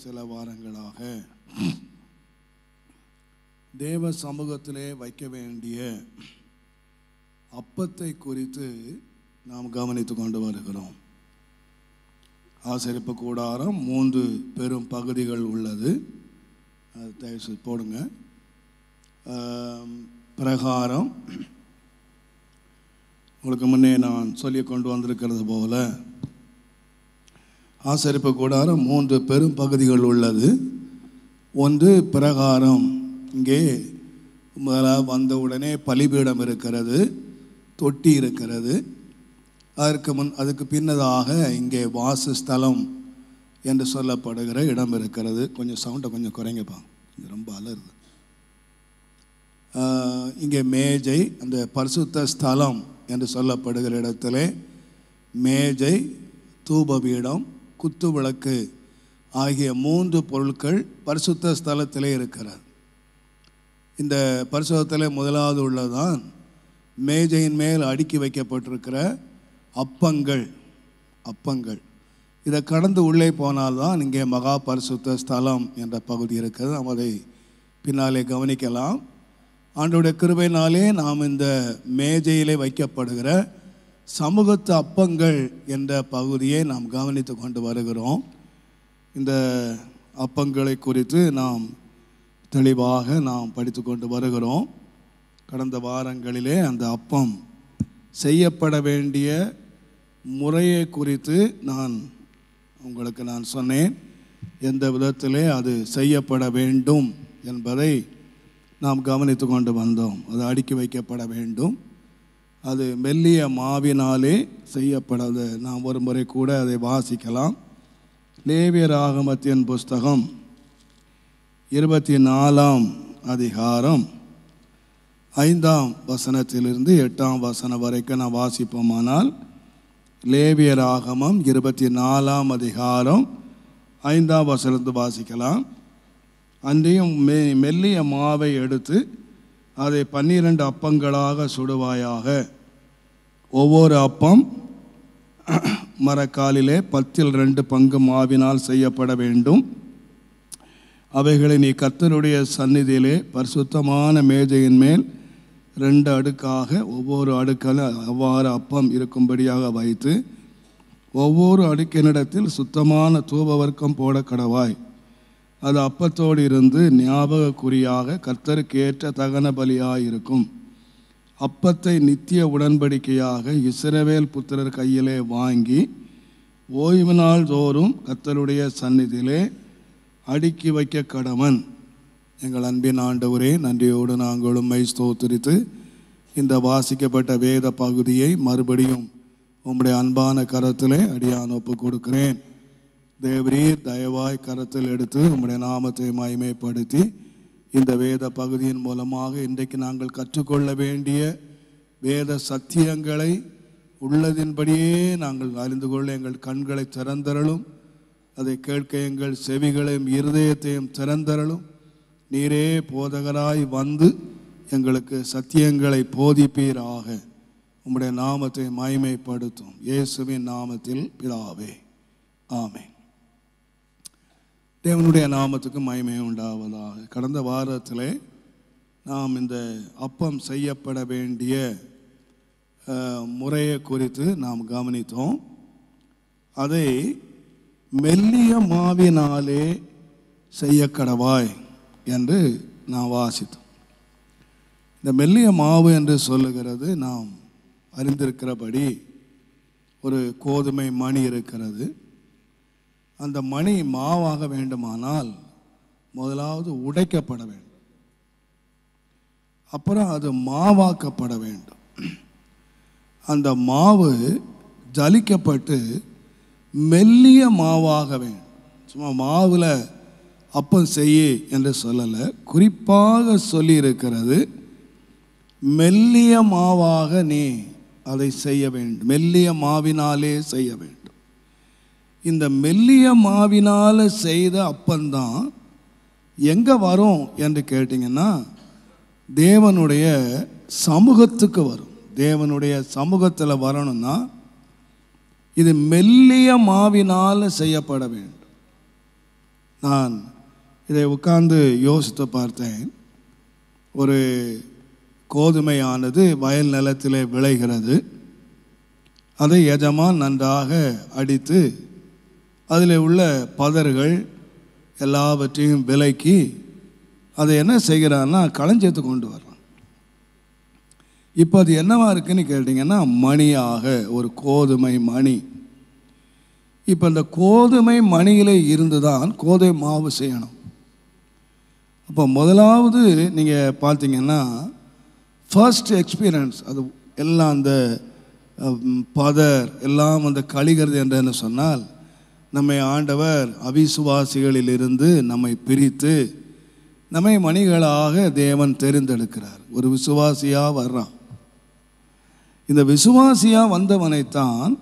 சில வாரங்களாக தேவ சமூகத்திலே வைக்க வேண்டிய அப்பத்தை குறித்து நாம் கவனித்து கொண்டு வருகிறோம். ஆசரிப்பு கூடாரம் 3 பெரும் பகுதிகள் உள்ளது. அது தயவுசெய்து போடுங்க. பிரகாரம் உங்களுக்கு முன்னே நான் சொல்லி கொண்டு வந்திருக்கிறது போல ஆசரிப்பு கூடாரம் 3 பெரும் பகுதிகள் உள்ளது. ஒன்று பிரகாரம். இங்கே வந்தவுடனே பலிபீடம் இருக்கிறது, தொட்டி இருக்கிறது. அதுக்கு பின்னதாக இங்கே வாசஸ்தலம் என்று சொல்லப்படுகிற இடம் இருக்கிறது. கொஞ்சம் சவுண்டை கொஞ்சம் குறைங்கப்பா, ரொம்ப அலருது. இங்கே மேஜை, அந்த பரிசுத்த ஸ்தலம் என்று சொல்லப்படுகிற இடத்திலே மேஜை, தூபபீடம், குத்து விளக்கு ஆகிய 3 பொருட்கள் பரிசுத்த ஸ்தலத்திலே இருக்கிறது. இந்த பரிசுத்தத்திலே முதலாவது உள்ளதான் மேஜையின் மேல் அடுக்கி வைக்கப்பட்டிருக்கிற அப்பங்கள். இதை கடந்து உள்ளே போனால்தான் இங்கே மகா பரிசுத்த ஸ்தலம் என்ற பகுதி இருக்கிறது. நாம் அதை பின்னாலே கவனிக்கலாம். ஆண்டவருடைய கிருபையினாலே நாம் இந்த மேஜையிலே வைக்கப்படுகிற சமூகத்து அப்பங்கள் என்ற பகுதியை நாம் கவனித்து கொண்டு வருகிறோம். இந்த அப்பங்களை குறித்து நாம் தெளிவாக நாம் படித்து கொண்டு வருகிறோம். கடந்த வாரங்களிலே அந்த அப்பம் செய்யப்பட வேண்டிய முறையை குறித்து உங்களுக்கு நான் சொன்னேன். எந்த விதத்திலே அது செய்யப்பட வேண்டும் என்பதை நாம் கவனித்து கொண்டு வந்தோம். அது அடுக்கி வைக்கப்பட வேண்டும். அது மெல்லிய மாவினாலே செய்யப்படாது. நாம் ஒரு முறை கூட அதை வாசிக்கலாம். லேவியராகமத்தின் புஸ்தகம் 24ஆம் அதிகாரம் 5ஆம் வசனத்திலிருந்து 8ஆம் வசனம் வரைக்கும் நான் வாசிப்போமானால், லேவியராகமம் 24ஆம் அதிகாரம் 5ஆம் வசனத்தை வாசிக்கலாம். அன்றையும் மெல்லிய மாவை எடுத்து அதை 12 அப்பங்களாக சுடுவாயாக. ஒவ்வொரு அப்பம் மரக்காலிலே 10 பங்கு மாவினால் செய்யப்பட வேண்டும். அவைகளை நீ கர்த்தருடைய சந்நிதியிலே பரிசுத்தமான மேஜையின் மேல் 2 அடுக்காக ஒவ்வொரு அடுக்கில் அவ்வாறு அப்பம் இருக்கும்படியாக வைத்து ஒவ்வொரு அடுக்கினிடத்தில் சுத்தமான தூபவர்க்கம் போட கடவாய். அது அப்பத்தோடு இருந்து ஞாபகக்குறியாக கர்த்தருக்கு ஏற்ற தகன பலியாயிருக்கும். அப்பத்தை நித்திய உடன்படிக்கையாக இஸ்ரவேல் புத்திரர் கையிலே வாங்கி ஓய்வு நாள் தோறும் கர்த்தருடைய சந்நிதியிலே அடுக்கி வைக்க கடவன். எங்கள் அன்பின் ஆண்டவரே, நன்றியோடு நாங்கள் உம்மை ஸ்தோத்திரித்து இந்த வாசிக்கப்பட்ட வேத பகுதியை மறுபடியும் உம்முடைய அன்பான கரத்திலே அடியான் ஒப்பு கொடுக்கிறேன். தேவரீர் தயவாய் கரத்தில் எடுத்து உம்முடைய நாமத்தை மகிமைப்படுத்தி இந்த வேத பகுதியின் மூலமாக இன்றைக்கு நாங்கள் கற்றுக்கொள்ள வேண்டிய வேத சத்தியங்களை உள்ளதின்படியே நாங்கள் அறிந்து கொள்ள எங்கள் கண்களை திறந்தரலும், அதை கேட்க எங்கள் செவிகளையும் இருதயத்தையும் திறந்தரலும். நீரே போதகராய் வந்து எங்களுக்கு சத்தியங்களை போதிப்பீராக. உம்முடைய நாமத்தை மகிமைப்படுத்தும். இயேசுவின் நாமத்தில் பிதாவே, ஆமென். தேவனுடைய நாமத்துக்கு மகிமை உண்டாவதாக. கடந்த வாரத்திலே நாம் இந்த அப்பம் செய்யப்பட வேண்டிய முறையை குறித்து நாம் கவனித்தோம். அதை மெல்லிய மாவினாலே செய்ய கடவாய் என்று நாம் வாசித்தோம். இந்த மெல்லிய மாவு என்று சொல்லுகிறது, நாம் அறிந்திருக்கிறபடி ஒரு கோதுமை மணி இருக்கிறது. அந்த மணி மாவாக வேண்டுமானால் முதலாவது உடைக்கப்பட வேண்டும், அப்புறம் அது மாவாக்கப்பட வேண்டும். அந்த மாவு ஜலிக்கப்பட்டு மெல்லிய மாவாக வேண்டும். சும்மா மாவில் அப்பம் செய்ய என்று சொல்லலை, குறிப்பாக சொல்லி இருக்கிறது மெல்லிய மாவாக நீ அதை செய்ய வேண்டும், மெல்லிய மாவினாலே செய்ய வேண்டும். இந்த மெல்லிய மாவினால் செய்த அப்பந்தான் எங்கே வரும் என்று கேட்டிங்கன்னா தேவனுடைய சமூகத்துக்கு வரும். தேவனுடைய சமூகத்தில் வரணும்னா இது மெல்லிய மாவினால் செய்யப்பட வேண்டும். நான் இதை உட்கார்ந்து யோசித்து பார்த்தேன். ஒரு கோதுமையானது வயல் நிலத்திலே விளைகிறது. அதை எஜமான் நன்றாக அடித்து அதில் உள்ள பதர்கள் எல்லாவற்றையும் விலக்கி அதை என்ன செய்கிறான்னா களஞ்சியத்தை கொண்டு வர்றான். இப்போ அது என்னவா இருக்குன்னு கேட்டிங்கன்னா மணியாக, ஒரு கோதுமை மணி. இப்போ இந்த கோதுமை மணியில் இருந்து தான் கோதுமை மாவு செய்யணும். அப்போ முதலாவது நீங்கள் பார்த்தீங்கன்னா ஃபர்ஸ்ட் எக்ஸ்பீரியன்ஸ் அது எல்லாம் அந்த பதர் எல்லாம் அந்த கழிகிறது என்று சொன்னால் நம்மை ஆண்டவர் அவிசுவாசிகளிலிருந்து நம்மை பிரித்து நம்மை மணிகளாக தேவன் தெரிந்தெடுக்கிறார். ஒரு விசுவாசியாக வர்றான். இந்த விசுவாசியாக வந்தவனைத்தான்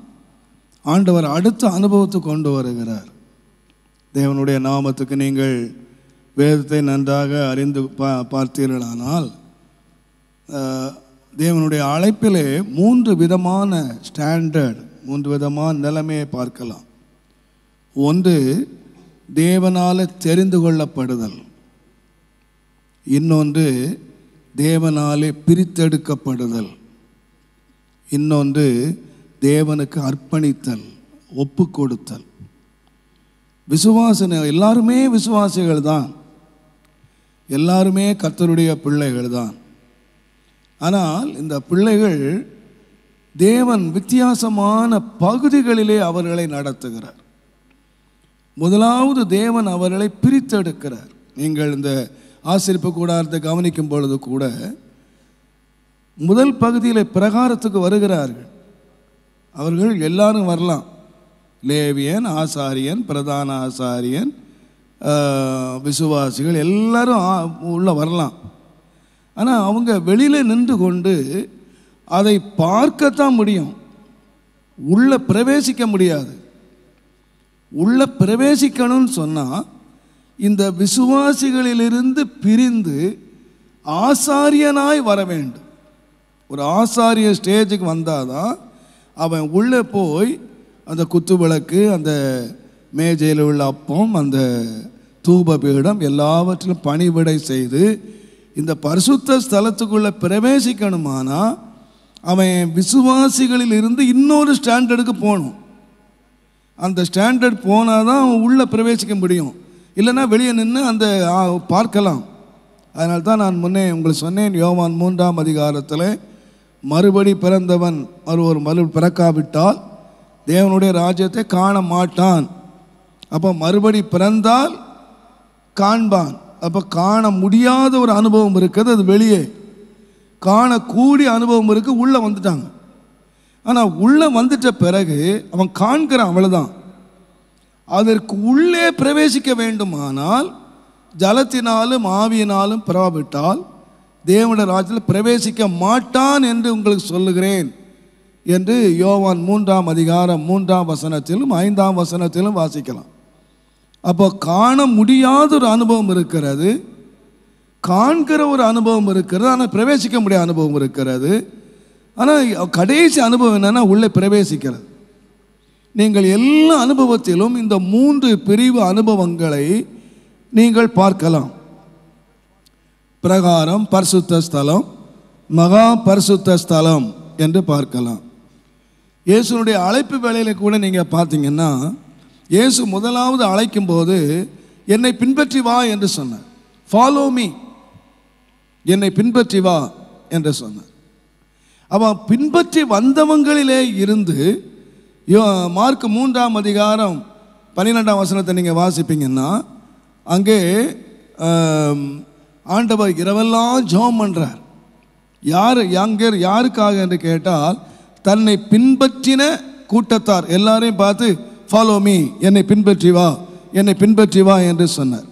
ஆண்டவர் அடுத்த அனுபவத்தை கொண்டு வருகிறார். தேவனுடைய நாமத்துக்கு நீங்கள் வேதத்தை நன்றாக அறிந்து பார்த்தீர்களானால் தேவனுடைய அழைப்பிலே 3 விதமான ஸ்டாண்டர்ட், 3 விதமான நிலைமையை பார்க்கலாம். ஒன்று தேவனால் தெரிந்து கொள்ளப்படுதல், இன்னொன்று தேவனாலே பிரித்தெடுக்கப்படுதல், இன்னொன்று தேவனுக்கு அர்ப்பணித்தல், ஒப்பு கொடுத்தல். விசுவாசன எல்லாருமே விசுவாசிகள் தான், எல்லாருமே கர்த்தருடைய பிள்ளைகள் தான். ஆனால் இந்த பிள்ளைகள் தேவன் வித்தியாசமான பகுதிகளிலே அவர்களை நடத்துகிறார். முதலாவது தேவன் அவர்களை பிரித்தெடுக்கிறார். நீங்கள் இந்த ஆசரிப்பு கூடாரத்தை கவனிக்கும் பொழுது கூட முதல் பகுதியில் பிரகாரத்துக்கு வருகிறார்கள். அவர்கள் எல்லாரும் வரலாம். லேவியன், ஆசாரியன், பிரதான ஆசாரியன், விசுவாசிகள் எல்லாரும் உள்ள வரலாம். ஆனால் அவங்க வெளியில் நின்று கொண்டு அதை பார்க்கத்தான் முடியும், உள்ள பிரவேசிக்க முடியாது. உள்ள பிரவேசிக்கணும்னு சொன்னால் இந்த விசுவாசிகளிலிருந்து பிரிந்து ஆசாரியனாய் வர வேண்டும். ஒரு ஆசாரிய ஸ்டேஜுக்கு வந்தால் தான் அவன் உள்ளே போய் அந்த குத்து விளக்கு, அந்த மேஜையில் உள்ள அப்பம், அந்த தூப பீடம் எல்லாவற்றிலும் பணிவிடை செய்து இந்த பரிசுத்த ஸ்தலத்துக்குள்ளே பிரவேசிக்கணுமானா அவன் விசுவாசிகளில் இருந்து இன்னொரு ஸ்டாண்டர்டுக்கு போகணும். அந்த ஸ்டாண்டர்ட் போனால் தான் அவன் உள்ளே பிரவேசிக்க முடியும். இல்லைன்னா வெளியே நின்று அந்த பார்க்கலாம். அதனால தான் நான் முன்னே உங்களுக்கு சொன்னேன், யோவான் 3ஆம் அதிகாரத்தில் மறுபடி பிறந்தவன் மறு பிறக்காவிட்டால் தேவனுடைய ராஜ்யத்தை காண மாட்டான். அப்போ மறுபடி பிறந்தால் காண்பான். அப்போ காண முடியாத ஒரு அனுபவம் இருக்குது, அது வெளியே. காணக்கூடிய அனுபவம் இருக்குது, உள்ளே வந்துட்டாங்க. ஆனால் உள்ளே வந்துட்ட பிறகு அவன் காண்கிறான், அவ்வளோதான். அதற்கு உள்ளே பிரவேசிக்க வேண்டுமானால் ஜலத்தினாலும் ஆவியினாலும் பிறவாவிட்டால் தேவனுடைய ராஜ்யத்தில் பிரவேசிக்க மாட்டான் என்று உங்களுக்கு சொல்லுகிறேன் என்று யோவான் 3ஆம் அதிகாரம் 3ஆம் வசனத்திலும் 5ஆம் வசனத்திலும் வாசிக்கலாம். அப்போ காண முடியாத ஒரு அனுபவம் இருக்கிறது, காண்கிற ஒரு அனுபவம் இருக்கிறது, ஆனால் பிரவேசிக்க முடியாத அனுபவம் இருக்கிறது. ஆனால் கடைசி அனுபவம் என்னன்னா உள்ளே பிரவேசிக்கிறது. நீங்கள் எல்லா அனுபவத்திலும் இந்த 3 பிரிவு அனுபவங்களை நீங்கள் பார்க்கலாம். பிரகாரம், பரிசுத்த ஸ்தலம், மகா பரிசுத்த ஸ்தலம் என்று பார்க்கலாம். இயேசுனுடைய அழைப்பு வேளையில கூட நீங்கள் பார்த்தீங்கன்னா இயேசு முதலாவது அழைக்கும் போது என்னை பின்பற்றி வா என்று சொன்னார். ஃபாலோ மீ, என்னை பின்பற்றி வா என்று சொன்னார். அவன் பின்பற்றி வந்தவங்களிலே இருந்து மார்க் 3ஆம் அதிகாரம் 12ஆம் வசனத்தை நீங்கள் வாசிப்பீங்கன்னா அங்கே ஆண்டவர் இரவெல்லாம் ஜெபம் பண்ணுறார். யாருக்காக என்று கேட்டால் தன்னை பின்பற்றின கூட்டத்தார் எல்லாரையும் பார்த்து ஃபாலோ மீ, என்னை பின்பற்றி வா, என்னை பின்பற்றி வா என்று சொன்னார்.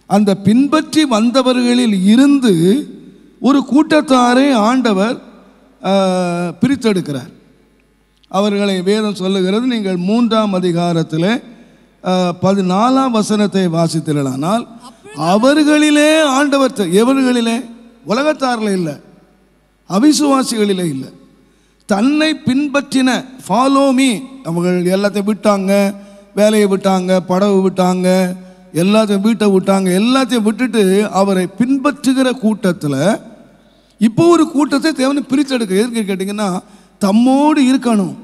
அந்த பின்பற்றி வந்தவர்களில் இருந்து ஒரு கூட்டத்தாரை ஆண்டவர் பிரித்தெடுக்கிறார். அவர்களை வேதம் சொல்லுகிறது. நீங்கள் 3ஆம் அதிகாரத்தில் 14ஆம் வசனத்தை வாசித்தீர்களானால் அவர்களிலே ஆண்டவர், எவர்களிலே? உலகத்தாரில் இல்லை, அவிசுவாசிகளிலே இல்லை, தன்னை பின்பற்றின ஃபாலோ மீ. அவங்க எல்லாத்தையும் விட்டாங்க, வேலையை விட்டாங்க, படவு விட்டாங்க, எல்லாத்தையும் வீட்டை விட்டாங்க. எல்லாத்தையும் விட்டுட்டு அவரை பின்பற்றுகிற கூட்டத்தில் இப்போ ஒரு கூட்டத்தை தேவனை பிரித்தெடுக்க. எதுக்கு கேட்டிங்கன்னா, தம்மோடு இருக்கணும்,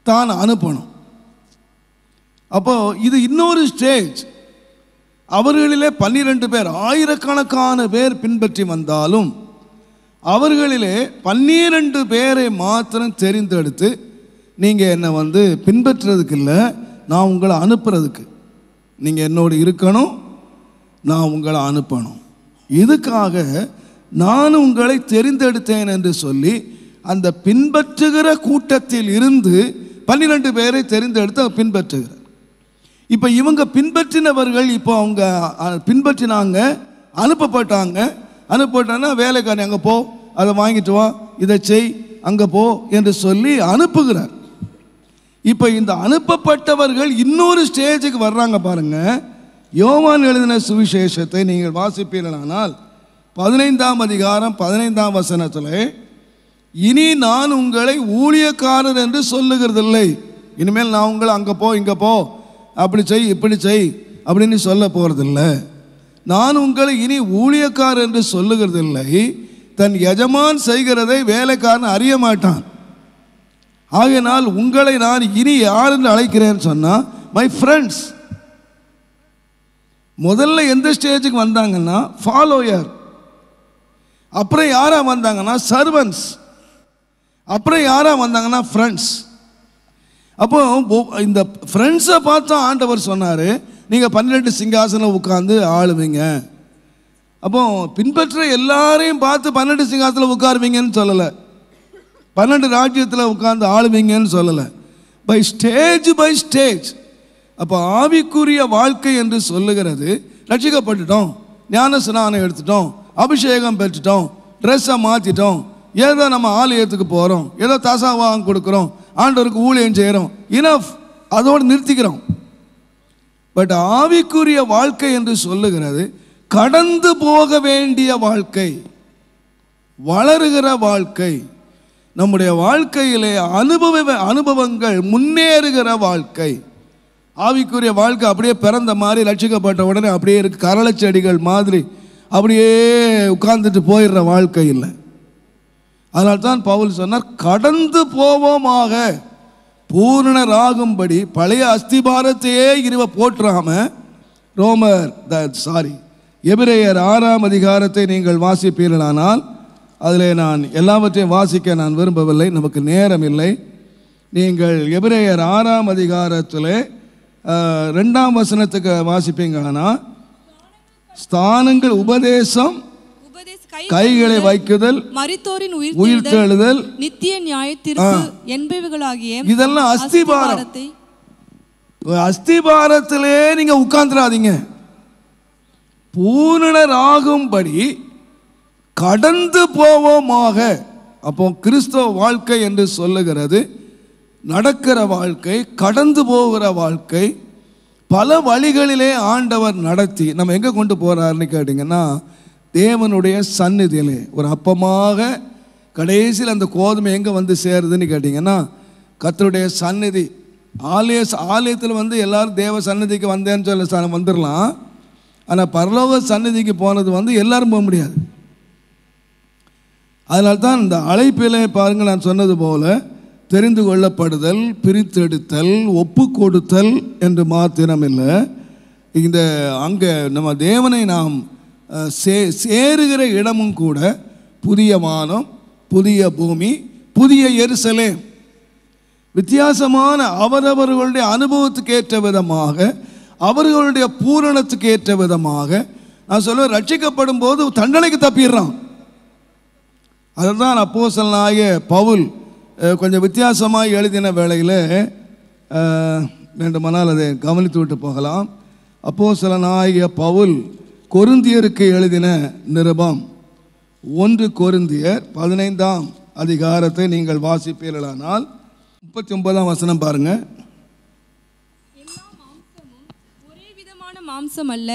தான் அனுப்பணும். அப்போ இது இன்னொரு ஸ்டேஜ். அவர்களிலே 12 பேர், ஆயிரக்கணக்கான பேர் பின்பற்றி வந்தாலும் அவர்களிலே 12 பேரை மாத்திரம் தெரிந்தெடுத்து, நீங்கள் என்னை பின்பற்றுறதுக்கு இல்லை, நான் உங்களை அனுப்புறதுக்கு, நீங்கள் என்னோடு இருக்கணும், நான் உங்களை அனுப்பணும், இதுக்காக நான் உங்களை தெரிந்தெடுத்தேன் என்று சொல்லி அந்த பின்பற்றுகிற கூட்டத்தில் இருந்து 12 பேரை தெரிந்தெடுத்து பின்பற்றுகிறார். இப்போ இவங்க பின்பற்றினவர்கள் இப்போ அவங்க பின்பற்றினாங்க, அனுப்பப்பட்டாங்கன்னா வேலைக்காரன் அங்கே போ, அதை வாங்கிட்டு வா, இதை செய், அங்கே போ என்று சொல்லி அனுப்புகிறார். இப்போ இந்த அனுப்பப்பட்டவர்கள் இன்னொரு ஸ்டேஜுக்கு வர்றாங்க பாருங்க. யோவான் எழுதின சுவிசேஷத்தை நீங்கள் வாசிப்பீர்களானால் 15ஆம் அதிகாரம் 15ஆம் வசனத்தில், இனி நான் உங்களை ஊழியக்காரர் என்று சொல்லுகிறதில்லை, இனிமேல் நான் உங்களை அங்கே போ, இங்கே போ, அப்படி செய், இப்படி செய் அப்படின்னு சொல்ல போகிறதில்லை, நான் உங்களை இனி ஊழியக்காரர் என்று சொல்லுகிறதில்லை, தன் எஜமான் செய்கிறதை வேலைக்காரன் அறிய மாட்டான், ஆகையினால் உங்களை நான் இனி யார் என்று அழைக்கிறேன்னு சொன்னால் மை ஃப்ரெண்ட்ஸ். முதல்ல எந்த ஸ்டேஜுக்கு வந்தாங்கன்னா ஃபாலோயர், அப்புறம் யாரா வந்தாங்கன்னா சர்வன்ட்ஸ், அப்புறம் யாரா வந்தாங்கன்னா ஃப்ரெண்ட்ஸ். அப்போ இந்த ஃப்ரெண்ட்ஸை பார்த்தா ஆண்டவர் சொன்னார், நீங்கள் 12 சிங்காசனம் உட்கார்ந்து ஆளுவீங்க. அப்போ பின்பற்ற எல்லாரையும் பார்த்து 12 சிங்காசனம் உட்காருவீங்கன்னு சொல்லலை, 12 ராஜ்யத்தில் உட்கார்ந்து ஆளுவீங்கன்னு சொல்லலை, பை ஸ்டேஜ். அப்போ ஆவிக்குரிய வாழ்க்கை என்று சொல்லுகிறது, ரட்சிக்கப்பட்டுட்டோம், ஞான ஸ்நானம் எடுத்துட்டோம், அபிஷேகம் பெற்றுட்டோம், ட்ரெஸ்ஸை மாற்றிட்டோம், ஏதோ நம்ம ஆலயத்துக்கு போகிறோம், ஏதோ தசாவாகம் கொடுக்குறோம், ஆண்டவருக்கு ஊழியம் செய்கிறோம், இனஃப், அதோடு நிறுத்திக்கிறோம். பட் ஆவிக்குரிய வாழ்க்கை என்று சொல்லுகிறது கடந்து போக வேண்டிய வாழ்க்கை, வளருகிற வாழ்க்கை, நம்முடைய வாழ்க்கையிலே அனுபவங்கள், முன்னேறுகிற வாழ்க்கை. ஆவிக்குரிய வாழ்க்கை அப்படியே பிறந்த மாதிரி ரட்சிக்கப்பட்ட உடனே அப்படியே இருக்கு, கரளச்செடிகள் மாதிரி அப்படியே உட்கார்ந்துட்டு போயிடுற வாழ்க்கை இல்லை. அதனால்தான் பவுல் சொன்னார், கடந்து போவோமாக, பூரணராகும்படி பழைய அஸ்திபாரத்தையே போட்டுறாம. எபிரேயர் 6ஆம் அதிகாரத்தை நீங்கள் வாசிப்பீர்களானால், அதில் நான் எல்லாவற்றையும் வாசிக்க நான் விரும்பவில்லை, நமக்கு நேரம் இல்லை. நீங்கள் எபிரேயர் 6ஆம் அதிகாரத்தில் 2ஆம் வசனத்துக்கு வாசிப்பீங்கன்னா, ஸ்தானங்கள், உபதேசம், கைகளை வைக்குதல், மரித்தோரின் உயிர்த்தெழுதல், நித்திய நியாயத்தீர்ப்பு என்பவைகளாகிய இதெல்லாம் அஸ்திபாரத்திலே நீங்க உட்கார்ந்துடாதீங்க. பூரணராகும்படி கடந்து போவோமாக. அப்போ கிறிஸ்தவ வாழ்க்கை என்று சொல்லுகிறது நடக்கிற வாழ்க்கை, கடந்து போகிற வாழ்க்கை. பல வழிகளிலே ஆண்டவர் நடத்தி நம்ம எங்கே கொண்டு போகிறாருன்னு கேட்டிங்கன்னா, தேவனுடைய சந்நிதியிலே ஒரு அப்பமாக கடைசியில் அந்த கோதுமை எங்கே வந்து சேருதுன்னு கேட்டிங்கன்னா, கர்த்தருடைய சந்நிதி. ஆலயத்தில் எல்லாரும் தேவ சந்நிதிக்கு வந்தேன்னு சொல்லி வந்துடலாம். ஆனால் பரலோக சந்நிதிக்கு போனது எல்லாரும் போக முடியாது. அதனால்தான் இந்த அழைப்பிலே பாருங்கள், நான் சொன்னது போல தெரிந்து கொள்ளப்படுதல், பிரித்தெடுத்தல், ஒப்பு கொடுத்தல் என்று மாத்திரம் இல்லை. இந்த அங்கே நம்ம தேவனை நாம் சேருகிற இடமும் கூட புதிய வானம், புதிய பூமி, புதிய எருசலேம். வித்தியாசமான அவரவர்களுடைய அனுபவத்துக்கு ஏற்ற விதமாக, அவர்களுடைய பூரணத்துக்கு ஏற்ற விதமாக. நான் சொல்லுவேன், ரட்சிக்கப்படும் போது தண்டனைக்கு தப்பிடுறான். அதுதான் அப்போஸ்தலனாகிய பவுல் கொஞ்சம் வித்தியாசமாக எழுதின வேளையில் வேண்டுமானால் அதை கவனித்து விட்டு போகலாம். அப்போஸ்தலனாகிய பவுல் கொரிந்தியருக்கு எழுதின நிருபம் 1 கொரிந்தியர் 15ஆம் அதிகாரத்தை நீங்கள் வாசிப்பீர்களானால் 39ஆம் வசனம் பாருங்க. எல்லா மாம்சமும் ஒரே விதமான மாம்சம் அல்ல,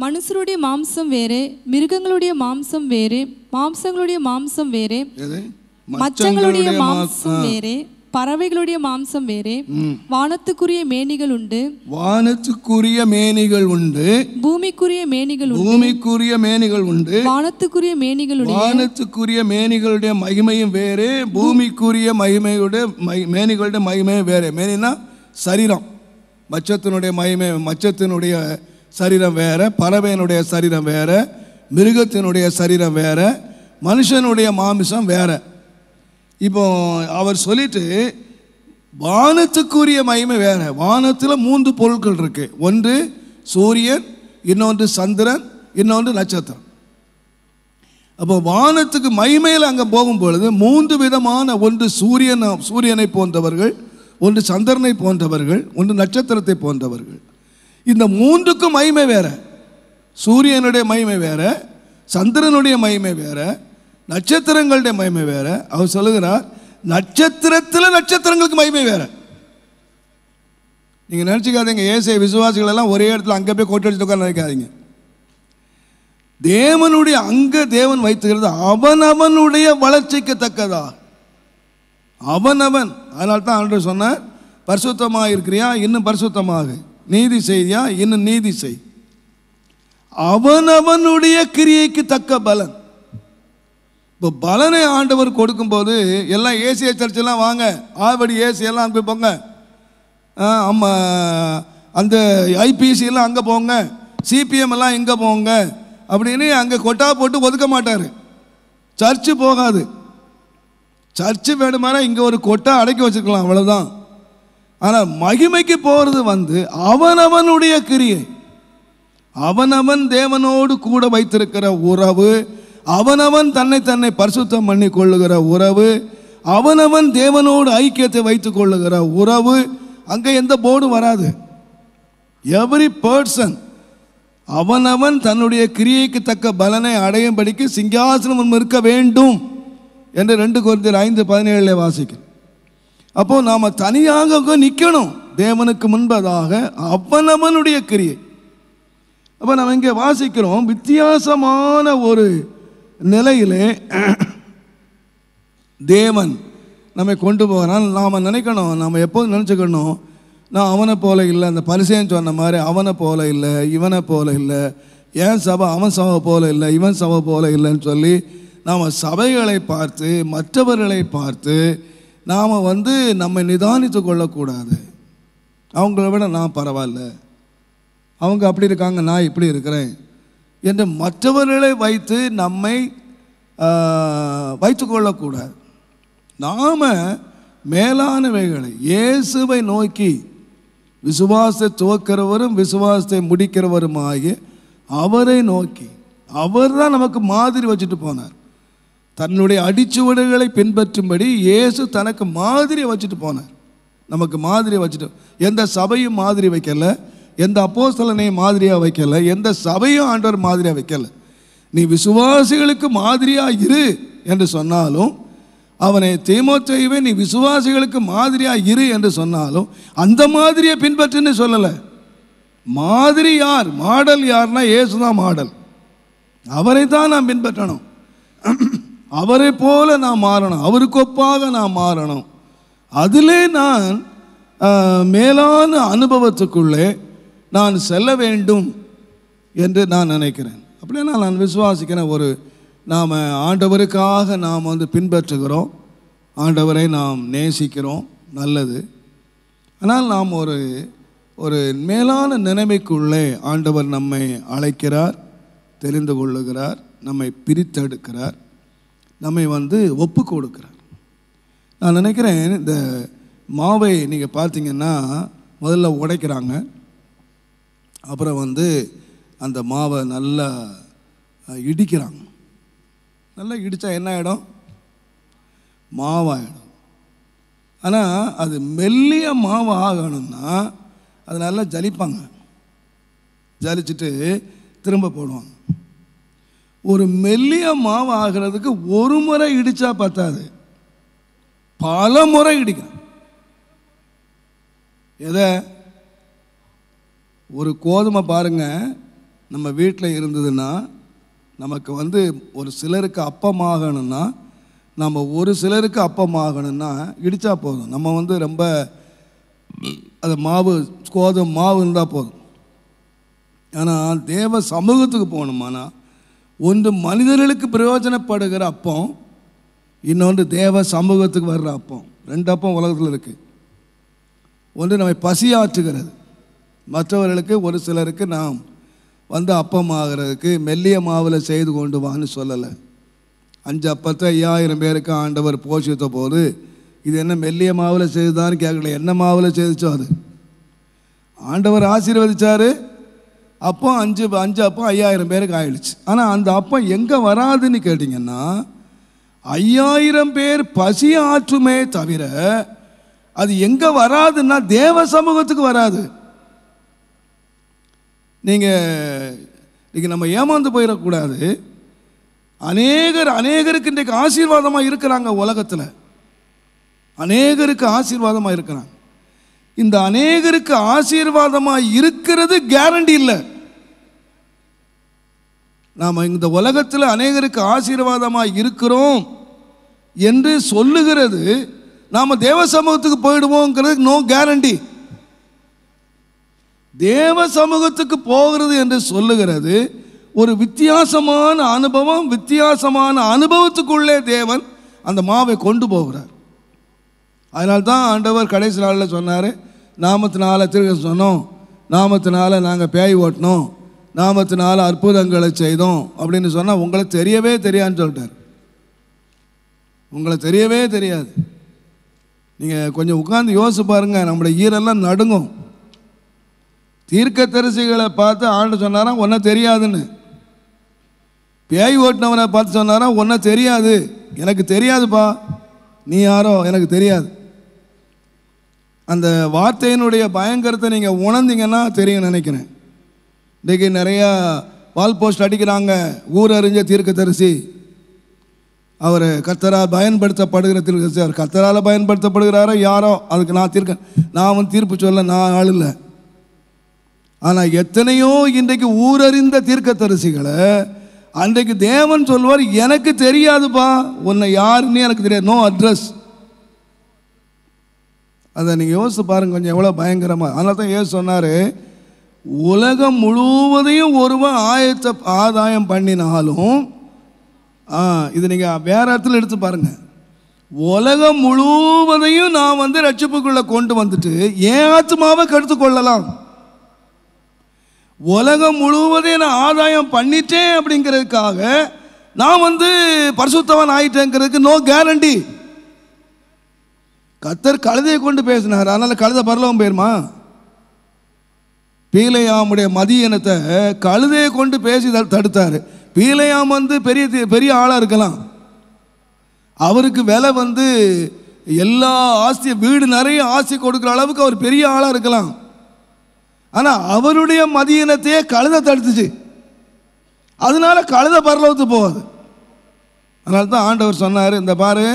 மனுஷருடைய மாம்சம் வேறு, மிருகங்களுடைய மாம்சம் வேறு, மாம்சங்களுடைய மாம்சம் வேறு, மச்சங்களுடைய மாம்சம் வேறு, பறவைகளுடைய மாம்சம் வேறே, வானத்துக்குரிய மேனிகள் உண்டு, வானத்துக்குரிய மேனிகள் உண்டு, பூமிக்குரிய மேனிகள் உண்டு, பூமிக்குரிய மேனிகள் உண்டு, வானத்துக்குரிய மேனிகளுடைய வானத்துக்குரிய மேனிகளுடைய மகிமையும் வேறு, பூமிக்குரிய மேனிகளுடைய மகிமையும் வேறு. மேனினா சரீரம், மச்சத்தினுடைய மகிமை, மச்சத்தினுடைய சரீரம் வேற, பறவையினுடைய சரீரம் வேற, மிருகத்தினுடைய சரீரம் வேற, மனுஷனுடைய மாமிசம் வேற. இப்போ அவர் சொல்லிட்டு வானத்துக்குரிய மகிமை வேற. வானத்தில் 3 பொருட்கள் இருக்கு. ஒன்று சூரியன், இன்னொன்று சந்திரன், இன்னொன்று நட்சத்திரம். அப்போ வானத்துக்கு மகிமையில் அங்கே போகும் பொழுது 3 விதமான, ஒன்று சூரியனை போன்றவர்கள், ஒன்று சந்திரனை போன்றவர்கள், ஒன்று நட்சத்திரத்தை போன்றவர்கள். இந்த 3க்கும் மகிமை வேற. சூரியனுடைய மகிமை வேற, சந்திரனுடைய மகிமை வேற, நட்சத்திரங்களுடைய மகிமை வேற. அவர் சொல்லுகிறார், நட்சத்திரத்தில் நட்சத்திரங்களுக்கு மகிமை வேற. நீங்கள் நினச்சிக்காதீங்க ஏசை விசுவாசிகள் எல்லாம் ஒரே இடத்துல அங்கே போய் கோட்டை அடிச்சு உட்கார நினைக்காதீங்க. தேவனுடைய அங்கே தேவன் வைத்துக்கிறது அவனவனுடைய வளர்ச்சிக்கு தக்கதா, அவனவன். அதனால தான் ஆண்டவர் சொன்னார், பரிசுத்தமாக இருக்கிறியா இன்னும் பரிசுத்தமாக, நீதி செய்தியா இன்னும் நீதி செய். அவனவனுடைய கிரியைக்கு தக்க பலன். இப்போ பலனை ஆண்டவர் கொடுக்கும்போது எல்லாம் ஏசிய சர்ச்செல்லாம் வாங்க, ஆவடி ஏசி எல்லாம் அங்கே போங்க, அந்த ஐபிசி எல்லாம் அங்கே போங்க, சிபிஎம் எல்லாம் இங்கே போங்க அப்படின்னு அங்கே கொட்டா போட்டு ஒதுக்க மாட்டார். சர்ச்சு போகாது. சர்ச்சு வேணுமானா இங்கே ஒரு கொட்டா அடக்கி வச்சுருக்கலாம், அவ்வளோதான். ஆனால் மகிமைக்கு போகிறது அவனவனுடைய கிரியை, அவனவன் தேவனோடு கூட வைத்திருக்கிற உறவு, அவனவன் தன்னை பரிசுத்தம் பண்ணி கொள்ளுகிற உறவு, அவனவன் தேவனோடு ஐக்கியத்தை வைத்துக் கொள்ளுகிற உறவு. அங்கே எந்த போர்டு வராது. எவ்ரி பர்சன் அவனவன் தன்னுடைய கிரியைக்கு தக்க பலனை அடையும்படிக்கு சிங்காசனம் இருக்க வேண்டும் என்று 2 கொரிந்தியர் 5:17 வாசிக்கிறோம். அப்போ நாம் தனியாக நிற்கணும் தேவனுக்கு முன்பதாக, அவனவனுடைய கிரியை. அப்போ நம்ம இங்கே வாசிக்கிறோம், வித்தியாசமான ஒரு நிலையிலே தேவன் நம்மை கொண்டு போகிறான். நாம் நினைக்கணும், நாம் எப்போதும் நினச்சிக்கணும், நான் அவனை போல இல்லை, அந்த பரிசேன்னு சொன்ன மாதிரி அவனை போல இல்லை, இவனை போல இல்லை, ஏன் சபை அவன் சபை போல இல்லை, இவன் சபை போல இல்லைன்னு சொல்லி நாம் சபைகளை பார்த்து மற்றவர்களை பார்த்து நாம் நம்மை நிதானித்து கொள்ளக்கூடாது. அவங்கள விட நான் பரவாயில்ல, அவங்க அப்படி இருக்காங்க, நான் இப்படி இருக்கிறேன் என்று மற்றவர்களை வைத்து நம்மை வைத்து கொள்ளக்கூடாது. நாம் மேலானவைகளை இயேசுவை நோக்கி, விசுவாசத்தை துவக்கிறவரும் விசுவாசத்தை முடிக்கிறவருமாகிய அவரை நோக்கி, அவர் தான் நமக்கு மாதிரி வச்சுட்டு போனார். தன்னுடைய அடிச்சுவடுகளை பின்பற்றும்படி இயேசு தனக்கு மாதிரி வச்சுட்டு போனார். நமக்கு மாதிரி வச்சுட்டு, எந்த சபையும் மாதிரி வைக்கல, எந்த அப்போஸ்தலனையும் மாதிரியாக வைக்கல, எந்த சபையும் ஆண்டவர் மாதிரியாக வைக்கல. நீ விசுவாசிகளுக்கு மாதிரியாக இரு என்று சொன்னாலும், அவனை தீமோத்தேயுவை நீ விசுவாசிகளுக்கு மாதிரியாக இரு என்று சொன்னாலும் அந்த மாதிரியை பின்பற்றுன்னு சொல்லலை. மாதிரி யார், மாடல் யார்னா இயேசு தான் மாடல். அவரை தான் நாம் பின்பற்றணும். அவரை போல நாம் மாறணும், அவருக்கு ஒப்பாக நாம் மாறணும். அதிலே நான் மேலான அனுபவத்துக்குள்ளே நான் செல்ல வேண்டும் என்று நான் நினைக்கிறேன். அப்படியே நான் விசுவாசிக்கிறேன். நாம் ஆண்டவருக்காக நாம் பின்பற்றுகிறோம், ஆண்டவரை நாம் நேசிக்கிறோம், நல்லது. ஆனால் நாம் ஒரு மேலான நிலைமைக்குள்ளே ஆண்டவர் நம்மை அழைக்கிறார், தெரிந்து கொள்ளுகிறார், நம்மை பிரித்தெடுக்கிறார், நம்மை ஒப்பு கொடுக்கிறார். நான் நினைக்கிறேன், இந்த மாவை நீங்கள் பார்த்தீங்கன்னா முதல்ல உடைக்கிறாங்க, அப்புறம் அந்த மாவை நல்லா இடிக்கிறாங்க. நல்லா இடித்தா என்ன ஆகிடும், மாவாகிடும். ஆனால் அது மெல்லிய மாவு ஆகணும்னா அது நல்லா ஜலிப்பாங்க, ஜலிச்சுட்டு திரும்ப போடுவாங்க. ஒரு மெல்லிய மாவு ஆகிறதுக்கு ஒரு முறை இடித்தா பத்தாது, பல முறை இடிக்கணும். எதை, ஒரு கோதுமை பாருங்க, நம்ம வீட்டில் இருந்ததுன்னா நமக்கு ஒரு சிலருக்கு அப்பமாகணும்னா நம்ம ஒரு சிலருக்கு அப்பம் ஆகணும்னா இடித்தா போதும். நம்ம வந்து ரொம்ப அது மாவு கோதுமை மாவு இருந்தால் போதும். ஆனால் தேவ சமூகத்துக்கு போகணுமானா ஒன்று மனிதர்களுக்கு பிரயோஜனப்படுகிற அப்பம், இன்னொன்று தேவ சமூகத்துக்கு வர்ற அப்பம். 2 அப்பம் உலகத்தில் இருக்குது. ஒன்று நம்மை பசியாற்றுகிறது, மற்றவர்களுக்கு ஒரு சிலருக்கு நாம் வந்து அப்பம் ஆகிறதுக்கு மெல்லிய மாவில் செய்து கொண்டு வான்னு சொல்லலை. 5 அப்பத்தை 5000 பேருக்கு ஆண்டவர் போஷித்த போது இது என்ன மெல்லிய மாவில் செய்துதான்னு கேட்கல, என்ன மாவில் செய்துச்சோ அது ஆண்டவர் ஆசீர்வதிச்சார். அப்போ 5 அப்பம் 5000 பேருக்கு ஆயிடுச்சு. ஆனால் அந்த அப்பம் எங்கே வராதுன்னு கேட்டிங்கன்னா 5000 பேர் பசி ஆற்றுமே தவிர அது எங்கே வராதுன்னா தேவ சமூகத்துக்கு வராது. நீங்கள் நம்ம ஏமாந்து போயிடக்கூடாது. அநேகருக்கு இன்றைக்கு ஆசீர்வாதமாக இருக்கிறாங்க. உலகத்தில் அநேகருக்கு ஆசீர்வாதமாக இருக்கிறாங்க. இந்த அநேகருக்கு ஆசீர்வாதமாக இருக்கிறது கேரண்டி இல்லை. நாம் இந்த உலகத்தில் அநேகருக்கு ஆசீர்வாதமாக இருக்கிறோம் என்று சொல்லுகிறது நாம் தேவ சமூகத்துக்கு போயிடுவோங்கிறது நோ கேரண்டி. தேவ சமூகத்துக்கு போகிறது என்று சொல்லுகிறது ஒரு வித்தியாசமான அனுபவம். வித்தியாசமான அனுபவத்துக்குள்ளே தேவன் அந்த மாவை கொண்டு போகிறார். அதனால்தான் ஆண்டவர் கடைசி நாளில் சொன்னார், நாமத்தினால திருக்க சொன்னோம், நாமத்தினால நாங்கள் பேய் ஓட்டினோம், நாமத்தினால அற்புதங்களை செய்தோம் அப்படின்னு சொன்னால் உங்களை தெரியவே தெரியாதுன்னு சொல்லிட்டார். உங்களை தெரியவே தெரியாது. நீங்கள் கொஞ்சம் உட்கார்ந்து யோசிச்சு பாருங்கள், நம்முடைய ஈரெல்லாம் நடுங்கும். தீர்க்கதரிசிகளை பார்த்து ஆண்டு சொன்னாராம் ஒன்றும் தெரியாதுன்னு. பேய் ஓட்டினவனை பார்த்து சொன்னாராம் ஒன்றும் தெரியாது, எனக்கு தெரியாதுப்பா, நீ யாரோ எனக்கு தெரியாது. அந்த வார்த்தையினுடைய பயங்கரத்தை நீங்கள் உணர்ந்தீங்கன்னா தெரியும் நினைக்கிறேன். இன்றைக்கி நிறையா வால் போஸ்ட் அடிக்கிறாங்க, ஊர் அறிஞ்ச தீர்க்கதரிசி, அவர் கர்த்தரால் பயன்படுத்தப்படுகிற தீர்க்கதரிசி. அவர் கர்த்தரால் பயன்படுத்தப்படுகிறாரோ யாரோ அதுக்கு நான் வந்து தீர்ப்பு சொல்ல நான் ஆள் இல்லை. ஆனால் எத்தனையோ இன்றைக்கு ஊரறிந்த தீர்க்கதரிசிகளை அன்றைக்கு தேவன் சொல்வார் எனக்கு தெரியாதுப்பா, உன்னை யாருன்னு எனக்கு தெரியாது, நோ அட்ரஸ். அதை நீங்கள் யோசித்து பாருங்க கொஞ்சம் எவ்வளோ பயங்கரமாக. அதனால தான் ஏன் சொன்னார், உலகம் முழுவதையும் ஒருவன் ஆதாயம் பண்ணினாலும், இது நீங்கள் வேற இடத்துல எடுத்து பாருங்க, உலகம் முழுவதையும் நான் வந்து ரட்சிப்புக்குள்ளே கொண்டு வந்துட்டு ஏன் ஆத்மாவை கெடுத்து கொள்ளலாம். உலகம் முழுவதையும் நான் ஆதாயம் பண்ணிட்டேன் அப்படிங்கிறதுக்காக நான் வந்து பரிசுத்தவன் ஆயிட்டேங்கிறதுக்கு நோ கேரண்டி. கர்த்தர் கழுதையை கொண்டு பேசினார், அதனால கழுதை பரலோகம் போயிருமா? பீலையாமுடைய மதியினத்தை கழுதையை கொண்டு பேசி தடுத்தார். பீலையாம் வந்து பெரிய ஆளாக இருக்கலாம், அவருக்கு விலை வந்து எல்லா ஆஸ்தி வீடு நிறைய ஆஸ்தி கொடுக்குற அளவுக்கு அவர் பெரிய ஆளாக இருக்கலாம். ஆனால் அவருடைய மதியினத்தையே கழுதை தடுத்துச்சு, அதனால கழுதை பரலோகத்துக்கு போகாது. அதனால தான் ஆண்டவர் சொன்னார், இந்த பாரு,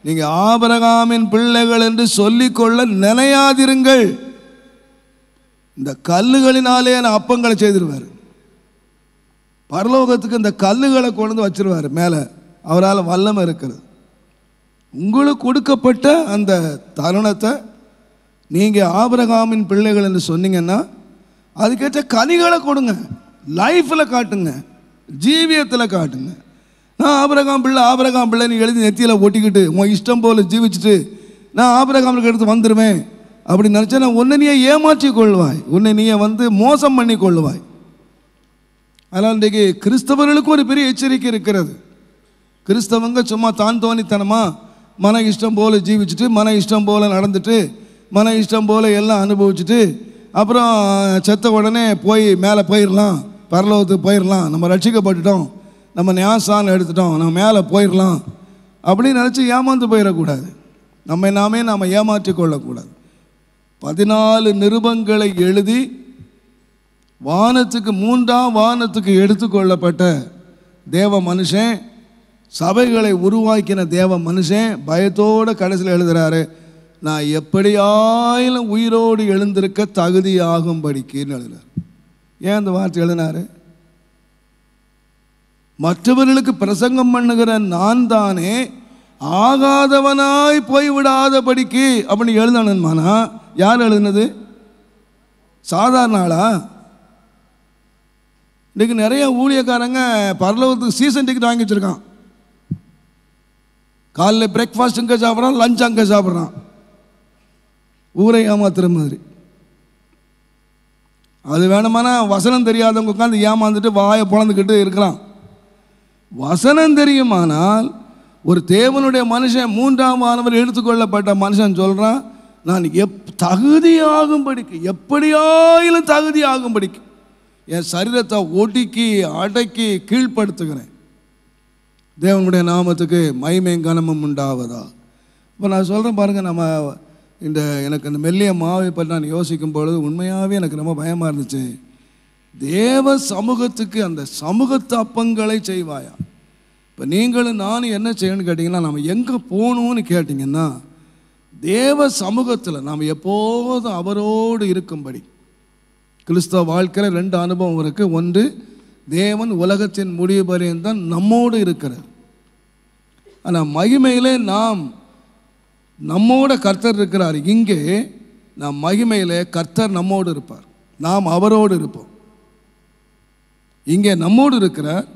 நீங்கள் ஆபிரகாமின் பிள்ளைகள் என்று சொல்லிக்கொள்ள நினையாதிருங்கள், இந்த கல்லுகளினாலே அப்பங்களை செய்திருவார். பரலோகத்துக்கு இந்த கல்லுகளை கொண்டு வச்சிருவார் மேலே, அவரால் வல்லமை இருக்கிறது. உங்களுக்கு கொடுக்கப்பட்ட அந்த தருணத்தை நீங்கள் ஆபிரகாமின் பிள்ளைகள் என்று சொன்னீங்கன்னா அதுக்கேற்ற கனிகளை கொடுங்க, லைஃப்பில் காட்டுங்க, ஜீவியத்தில் காட்டுங்க. நான் ஆபிரகாம் பிள்ளைன்னு எழுதி நெத்தியில் ஒட்டிக்கிட்டு உன் இஷ்டம் போல் ஜீவிச்சுட்டு நான் ஆபிரகாமுக்கு எடுத்து வந்துடுவேன் அப்படின்னு நினச்சா நான் உன்னை நீயே ஏமாற்றி கொள்வாய், உன்னை நீயே வந்து மோசம் பண்ணி கொள்வாய். அதனால் இன்றைக்கு கிறிஸ்தவர்களுக்கும் ஒரு பெரிய எச்சரிக்கை இருக்கிறது. கிறிஸ்தவங்க சும்மா தான் தோணித்தனமாக மன இஷ்டம் போல் ஜீவிச்சுட்டு மன இஷ்டம் போல் நடந்துட்டு மன இஷ்டம் போல் எல்லாம் அனுபவிச்சுட்டு அப்புறம் செத்த உடனே போய் மேலே போயிடலாம், பரலோகத்துக்கு போயிடலாம், நம்ம ரட்சிக்கப்பட்டுட்டோம், நம்ம ஞானஸ்நானம் எடுத்துட்டோம், நம்ம மேலே போயிடலாம் அப்படின்னு நினச்சி ஏமாந்து போயிடக்கூடாது. நாம் ஏமாற்றி கொள்ளக்கூடாது. 14 நிருபங்களை எழுதி வானத்துக்கு 3ஆம் வானத்துக்கு எடுத்துக்கொள்ளப்பட்ட தேவ மனுஷன், சபைகளை உருவாக்கின தேவ மனுஷன் பயத்தோடு கடைசியில் எழுதுகிறாரு, நான் எப்படியாயிலும் உயிரோடு எழுந்திருக்க தகுதியாகும்படிக்குன்னு எழுதுறார். ஏன் அந்த வார்த்தை எழுதினாரு? மற்றவர்களுக்கு பிரசங்கம் பண்ணுகிற நான் தானே ஆகாதவனாய் போய்விடாதபடிக்கு அப்படின்னு எழுதணுமானா யார் எழுதுனது? சாதாரண ஆளா? இன்றைக்கு நிறைய ஊழியக்காரங்க பரலோகத்துக்கு சீசன் டிக்கெட் வாங்கி வச்சுருக்கான். காலைல பிரேக்ஃபாஸ்ட் இங்கே சாப்பிட்றான், லஞ்ச் அங்கே சாப்பிட்றான். ஊரை ஏமாத்துற மாதிரி. அது வேணுமானா வசனம் தெரியாதவங்க உட்காந்து ஏமாந்துட்டு வாயை பொழந்துக்கிட்டு இருக்கலாம். வசனம் தெரியுமானால் ஒரு தேவனுடைய மனுஷன், மூன்றாம் ஆனவர் எடுத்துக்கொள்ளப்பட்ட மனுஷன் சொல்கிறான், நான் தகுதியாகும்படிக்கு, எப்படியாயிலும் தகுதியாகும்படிக்கு என் சரீரத்தை ஒடுக்கி அடக்கி கீழ்ப்படுத்துகிறேன். தேவனுடைய நாமத்துக்கு மகிமையும் கனமும் உண்டாவதா. இப்போ நான் சொல்கிறேன் பாருங்கள், நம்ம எனக்கு இந்த மெல்லிய மாவை பற்றி நான் யோசிக்கும் பொழுது உண்மையாகவே எனக்கு ரொம்ப பயமாக இருந்துச்சு. தேவ சமூகத்துக்கு அந்த சமூகத்து அப்பங்களை செய்வாயா? இப்போ நீங்களும் நானும் என்ன செய்யணும்னு கேட்டிங்கன்னா, நம்ம எங்கே போகணும்னு கேட்டிங்கன்னா, தேவ சமூகத்தில் நாம் எப்போதும் அவரோடு இருக்கும்படி. கிறிஸ்தவ வாழ்க்கையில் 2 அனுபவம் இருக்குது. ஒன்று, தேவன் உலகத்தின் முடிவு பரியந்தம் நம்மோடு இருக்கிறார். ஆனால் மகிமையிலே நம்மோட கர்த்தர் இருக்கிறார். இங்கே நாம் மகிமையிலே கர்த்தர் நம்மோடு இருப்பார், நாம் அவரோடு இருப்போம். இங்கே நம்மோடு இருக்கிறார்,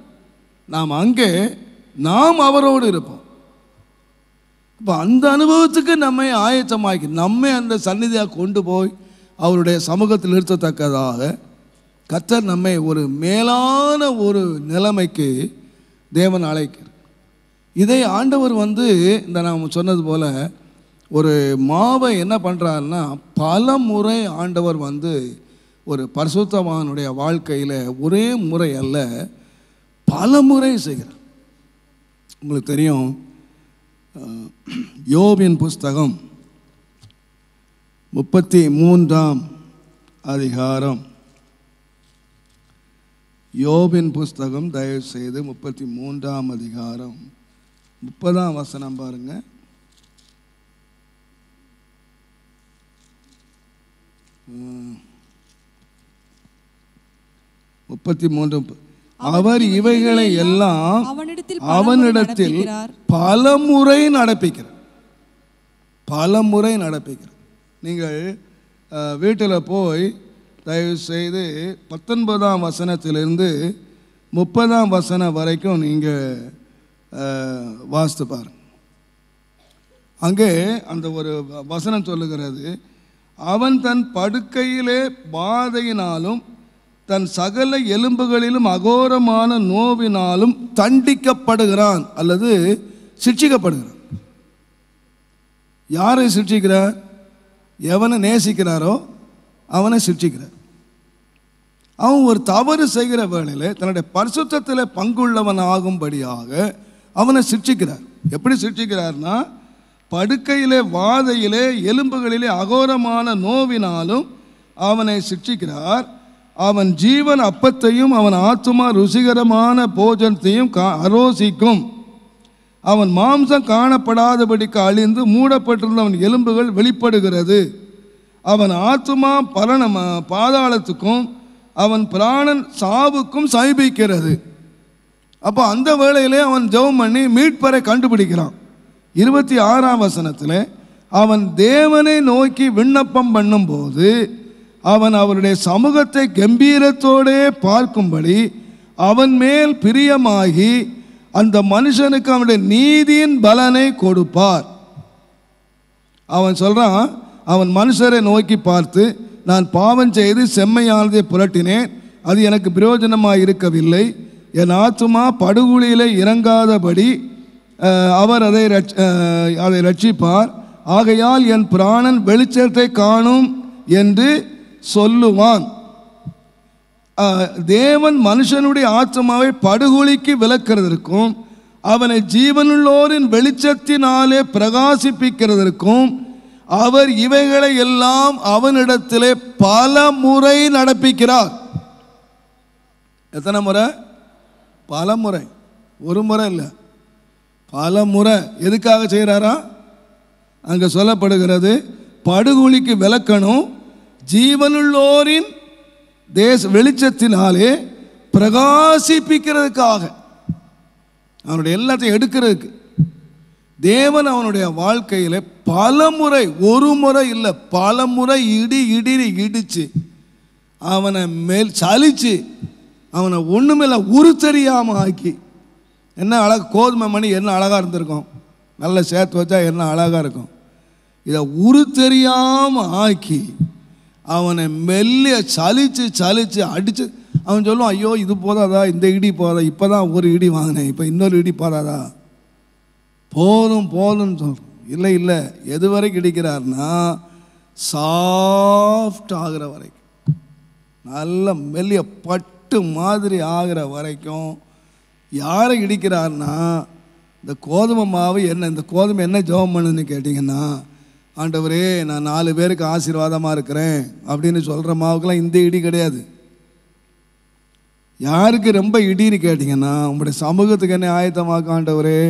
நாம் அவரோடு இருப்போம். இப்போ அந்த அனுபவத்துக்கு நம்மை ஆயத்தமாக்கி நம்மை அந்த சந்நிதியாக கொண்டு போய் அவருடைய சமூகத்தில் நிறுத்தத்தக்கதாக கர்த்தர் நம்மை ஒரு மேலான ஒரு நிலைமைக்கு தேவன் அழைக்கிறார். இதை ஆண்டவர் இந்த நாம் சொன்னது போல் ஒரு மாவை என்ன பண்ணுறாருன்னா, பல முறை ஆண்டவர் ஒரு பரிசுத்தவானுடைய வாழ்க்கையில் ஒரே முறை அல்ல, பல முறை செய்கிறார். உங்களுக்கு தெரியும், யோபின் புஸ்தகம் 33ஆம் அதிகாரம், யோபின் புஸ்தகம் தயவு செய்து 33ஆம் அதிகாரம் 30ஆம் வசனம் பாருங்க. 33. அவர் இவைகளை எல்லாம் அவனிடத்தில் பலமுறை நடப்பிக்கிறார். நீங்கள் வீட்டில் போய் தயவு செய்து 19ஆம் வசனத்திலிருந்து 30ஆம் வசனம் வரைக்கும் நீங்கள் வாசித்து பாருங்க. அங்கே அந்த ஒரு வசனம் சொல்லுகிறது, அவன் தன் படுக்கையிலே பாதையினாலும் தன் சகல எலும்புகளிலும் அகோரமான நோவினாலும் தண்டிக்கப்படுகிறான் அல்லது சிட்சிக்கப்படுகிறான். யாரை சிட்சிக்கிறார்? எவனை நேசிக்கிறாரோ அவனை சிட்சிக்கிறார். அவன் ஒரு தவறு செய்கிற வேளையில் தன்னுடைய பரிசுத்தத்தில் பங்குள்ளவன் ஆகும்படியாக அவனை சிட்சிக்கிறார். எப்படி சிட்சிக்கிறார்னா, படுக்கையிலே வாதையிலே எலும்புகளிலே அகோரமான நோவினாலும் அவனை சிட்சிக்கிறார். அவன் ஜீவன் அப்பத்தையும் அவன் ஆத்துமா ருசிகரமான போஜனத்தையும் அரோசிக்கும். அவன் மாம்சம் காணப்படாதபடிக்கு அழிந்து மூடப்பட்டிருந்த அவன் எலும்புகள் வெளிப்படுகிறது. அவன் ஆத்துமா பாதாளத்துக்கும் அவன் பிராணன் சாவுக்கும் சமீபிக்கிறது. அப்போ அந்த வேளையிலே அவன் ஜெபம் பண்ணி மீட்பரை கண்டுபிடிக்கிறான். 26ஆம் வசனத்தில் அவன் தேவனை நோக்கி விண்ணப்பம் பண்ணும்போது அவன் அவருடைய சமூகத்தை கம்பீரத்தோடே பார்க்கும்படி அவன் மேல் பிரியமாகி அந்த மனுஷனுக்கு அவனுடைய நீதியின் பலனை கொடுப்பார். அவன் சொல்கிறான், அவன் மனுஷரை நோக்கி பார்த்து, நான் பாவம் செய்து செம்மையானதை புரட்டினேன், அது எனக்கு பிரயோஜனமாக இருக்கவில்லை. என் ஆத்துமா படுகுழியிலே இறங்காதபடி அவர் அதை ரட்சிப்பார். ஆகையால் என் பிராணன் வெளிச்சத்தை காணும் என்று சொல்லுவான். தேவன் மனுஷனுடைய ஆத்மாவை படுகொலிக்கு விலக்கிறதற்கும் அவனை ஜீவனுள்ளோரின் வெளிச்சத்தினாலே பிரகாசிப்பிக்கிறதற்கும் அவர் இவைகளை எல்லாம் அவனிடத்திலே பல முறை நடப்பிக்கிறார். எத்தனை முறை? பல முறை. ஒரு முறை இல்லை, பல முறை. எதுக்காக செய்கிறாரா? அங்கே சொல்லப்படுகிறது, படுகொலிக்கு விலக்கணும், ஜீவனுள்ளோரின் வெளிச்சத்தினாலே பிரகாசிப்பிக்கிறதுக்காக, அவனுடைய எல்லாத்தையும் எடுக்கிறதுக்கு. தேவன் அவனுடைய வாழ்க்கையில் பல முறை, ஒரு முறை இல்லை பல முறை இடிச்சு அவனை சலிச்சு அவனை ஒன்றுமில்ல தெரியாமல் ஆக்கி. என்ன அழகு, கோதுமை மணி என்ன அழகாக இருந்திருக்கும், நல்லா சேர்த்து வச்சா என்ன அழகாக இருக்கும். இதை தெரியாமல் ஆக்கி அவனை மெல்லிய சலிச்சு அடித்து அவன் சொல்லுவான், ஐயோ இது போதாதா, இந்த இடி போதா, இப்போ தான் ஒரு இடி வாங்கினேன், இப்போ இன்னொரு இடி போதாதா, போதும்னு சொல்கிறோம். இல்லை எது வரைக்கும் இடிக்கிறார்னா சாஃப்ட் ஆகிற வரைக்கும், நல்ல மெல்லிய பட்டு மாதிரி ஆகிற வரைக்கும். யாரை இடிக்கிறார்னா இந்த கோதுமை மாவு என்ன, இந்த கோதுமை என்ன ஜெபம் பண்ணுன்னு கேட்டிங்கன்னா, ஆண்டவரே நான் 4 பேருக்கு ஆசீர்வாதமாக இருக்கிறேன் அப்படின்னு சொல்கிற மாவுக்கெல்லாம் இந்த இடி கிடையாது. யாருக்கு ரொம்ப இடின்னு கேட்டிங்கன்னா, உங்களுடைய சமூகத்துக்கு என்ன ஆயத்தமாக்க ஆண்டவரே,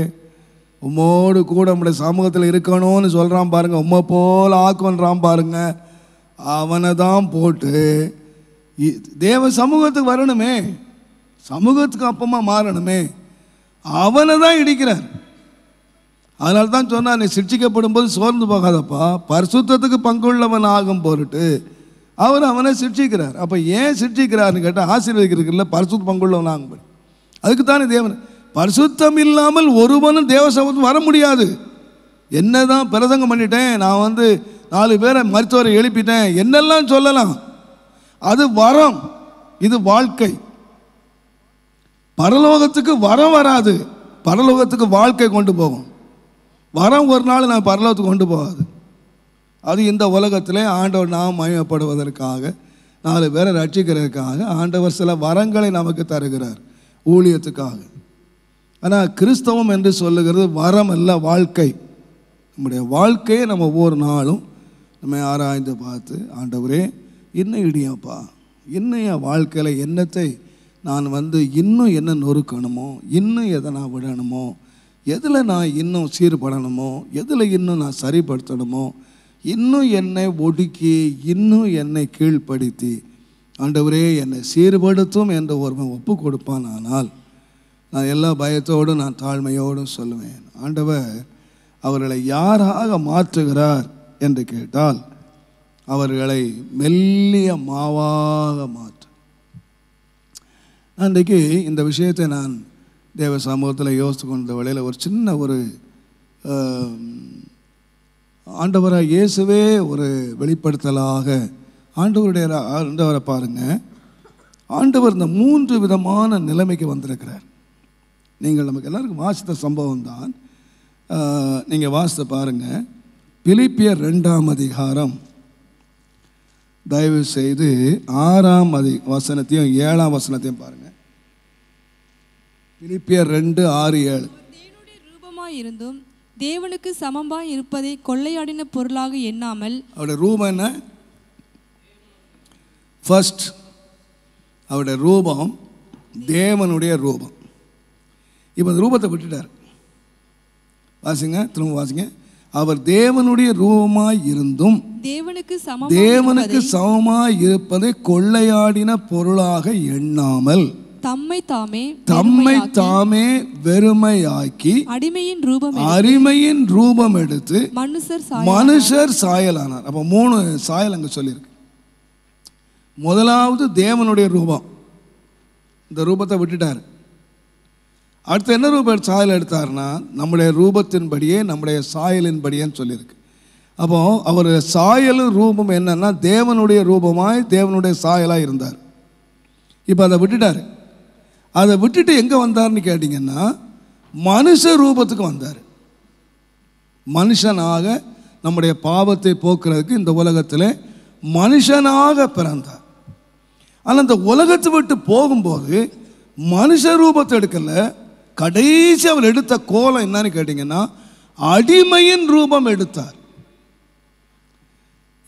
உம்மோடு கூட உங்களுடைய சமூகத்தில் இருக்கணும்னு சொல்கிறான் பாருங்க, உம்மை போல் ஆக்குன்றான் பாருங்க, அவனை தான் போட்டு தேவ சமூகத்துக்கு வரணுமே, சமூகத்துக்கு அப்பமா மாறணுமே, அவனை தான் இடிக்கிறார். அதனால தான் சொன்னார், நீ சிட்சிக்கப்படும் போது சோர்ந்து போகாதப்பா, பரிசுத்தத்துக்கு பங்குள்ளவன் ஆகும் பொருட்டு அவர் அவனை சிட்சிக்கிறார். அப்போ ஏன் சிட்சிக்கிறார்னு கேட்டால், ஆசீர்வதிக்கிறதுல பரிசுத்த பங்குள்ளவன் ஆகும். அதுக்கு தானே தேவன். பரிசுத்தம் இல்லாமல் ஒருவனும் தேவ சமூகத்துக்கு வர முடியாது. என்னதான் பிரசங்கம் பண்ணிட்டேன், நான் 4 பேரை மருத்துவரை எழுப்பிட்டேன், என்னெல்லாம் சொல்லலாம், அது வரம், இது வாழ்க்கை. பரலோகத்துக்கு வரம் வராது, பரலோகத்துக்கு வாழ்க்கை கொண்டு போகும். வரம் ஒரு நாள் நான் பரலோகத்துக்கு கொண்டு போகாது. அது இந்த உலகத்திலே ஆண்டவர் நாம் மகிமைப்படுவதற்காக, 4 பேரை ரட்சிக்கிறதுக்காக ஆண்டவர் சில வரங்களை நமக்கு தருகிறார் ஊழியத்துக்காக. ஆனால் கிறிஸ்தவம் என்று சொல்லுகிறது வரம் அல்ல, வாழ்க்கை. நம்முடைய வாழ்க்கையை நம்ம ஒவ்வொரு நாளும் நம்ம ஆராய்ந்து பார்த்து, ஆண்டவரே இன்னும் இடியாப்பா, இன்னும் என் வாழ்க்கையில் என்னத்தை நான் இன்னும் என்ன நொறுக்கணுமோ, இன்னும் எதை நான் விடணுமோ, எதில் நான் இன்னும் சீர்படணுமோ, எதில் இன்னும் நான் சரிப்படுத்தணுமோ, இன்னும் என்னை ஒடுக்கி இன்னும் என்னை கீழ்ப்படுத்தி ஆண்டவரே என்னை சீர்படுத்தும் என்று ஒருவன் ஒப்பு கொடுப்பான். ஆனால் நான் எல்லா பயத்தோடும் நான் தாழ்மையோடும் சொல்லுவேன், ஆண்டவர் அவர்களை யாராக மாற்றுகிறார் என்று கேட்டால், அவர்களை மெல்லிய மாவாக மாற்று. அன்றைக்கு இந்த விஷயத்தை நான் தேவ சமூகத்தில் யோசித்து கொண்ட வேளையில் ஒரு சின்ன ஒரு ஆண்டவராக இயேசுவே ஒரு வெளிப்படுத்தலாக ஆண்டவரை பாருங்கள். ஆண்டவர் இந்த 3 விதமான நிலைமைக்கு வந்திருக்கிறார். நீங்கள் நமக்கு எல்லாருக்கும் வாசித்த சம்பவம் தான், நீங்கள் வாசித்து பாருங்கள். பிலிப்பியர் 2ஆம் அதிகாரம் தயவு செய்து 6ஆம் வசனத்தையும் 7ஆம் வசனத்தையும் பாருங்கள். பிலிப்பியர் 2:6-7. தேவனுடைய ரூபமாய் இருந்தும் தேவனுக்கு சமமாய் இருப்பதை கொள்ளையாடின பொருளாக எண்ணாமல். அவருடைய ரூபம் என்ன? ஃபர்ஸ்ட் அவருடைய ரூபம் தேவனுடைய ரூபம். இப்போ அந்த ரூபத்தை விட்டுட்டார். வாசிங்க, திரும்ப வாசிங்க. அவர் தேவனுடைய ரூபமாய் இருந்தும் தேவனுக்கு சமமாய் இருப்பதை கொள்ளையாடின பொருளாக எண்ணாமல் தம்மை தாமே வெறுமையாக்கி அடிமையின் ரூபம் எடுத்து மனுஷர் சாயலானார். அப்போ 3 சாயல் அங்கே சொல்லியிருக்கு. முதலாவது தேவனுடைய ரூபம், இந்த ரூபத்தை விட்டுட்டார். அடுத்து என்ன ரூபம் சாயல் எடுத்தார்னா, நம்முடைய ரூபத்தின்படியே நம்முடைய சாயலின்படியேன்னு சொல்லியிருக்கு. அப்போ அவர் சாயலும் ரூபம் என்னன்னா தேவனுடைய ரூபமாய் தேவனுடைய சாயலாக இருந்தார். இப்போ அதை விட்டுட்டார். அதை விட்டுட்டு எங்கே வந்தார்னு கேட்டிங்கன்னா மனுஷ ரூபத்துக்கு வந்தார். மனுஷனாக நம்முடைய பாவத்தை போக்குறதுக்கு இந்த உலகத்தில் மனுஷனாக பிறந்தார். ஆனால் இந்த உலகத்தை விட்டு போகும்போது மனுஷ ரூபத்தை எடுக்கல, கடைசி அவர் எடுத்த கோலம் என்னன்னு கேட்டிங்கன்னா அடிமையின் ரூபம் எடுத்தார்.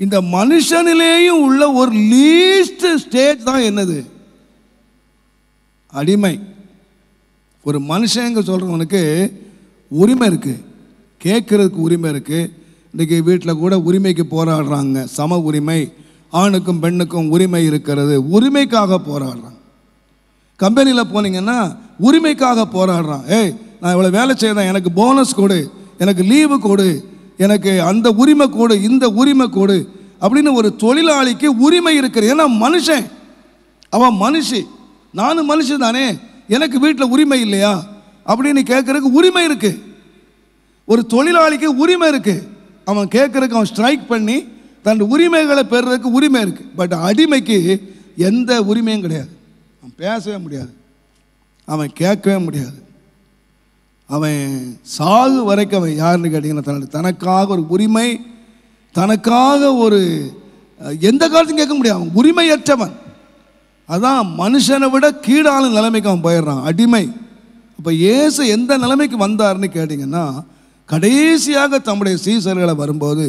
இந்த மனுஷனிலேயும் உள்ள ஒரு லீஸ்ட் ஸ்டேஜ் தான் என்னது? அடிமை. ஒரு மனுஷங்க சொல்கிறவனுக்கு உரிமை இருக்குது, கேட்குறதுக்கு உரிமை இருக்குது. இன்றைக்கி வீட்டில் கூட உரிமைக்கு போராடுறாங்க. சம உரிமை, ஆணுக்கும் பெண்ணுக்கும் உரிமை இருக்கிறது, உரிமைக்காக போராடுறாங்க. கம்பெனியில் போனீங்கன்னா உரிமைக்காக போராடுறான். ஏய் நான் இவ்வளோ வேலை செய்கிறேன், எனக்கு போனஸ் கொடு, எனக்கு லீவு கொடு, எனக்கு அந்த உரிமை கொடு, இந்த உரிமை கொடு அப்படின்னு ஒரு தொழிலாளிக்கு உரிமை இருக்கிறது. ஏன்னா மனுஷன், அவன் மனுஷி, நானும் மனுஷன் தானே, எனக்கு வீட்டில் உரிமை இல்லையா அப்படின்னு கேட்கறதுக்கு உரிமை இருக்கு. ஒரு தொழிலாளிக்கு உரிமை இருக்கு, அவன் கேட்கறதுக்கு அவன் ஸ்ட்ரைக் பண்ணி தன் உரிமைகளை பெறுறதுக்கு உரிமை இருக்கு. பட் அடிமைக்கு எந்த உரிமையும் கிடையாது. அவன் பேசவே முடியாது, அவன் கேட்கவே முடியாது. அவன் சாகு வரைக்கும் அவன் யாருன்னு கேட்டிங்கன்னா தனக்காக ஒரு உரிமை, தனக்காக ஒரு எந்த காலத்தையும் கேட்க முடியாது. அவன் உரிமையற்றவன். அதான் மனுஷனை விட கீழான நிலைமைக்கு அவன் போயிடுறான், அடிமை. அப்போ இயேசு எந்த நிலைமைக்கு வந்தார்னு கேட்டிங்கன்னா, கடைசியாக தம்முடைய சீசர்களை வரும்போது,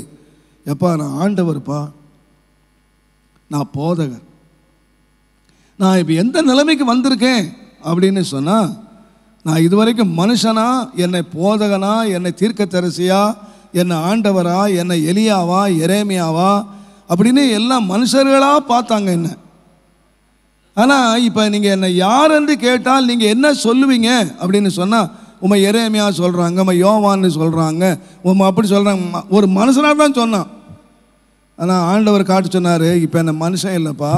எப்பா நான் ஆண்டவர்ப்பா, நான் போதகர், நான் இப்போ எந்த நிலைமைக்கு வந்திருக்கேன் அப்படின்னு சொன்னால், நான் இதுவரைக்கும் மனுஷனா, என்னை போதகனா, என்னை தீர்க்கதரிசியா, என்னை ஆண்டவரா, என்னை எலியாவா, எரேமியாவா அப்படின்னு எல்லாம் மனுஷர்களாக பார்த்தாங்க என்ன. ஆனால் இப்போ நீங்கள் என்னை யார் என்று கேட்டால் நீங்கள் என்ன சொல்லுவீங்க அப்படின்னு சொன்னால், உமை எரேமியா சொல்கிறாங்க, உமை யோவான்னு சொல்கிறாங்க, உமை அப்படி சொல்கிறாங்க. ஒரு மனுஷனாக தான் சொன்னான். ஆனால் ஆண்டவர் காட்டு சொன்னார், இப்போ என்ன மனுஷன் இல்லைப்பா,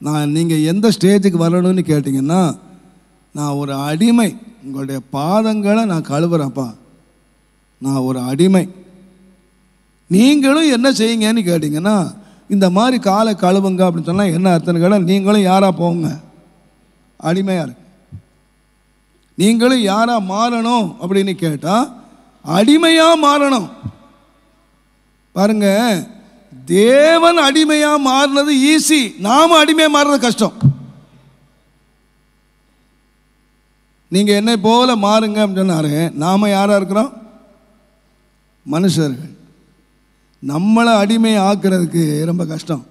நான் நீங்கள் எந்த ஸ்டேஜுக்கு வரணும்னு கேட்டிங்கன்னா, நான் ஒரு அடிமை, உங்களுடைய பாதங்களை நான் கழுவுறேன்ப்பா, நான் ஒரு அடிமை. நீங்களும் என்ன செய்யுங்கன்னு கேட்டிங்கன்னா, இந்த மாதிரி காலை கழுவுங்க அப்படின்னு சொன்னால் என்ன அர்த்தம்னு கேட்டால், நீங்களும் யாராக போங்க, அடிமையாக இருக்கு. நீங்களும் யாராக மாறணும் அப்படின்னு கேட்டால் அடிமையாக மாறணும். பாருங்க, தேவன் அடிமையாக மாறினது ஈஸி, நாம அடிமையாக மாறுறது கஷ்டம். நீங்கள் என்னை போல மாறுங்க அப்படின்னு சொன்னாரு. நாம் யாராக இருக்கிறோம்? மனுஷர்கள். நம்மளை அடிமையை ஆக்குறதுக்கு ரொம்ப கஷ்டம்,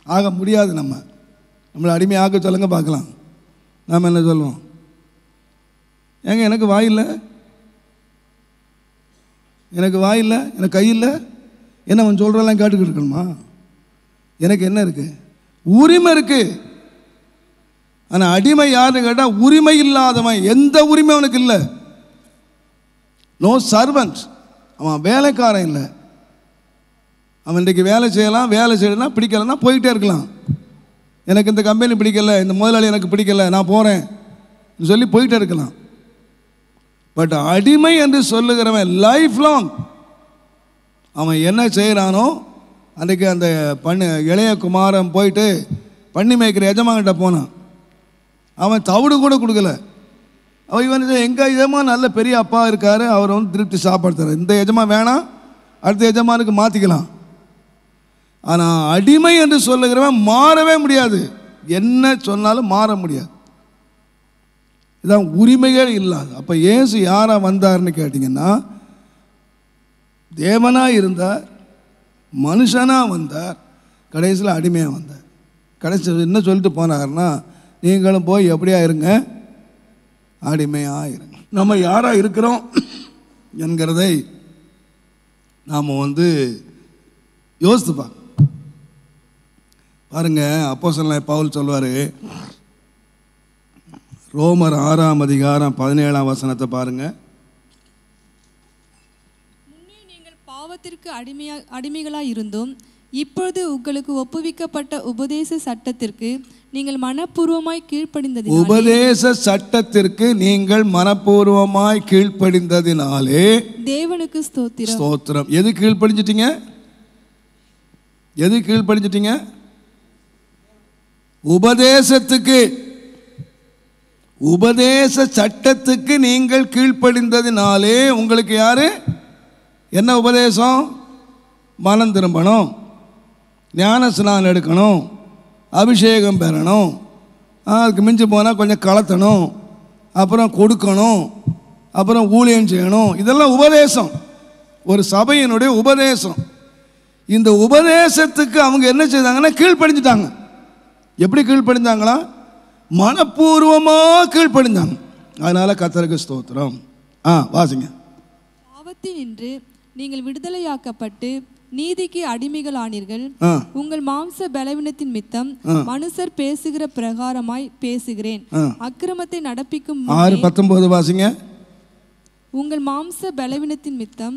ஆக முடியாது. நம்மளை அடிமையை ஆக்க சொல்லுங்க பார்க்கலாம். நாம் என்ன சொல்லுவோம்? ஏங்க எனக்கு வாயில்லை, எனக்கு வாயில்லை, எனக்கு கை இல்லை, என்ன அவன் சொல்கிறெல்லாம் கேட்டுக்கிட்டு இருக்கணுமா? எனக்கு என்ன இருக்குது? உரிமை இருக்குது. ஆனால் அடிமை யாருன்னு கேட்டால் உரிமை இல்லாதவன், எந்த உரிமை அவனுக்கு இல்லை. நோ சர்வன்ட், அவன் வேலைக்காரன் இல்லை. அவன் இன்றைக்கு வேலை செய்யலாம், வேலை செய்யலாம், பிடிக்கலைன்னா போயிட்டே இருக்கலாம். எனக்கு இந்த கம்பெனி பிடிக்கல, இந்த முதலாளி எனக்கு பிடிக்கல, நான் போகிறேன் சொல்லி போயிட்டே இருக்கலாம். பட் அடிமை என்று சொல்லுகிறவன் லைஃப் லாங் அவன் என்ன செய்கிறானோ, அன்றைக்கு அந்த இளைய குமாரன் போயிட்டு பண்ணி மேய்க்கிற எஜமான்கிட்ட போனான். அவன் தவிடு கூட கொடுக்கல. அவன் இவன் எங்கள் எஜமான் நல்ல பெரிய அப்பா இருக்கார், அவர் வந்து திருப்தி சாப்பாடு தர, இந்த எஜமான் வேணாம், அடுத்த எஜமானுக்கு மாற்றிக்கலாம். ஆனால் அடிமை என்று சொல்லுகிறவன் மாறவே முடியாது, என்ன சொன்னாலும் மாற முடியாது. இதான் உரிமைகள் இல்லாது. அப்போ இயேசு யாராக வந்தார்னு கேட்டிங்கன்னா, தேவனாக இருந்தார், மனுஷனாக வந்தார், கடைசியில் அடிமையாக வந்தார். கடைசி என்ன சொல்லிட்டு போனார்னா, நீங்களும் போய் எப்படியா இருங்க, அடிமையாக இருங்க. நம்ம யாராக இருக்கிறோம் என்கிறதை நாம் யோசித்து பாருங்க. அப்போஸ்தலனாகிய பவுல் சொல்வார், ரோமர் 6ஆம் அதிகாரம் 17ஆம் வசனத்தை பாருங்க. முன்னே நீங்கள் பாவத்திற்கு அடிமைகளாய் இருந்தும் இப்பொழுது உங்களுக்கு ஒப்புவிக்கப்பட்ட உபதேச சட்டத்திற்கு நீங்கள் மனப்பூர்வமாய் கீழ்ப்படிந்ததினாலே, உபதேச சட்டத்திற்கு நீங்கள் மனப்பூர்வமாய் கீழ்ப்படிந்ததினாலே தேவனுக்கு ஸ்தோத்திரம். ஸ்தோத்திரம். எது கீழ்ப்படிஞ்சிட்டீங்க? எது கீழ்ப்படிஞ்சிட்டீங்க? உபதேசத்துக்கு, உபதேச சட்டத்துக்கு நீங்கள் கீழ்ப்படிந்ததினாலே. உங்களுக்கு யாரு என்ன உபதேசம்? மனம் திரும்பணும், ஞான ஸ்நானம் எடுக்கணும், அபிஷேகம் பெறணும், அதுக்கு மிஞ்சி போனால் கொஞ்சம் கலத்தணும், அப்புறம் கொடுக்கணும், அப்புறம் ஊழியம் செய்யணும். இதெல்லாம் உபதேசம், ஒரு சபையினுடைய உபதேசம். இந்த உபதேசத்துக்கு அவங்க என்ன செய்தாங்கன்னா கீழ்ப்படிஞ்சிட்டாங்க. எப்படி கீழ்ப்படிஞ்சாங்களா? மனப்பூர்வமாக கீழ்ப்படிஞ்சாங்க. அதனால கர்த்தருக்கு ஸ்தோத்திரம். வாசிங்க. பாவத்தினின்று நீங்கள் விடுதலையாக்கப்பட்டு நீதிக்கு அடிமைகளானீர்கள். உங்கள் மாம்ச பலவீனத்தின் மித்தம் மனுஷர் பேசுகிற பிரகாரமாய் பேசுகிறேன். அக்கிரமத்தை நடப்பிக்கும் 6:19 வாசிங்க. உங்கள் மாம்ச பலவீனத்தின் மித்தம்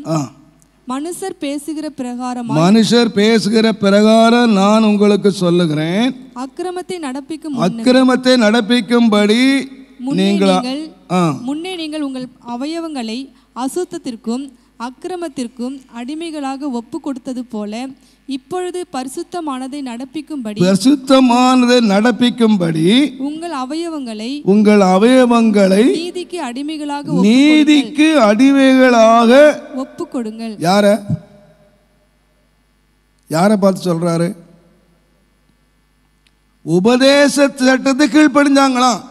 மனுஷர் பேசுகிற பிரகாரம் நான் உங்களுக்கு சொல்லுகிறேன், அக்கிரமத்தை நடப்பிக்கும்படி முன்னே நீங்கள் உங்கள் அவயவங்களை அசுத்தத்திற்கும் அக்கிரமத்திற்கும் அடிமைகளாக ஒப்பு கொடுத்தது போல இப்பொழுது பரிசுத்தமானதை நடப்பிக்கும்படி உங்கள் அவயவங்களை நீதிக்கு அடிமைகளாக ஒப்பு கொடுங்கள். யாரை பார்த்து சொல்றாரு? உபதேச சட்டத்துக்கு கீழ்ப்படிஞ்சாங்களாம்.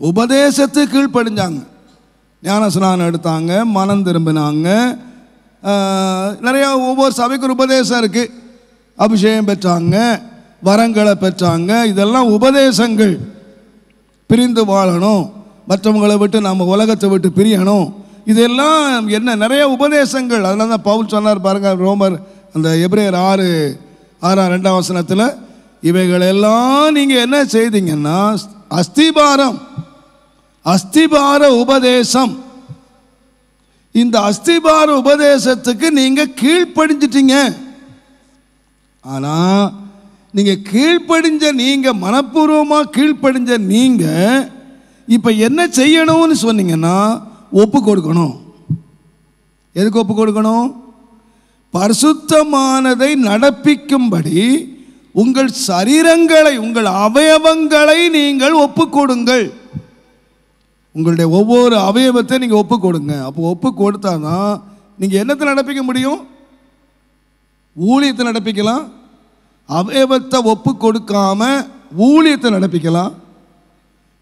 உபதேசத்துக்கு கீழ்ப்படிஞ்சாங்க, ஞானஸ்நானம் எடுத்தாங்க, மனம் திரும்பினாங்க. நிறைய ஒவ்வொரு சபைக்கு ஒரு உபதேசம் இருக்கு. அபிஷேகம் பெற்றாங்க, வரங்களை பெற்றாங்க. இதெல்லாம் உபதேசங்கள். பிரிந்து வாழணும், மற்றவங்களை விட்டு நம்ம உலகத்தை விட்டு பிரியணும், இதெல்லாம் என்ன நிறைய உபதேசங்கள். அதனால தான் பவுல் சொன்னார் பாருங்க, ரோமர் அந்த எபிரேயர் 6:2 இவைகளெல்லாம் நீங்கள் என்ன செய்தீங்கன்னா அஸ்திபார உபதேசம். இந்த அஸ்திபார உபதேசத்துக்கு நீங்க கீழ்ப்படிஞ்சிட்டீங்க. ஆனா நீங்க கீழ்ப்படிஞ்ச, நீங்க மனப்பூர்வமா கீழ்ப்படிஞ்ச நீங்க இப்ப என்ன செய்யணும்னு சொன்னீங்கன்னா ஒப்பு கொடுக்கணும். எதுக்கு ஒப்பு கொடுக்கணும்? பரிசுத்தமானதை நடப்பிக்கும்படி உங்கள் சரீரங்களை, உங்கள் அவயவங்களை நீங்கள் ஒப்பு கொடுங்கள். உங்களுடைய ஒவ்வொரு அவயவத்தை நீங்கள் ஒப்பு கொடுங்க. அப்போ ஒப்பு கொடுத்தா தான் நீங்கள் என்னத்தை நடப்பிக்க முடியும்? ஊழியத்தை நடப்பிக்கலாம். அவயவத்தை ஒப்பு கொடுக்காம ஊழியத்தை நடப்பிக்கலாம்,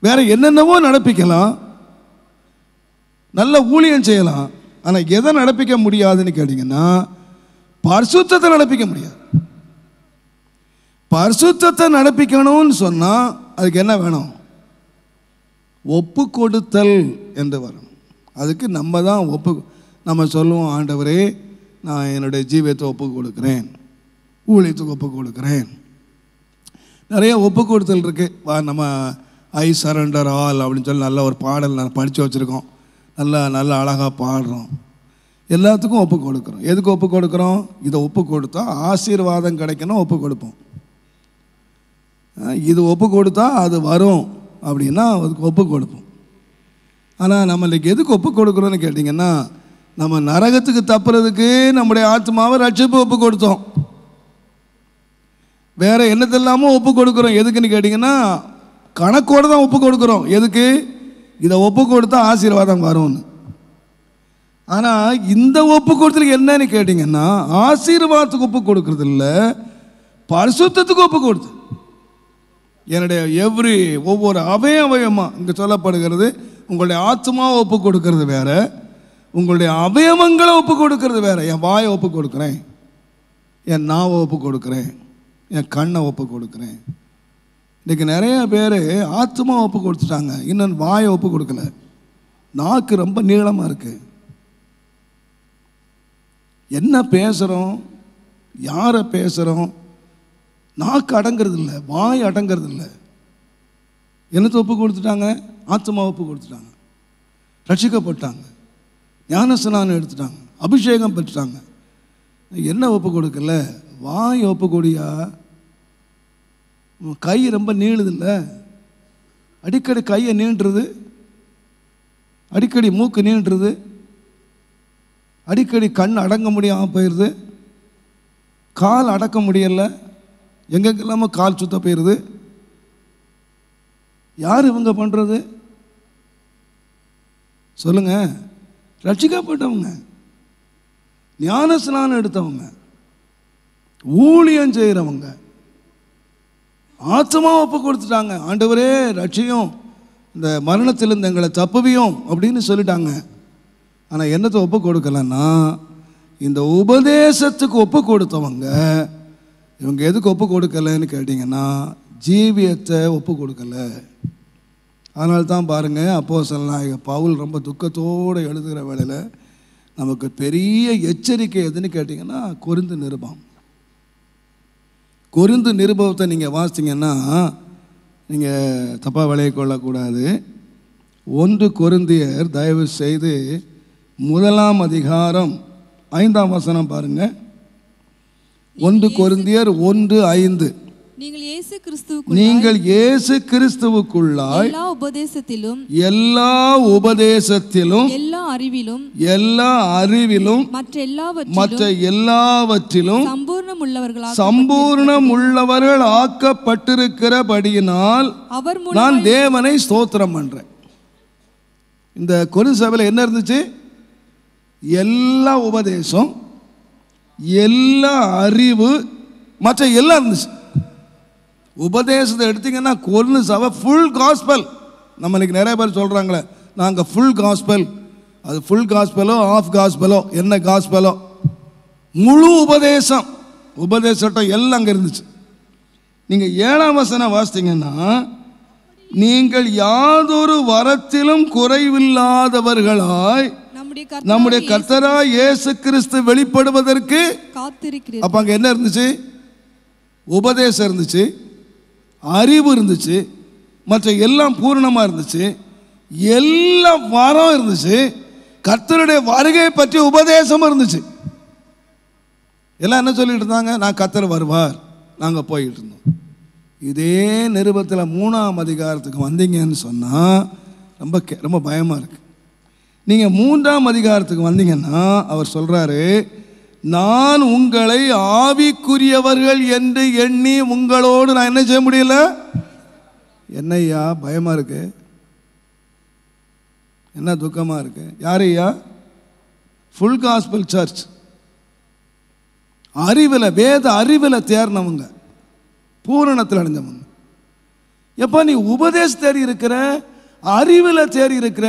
வேற என்னென்னவோ நடப்பிக்கலாம், நல்ல ஊழியம் செய்யலாம். ஆனால் எதை நடப்பிக்க முடியாதுன்னு கேட்டிங்கன்னா பரிசுத்தத்தை நடப்பிக்க முடியாது. பரிசுத்தத்தை நடப்பிக்கணும்னு சொன்னால் அதுக்கு என்ன வேணும்? ஒப்பு கொடுத்தல் என்று வரணும். அதுக்கு நம்ம தான் நம்ம சொல்லுவோம், ஆண்டவரே நான் என்னுடைய ஜீவியத்தை ஒப்பு கொடுக்குறேன், ஊழியத்துக்கு ஒப்பு கொடுக்குறேன். நிறைய ஒப்பு கொடுத்தல் இருக்குது. நம்ம ஐ சரண்டர் ஆல் அப்படின்னு சொல்லி நல்ல ஒரு பாடல் நான் படித்து வச்சுருக்கோம். நல்ல அழகாக பாடுறோம். எல்லாத்துக்கும் ஒப்பு கொடுக்குறோம். எதுக்கு ஒப்பு கொடுக்குறோம்? இதை ஒப்பு கொடுத்தா ஆசீர்வாதம் கிடைக்கணும், ஒப்பு கொடுப்போம். இது ஒப்பு கொடுத்தா அது வரும் அப்படின்னா அதுக்கு ஒப்பு கொடுப்போம். ஆனால் நம்மளுக்கு எதுக்கு ஒப்பு கொடுக்குறோன்னு கேட்டிங்கன்னா, நம்ம நரகத்துக்கு தப்புறதுக்கு நம்முடைய ஆத்மாவை ரட்சிப்பு ஒப்பு கொடுத்தோம். வேற என்னத்தெல்லாமோ ஒப்பு கொடுக்குறோம். எதுக்குன்னு கேட்டிங்கன்னா கணக்கோடு தான் ஒப்பு கொடுக்குறோம். எதுக்கு? இதை ஒப்பு கொடுத்தா ஆசீர்வாதம் வரும்னு. ஆனால் இந்த ஒப்பு கொடுத்தலுக்கு என்னன்னு கேட்டிங்கன்னா ஆசீர்வாதத்துக்கு ஒப்பு கொடுக்கறது இல்லை, பரிசுத்தத்துக்கு ஒப்பு கொடுத்து. என்னுடைய ஒவ்வொரு அவயவமாக இங்கே சொல்லப்படுகிறது. உங்களுடைய ஆத்மாவை ஒப்பு கொடுக்கறது வேற, உங்களுடைய அவயவங்களை ஒப்பு கொடுக்கறது வேற. என் வாயை ஒப்பு கொடுக்குறேன், என் நாவை ஒப்பு கொடுக்குறேன், என் கண்ணை ஒப்பு கொடுக்குறேன். இன்றைக்கி நிறைய பேர் ஆத்மா ஒப்பு கொடுத்துட்டாங்க, இன்னும் வாயை ஒப்பு கொடுக்கல. நாக்கு ரொம்ப நீளமாக இருக்கு. என்ன பேசுகிறோம், யாரை பேசுகிறோம், நாக்கு அடங்கிறது இல்லை, வாய் அடங்கிறது இல்லை. என்னத்தை ஒப்பு கொடுத்துட்டாங்க? ஆத்மா ஒப்பு கொடுத்துட்டாங்க. ரட்சிக்கப்பட்டாங்க, ஞானஸ்நானம் எடுத்துட்டாங்க, அபிஷேகம் பெற்றுட்டாங்க. என்ன ஒப்பு கொடுக்கல? வாய் ஒப்பு கொடியா. கை ரொம்ப நீளுதில்ல, அடிக்கடி கையை நீண்டுறது, அடிக்கடி மூக்கு நீண்டுறது, அடிக்கடி கண் அடங்க முடியாமல் போயிடுது, கால் அடக்க முடியலை, எங்கெல்லாம கால் சுத்த போயிடுது. யார் இவங்க பண்ணுறது சொல்லுங்க? ரட்சிக்கப்பட்டவங்க, ஞானஸ்நானம் எடுத்தவங்க, ஊழியம் செய்கிறவங்க, ஆத்மா ஒப்பு கொடுத்துட்டாங்க. ஆண்டவரே ரட்சியும், இந்த மரணத்திலிருந்து எங்களை தப்புவியும் அப்படின்னு சொல்லிட்டாங்க. ஆனால் என்னத்தை ஒப்பு கொடுக்கலன்னா இந்த உபதேசத்துக்கு ஒப்பு கொடுத்தவங்க. இவங்க எதுக்கு ஒப்பு கொடுக்கலன்னு கேட்டிங்கன்னா ஜீவியத்தை ஒப்பு கொடுக்கல. அதனால தான் பாருங்கள், அப்போஸ்தலனாகிய பவுல் ரொம்ப துக்கத்தோடு எழுதுகிற வேளையில் நமக்கு பெரிய எச்சரிக்கை எதுன்னு கேட்டிங்கன்னா கொரிந்து நிருபம். கொரிந்து நிருபத்தை நீங்கள் வாசித்தீங்கன்னா நீங்கள் தப்பாக விளைய கொள்ளக்கூடாது. 1 கொரிந்தியர் தயவு செய்து 1 அதிகாரம் 5ஆம் வசனம் பாருங்க. 1 கொரிந்தியர் 1:5. நீங்கள் இயேசு கிறிஸ்துவுக்குள்ளாய் எல்லா உபதேசத்திலும் எல்லா அறிவிலும் மற்ற எல்லாவற்றிலும் சம்பூர்ணம் உள்ளவர்கள் ஆக்கப்பட்டிருக்கிறபடியினால் நான் தேவனை ஸ்தோத்திரம் பண்றேன். இந்த கொரிந்து சபையில் என்ன இருந்துச்சு? எல்லா உபதேசம், எல்லா அறிவு, மற்ற எல்லாம் இருந்துச்சு. உபதேசத்தை எடுத்தீங்கன்னா கொரிந்து சபை ஃபுல் காஸ்பல். நம்ம இன்னைக்கு நிறைய பேர் சொல்கிறாங்களே நாங்கள் ஃபுல் காஸ்பல். அது ஃபுல் காஸ்பலோ ஆஃப் காஸ்பலோ என்ன காஸ்பலோ, முழு உபதேசம், உபதேசட்டம் எல்லாம் அங்கே இருந்துச்சு. நீங்கள் 7ஆம் வசனம் வாசித்தீங்கன்னா, நீங்கள் யாதொரு வரத்திலும் குறைவில்லாதவர்களாய் நம்முடைய கர்த்தராய் இயேசு கிறிஸ்து வெளிப்படுவதற்கு காத்திருக்கிறீர்கள். அப்ப அங்க என்ன இருந்துச்சு? உபதேசம் இருந்துச்சு, அறிவு இருந்துச்சு, மற்ற எல்லாம் பூரணமா இருந்துச்சு, எல்லா வரம் இருந்துச்சு, கர்த்தருடைய வருகையை பற்றி உபதேசம் இருந்துச்சு. எல்லாம் என்ன சொல்லிட்டு இருந்தாங்க? நான் கர்த்தர் வருவார், நாங்க போயிட்டு இருந்தோம். இதே நிருபத்தில் 3ஆம் அதிகாரத்துக்கு வந்தீங்கன்னு சொன்னா ரொம்ப பயமா இருக்கு. நீங்க 3ஆம் அதிகாரத்துக்கு வந்தீங்கன்னா அவர் சொல்றாரு, நான் உங்களை ஆவிக்குரியவர்கள் என்று எண்ணி உங்களோடு நான் என்ன செய்ய முடியல. என்னையா பயமா இருக்கு? என்ன துக்கமா இருக்கு? யாரையா? ஃபுல் காஸ்பல் சர்ச், அறிவில் வேத அறிவில் தேர்னவங்க, பூரணத்தில் அடைஞ்சவங்க. எப்ப நீ உபதேச தேடி இருக்கிற, அறிவில் தேடி இருக்கிற,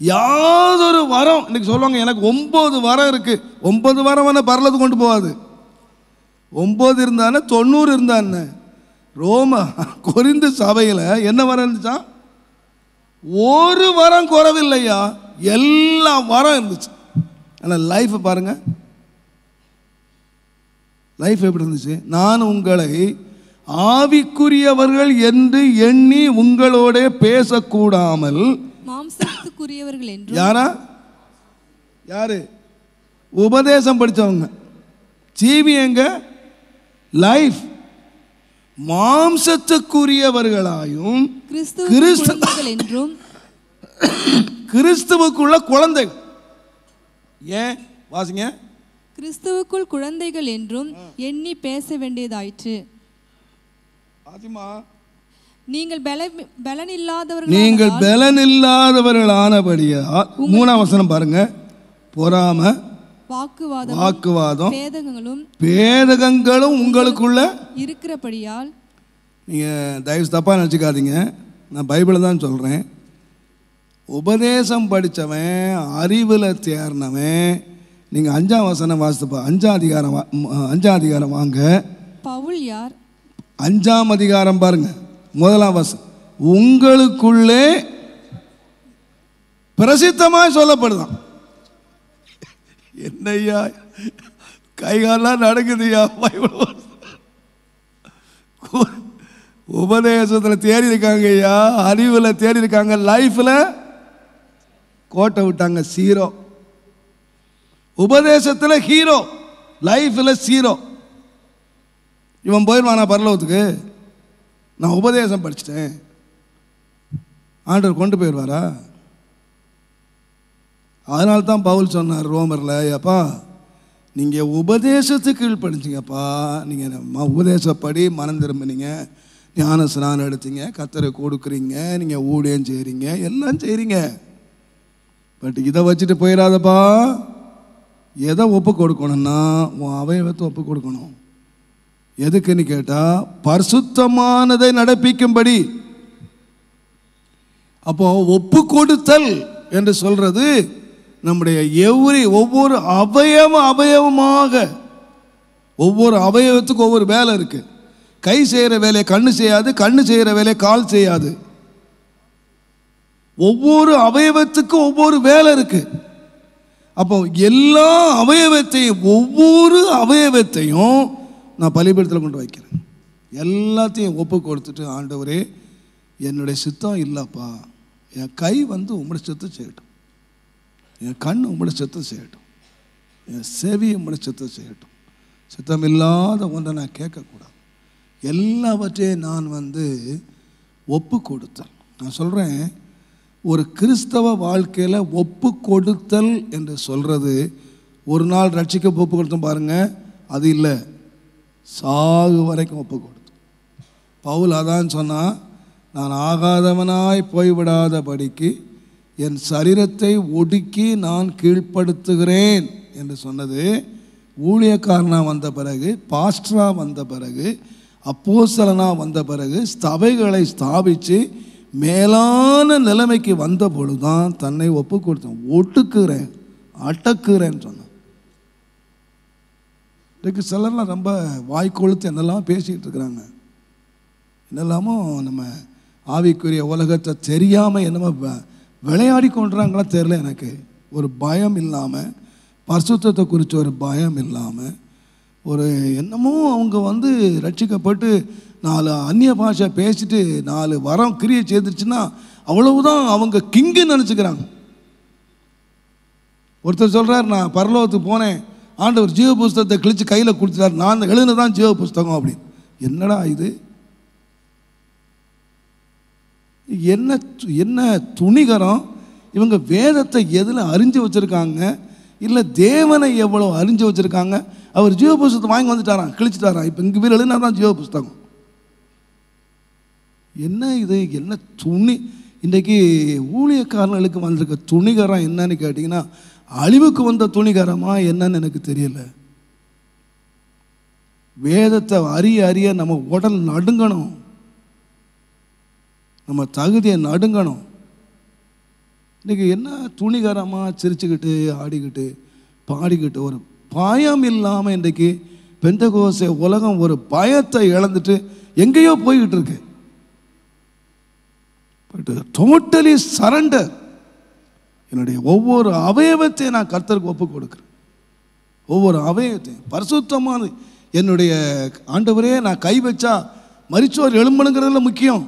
யாதொரு வரம் இன்னைக்கு சொல்லுவாங்க எனக்கு 9 வரம் இருக்கு. 9 வரம் வேணா பரலது கொண்டு போகாது. 9 இருந்தானே 90 இருந்தானே. கொரிந்து சபையில் என்ன வரம் இருந்துச்சா? ஒரு வரம் குறவில்லையா, எல்லா வரம் இருந்துச்சு. ஆனால் லைஃப் பாருங்க, லைஃப் எப்படி இருந்துச்சு? நான் உங்களை ஆவிக்குரியவர்கள் என்று எண்ணி உங்களோட பேசக்கூடாமல் மாம்சத்துக்குரியவர்கள் என்று. யாரா? யாரு? உபதேசம் படித்தவங்க. ஜீவி எங்க? லைஃப். மாம்சத்துக்குரியவர்களாயும் என்றும் கிறிஸ்துவுக்குள்ள குழந்தைகள். ஏன் வாசிங்க? கிறிஸ்துவுக்குள் குழந்தைகள் என்றும் எண்ணி பேச வேண்டியதாயிற்று. நீங்கள் பலனில்லாதவர்களானபடியால் 3ஆம் வசனம் பாருங்க. பொறாமை, வாக்குவாதம், பேதகங்களும் உங்களுக்குள்ள இருக்கிறபடியால். நீங்க தயவு தப்பா நினைச்சுக்காதீங்க, நான் பைபிளை தான் சொல்றேன். உபதேசம் படித்தவன், அறிவில் தேர்னவன், நீங்க 5ஆம் வசனம் வாசிப்பா. 5ஆம் அதிகாரம் வாங்க. பவுல் யார்? 5ஆம் அதிகாரம் பாருங்க, 1ஆம் வசனம். உங்களுக்குள்ளே பிரசித்தமாய் சொல்லப்படுதான். என்னையா கைகாலாம் நடக்குதுயா? உபதேசத்தில் தேடி இருக்காங்க ஐயா, அறிவில் தேடி இருக்காங்க, லைஃப்ல கோட்டை விட்டாங்க சீரோ. உபதேசத்தில் ஹீரோ, லைஃப்ல சீரோ. இவன் போயிடுவானா பரலோகத்துக்கு? நான் உபதேசம் படிச்சிட்டேன், ஆண்டவர் கொண்டு போயிடுவாரா? அதனால தான் பவுல் சொன்னார் ரோமரில், அப்பா நீங்கள் உபதேசத்துக்கு கீழ்ப்படிச்சிங்கப்பா, நீங்கள் உபதேசப்படி மனம் திரும்பினீங்க, ஞான ஸ்நானம் எடுத்தீங்க, கர்த்தரை கொடுக்குறீங்க, நீங்கள் ஊழியம் செய்கிறீங்க, எல்லாம் செய்கிறீங்க. பட் இதை வச்சுட்டு போயிடாதப்பா. எதை ஒப்பு கொடுக்கணும்னா உன் அவயவத்தை ஒப்பு கொடுக்கணும். எதுக்குன்னு கேட்டால் பரிசுத்தமானதை நடப்பிக்கும்படி. அப்போ ஒப்பு கொடுத்தல் என்று சொல்றது நம்முடைய ஒவ்வொரு அவயவமாக, ஒவ்வொரு அவயவத்துக்கும் ஒவ்வொரு வேலை இருக்கு. கை செய்கிற வேலையை கண்ணு செய்யாது, கண்ணு செய்கிற வேலையை கால் செய்யாது. ஒவ்வொரு அவயவத்துக்கும் ஒவ்வொரு வேலை இருக்கு. அப்போ எல்லா அவயவத்தையும், ஒவ்வொரு அவயவத்தையும் நான் பலிபீடத்தில் கொண்டு வைக்கிறேன். எல்லாத்தையும் ஒப்பு கொடுத்துட்டு, ஆண்டவரே என்னுடைய சித்தம் இல்லைப்பா, என் கை வந்து உம்முடைய சித்தத்தை செய்யட்டும், என் கண் உம்முடைய சித்தத்தை செய்யட்டும், என் செவி உம்முடைய சித்தத்தை செய்யட்டும். சித்தமில்லாத ஒன்றை நான் கேட்கக்கூடாது. எல்லாவற்றையும் நான் வந்து ஒப்பு கொடுத்தல். நான் சொல்கிறேன், ஒரு கிறிஸ்தவ வாழ்க்கையில் ஒப்பு கொடுத்தல் என்று சொல்கிறது ஒரு நாள் ரட்சிக்க ஒப்பு கொடுத்தோம் பாருங்கள், அது இல்லை, சாகு வரைக்கும் ஒப்பு கொடுத்தோம். பவுல் அதான் சொன்னால், நான் ஆகாதவனாய் போய்விடாதபடிக்கு என் சரீரத்தை ஒடுக்கி நான் கீழ்ப்படுத்துகிறேன் என்று சொன்னது ஊழியக்காரனாக வந்த பிறகு, பாஸ்டராக வந்த பிறகு, அப்போஸ்தலனாக வந்த பிறகு, சபைகளை ஸ்தாபித்து மேலான நிலைமைக்கு வந்த பொழுது தான் தன்னை ஒப்பு கொடுத்தேன். ஒட்டுக்குறேன், அடக்குறேன்னு சொன்னான். இன்றைக்கு சிலர்லாம் ரொம்ப வாய்க்கொழுத்து என்னெல்லாம் பேசிகிட்டு இருக்கிறாங்க. என்னெல்லாமோ நம்ம ஆவிக்குரிய உலகத்தை தெரியாமல் என்னமோ விளையாடி கொண்டுறாங்களா தெரியல. எனக்கு ஒரு பயம் இல்லாமல், பரிசுத்தத்தை குறித்து ஒரு பயம் இல்லாமல், ஒரு என்னமோ அவங்க வந்து ரட்சிக்கப்பட்டு 4 அந்நிய பாஷை பேசிட்டு 4 வரம் கிரியை செய்துருச்சுன்னா அவ்வளவுதான் அவங்க கிங்குன்னு நினச்சிக்கிறாங்க. ஒருத்தர் சொல்கிறார், நான் பரலோகத்துக்கு போனேன், ஆண்டவர் ஜீவ புஸ்தகத்தை கிழிச்சு கையில் கொடுத்துட்டார், நான் எழுதுனதான் ஜீவ புஸ்தகம் அப்படின்னு. என்னடா இது? என்ன துணிகரம்! இவங்க வேதத்தை எதில் அறிஞ்சு வச்சுருக்காங்க, இல்லை தேவனை எவ்வளோ அறிஞ்சு வச்சுருக்காங்க. அவர் ஜீவ புஸ்தகத்தை வாங்கி வந்துட்டாராம், கிழிச்சிட்டாராம். இப்போ இங்கே பேர் எழுதினா தான் ஜீவ புஸ்தகம். என்ன இது? என்ன துணி! இன்றைக்கி ஊழியக்காரர்களுக்கு வந்திருக்க துணிகரம் என்னன்னு கேட்டிங்கன்னா, அழிவுக்கு வந்த துணிகரமா என்னன்னு எனக்கு தெரியல. வேதத்தை அறிய நம்ம உடல் நடுங்கணும், நம்ம தகுதியை நடுங்கணும். இன்றைக்கி என்ன துணிகரமாக சிரிச்சுக்கிட்டு ஆடிக்கிட்டு பாடிக்கிட்டு ஒரு பயம் இல்லாமல் இன்றைக்கி பெந்தகோஸ்தே உலகம் ஒரு பயத்தை இழந்துட்டு எங்கேயோ போய்கிட்டு இருக்கு. But totally surrender. என்னுடைய ஒவ்வொரு அவயவத்தையும் நான் கர்த்தருக்கு ஒப்பு கொடுக்குறேன். ஒவ்வொரு அவயவத்தையும் பரிசுத்தமான என்னுடைய ஆண்டவரே, நான் கை வச்சா மரிச்சோர் எழும்பணுங்கிறதுல முக்கியம்.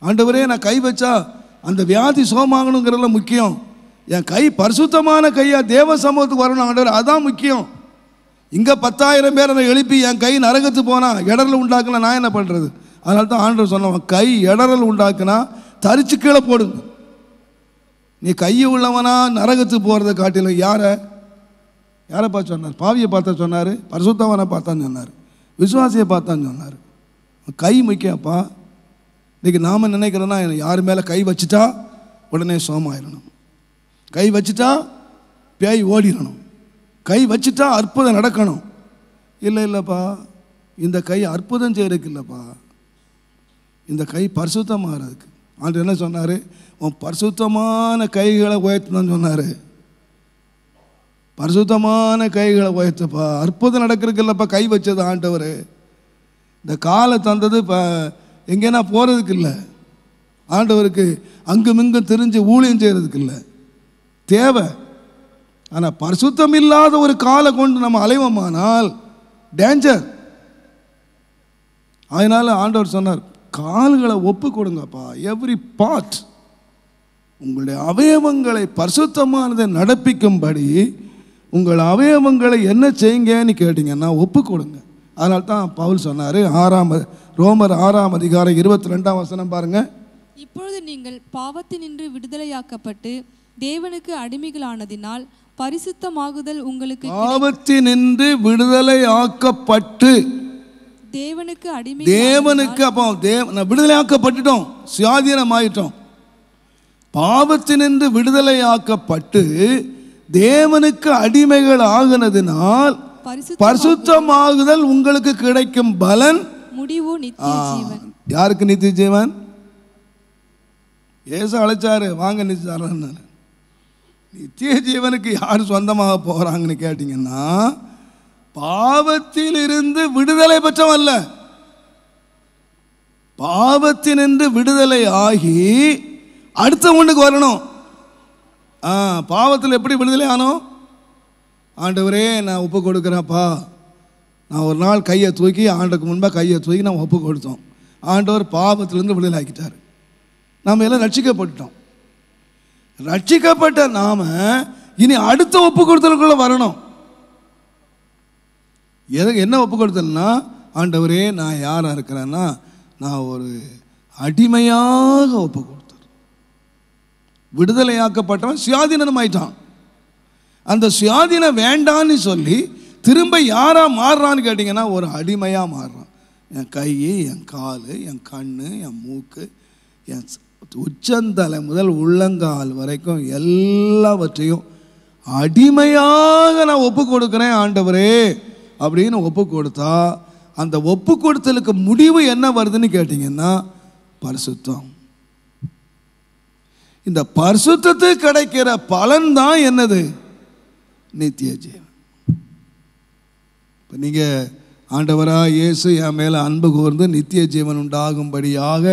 ஆண்டவரே, நான் கை வச்சா அந்த வியாதி சோமாகணுங்கிறதுல முக்கியம். என் கை பரிசுத்தமான கையா தேவ சமூகத்துக்கு வரணும் ஆண்டவர், அதான் முக்கியம். இங்கே 10,000 பேரை எழுப்பி என் கை நரகத்து போனால் இடரல் உண்டாக்குனா நான் என்ன பண்ணுறது? அதனால தான் ஆண்டவர் சொன்னவன், கை இடரல் உண்டாக்குனா தரிச்சு கீழே போடுங்க. நீ கையை உள்ளவனா நரகத்து போகிறத காட்டிலும் யாரை பார்த்து சொன்னார்? பாவியை பார்த்தா சொன்னார், பரிசுத்தவனை பார்த்தான்னு சொன்னார், விசுவாசியை பார்த்தான்னு சொன்னார். கை முக்கியப்பா. இன்றைக்கி நாம் நினைக்கிறோன்னா யார் மேலே கை வச்சுட்டா உடனே சோமாயிடணும், கை வச்சுட்டா பேய் ஓடிடணும், கை வச்சுட்டா அற்புதம் நடக்கணும். இல்லைப்பா, இந்த கை அற்புதம் செய்யறதுக்கு இல்லைப்பா, இந்த கை பரிசுத்தமாகிறதுக்கு. ஆண்டு என்ன சொன்னார்? உன் பரிசுத்தமான கைகளை உயர்த்தணும்னு சொன்னார். பரிசுத்தமான கைகளை உயர்த்தப்பா, அற்புதம் நடக்கிறதுக்கு இல்லைப்பா கை வச்சது ஆண்டவர். இந்த காலை தந்தது இப்போ எங்கேனா போகிறதுக்கு இல்லை, ஆண்டவருக்கு அங்குமிங்கும் தெரிஞ்சு ஊழியம் செய்கிறதுக்கு இல்லை, தேவை. ஆனால் பரிசுத்தம் இல்லாத ஒரு காலை கொண்டு நம்ம அலைவோமானால் டேஞ்சர். அதனால் ஆண்டவர் சொன்னார், கால்களை ஒப்பு கொடுங்கப்பா. எவ்ரி பார்ட், உங்களுடைய அவயவங்களை பரிசுத்தமானதை நடப்பிக்கும்படி உங்கள் அவயவங்களை என்ன செய்யுங்கன்னு கேட்டிங்கன்னா ஒப்பு கொடுங்க. அதனால தான் பவுல் சொன்னார், ரோமர் 6ஆம் அதிகாரம் 22ஆம் வசனம் பாருங்க. இப்பொழுது நீங்கள் பாவத்தினின்று விடுதலையாக்கப்பட்டு தேவனுக்கு அடிமைகளானதினால் பரிசுத்தமாகுதல் உங்களுக்கு, பாவத்தினின்று விடுதலை ஆக்கப்பட்டு தேவனுக்கு அப்போ விடுதலை ஆக்கப்பட்டுட்டோம், சுயாதீனம் ஆயிட்டோம். பாவத்தினின்று விடுதலை ஆக்கப்பட்டு தேவனுக்கு அடிமைகள் ஆகினதினால் பரிசுத்தமாகுதல் உங்களுக்கு கிடைக்கும் பலன் முடிவு நித்திய ஜீவன். யாருக்கு நித்திய ஜீவன்? ஏசு அழைச்சாரு, வாங்க நித்திய. நித்திய ஜீவனுக்கு யார் சொந்தமாக போகிறாங்கன்னு கேட்டிங்கன்னா, பாவத்தில் இருந்து விடுதலை பெற்றவன் அல்ல, பாவத்தினின்று விடுதலை ஆகி அடுத்தவனுக்கு வரணும். பாவத்தில் எப்படி விடுதலை ஆனோம்? ஆண்டவரே, நான் ஒப்பு கொடுக்குறேன்ப்பா. நான் ஒரு நாள் கையை தூக்கி, ஆண்டுக்கு முன்பாக கையை தூக்கி நான் ஒப்பு கொடுத்தோம். ஆண்டவர் பாவத்திலேருந்து விடுதலை ஆக்கிட்டார். நாம் எல்லாம் ரட்சிக்கப்பட்டோம். ரட்சிக்கப்பட்ட நாம இனி அடுத்த ஒப்பு கொடுத்தலுக்குள்ள வரணும். என்ன ஒப்பு கொடுத்தல்னா, ஆண்டவரே நான் யாரா இருக்கிறேன்னா நான் ஒரு அடிமையாக ஒப்பு கொடுத்தார். விடுதலையாக்கப்பட்டவன் சுயாதீனம் ஆயிட்டான். அந்த சுயாதீனம் வேண்டான்னு சொல்லி திரும்ப யாரா மாறுறான்னு கேட்டிங்கன்னா ஒரு அடிமையாக மாறுறான். என் கை, என் கால், என் கண்ணு, என் மூக்கு, என் உச்சந்தலை முதல் உள்ளங்கால் வரைக்கும் எல்லாவற்றையும் அடிமையாக நான் ஒப்பு கொடுக்குறேன் ஆண்டவரே அப்படின்னு ஒப்பு கொடுத்தா, அந்த ஒப்பு கொடுத்தலுக்கு முடிவு என்ன வருதுன்னு கேட்டிங்கன்னா பரிசுத்தம். இந்த பரிசுத்தத்துக்கு கிடைக்கிற பலன் தான் என்னது? நித்திய ஜீவன். இப்போ நீங்கள் ஆண்டவராக இயேசு என் மேலே அன்பு கூர்ந்து நித்திய ஜீவன் உண்டாகும்படியாக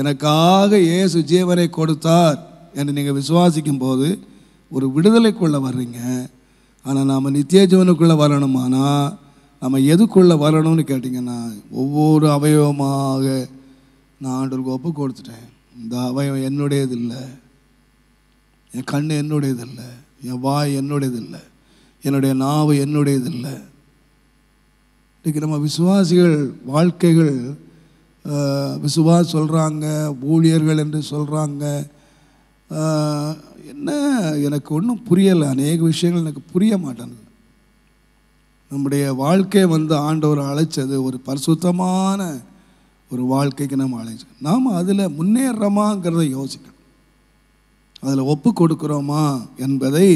எனக்காக இயேசு ஜீவனை கொடுத்தார் என்று நீங்கள் விசுவாசிக்கும் போது ஒரு விடுதலைக்குள்ளே வர்றீங்க. ஆனால் நாம் நித்திய ஜீவனுக்குள்ளே வரணுமானா நம்ம எதுக்குள்ளே வரணும்னு கேட்டிங்கன்னா, ஒவ்வொரு அவயவமாக நான் ஆண்டவருக்கு ஒப்பு கொடுத்துட்டேன். இந்த அவயவம் என்னுடையது இல்லை, என் கண் என்னுடையது இல்லை, என் வாய் என்னுடையது இல்லை, என்னுடைய நாவு என்னுடையது இல்லை. இன்றைக்கி நம்ம விசுவாசிகள் வாழ்க்கைகள் சொல்கிறாங்க, ஊழியர்கள் என்று சொல்கிறாங்க. என்ன எனக்கு ஒன்றும் புரியலை, அநேக விஷயங்கள் எனக்கு புரிய மாட்டேங்குது. நம்முடைய வாழ்க்கை ஆண்டவர் அழைச்சது ஒரு பரிசுத்தமான ஒரு வாழ்க்கைக்கு நம்ம அழைச்சோம். நாம் அதில் முன்னேறமாங்கிறத யோசிக்கணும், அதில் ஒப்பு கொடுக்குறோமா என்பதை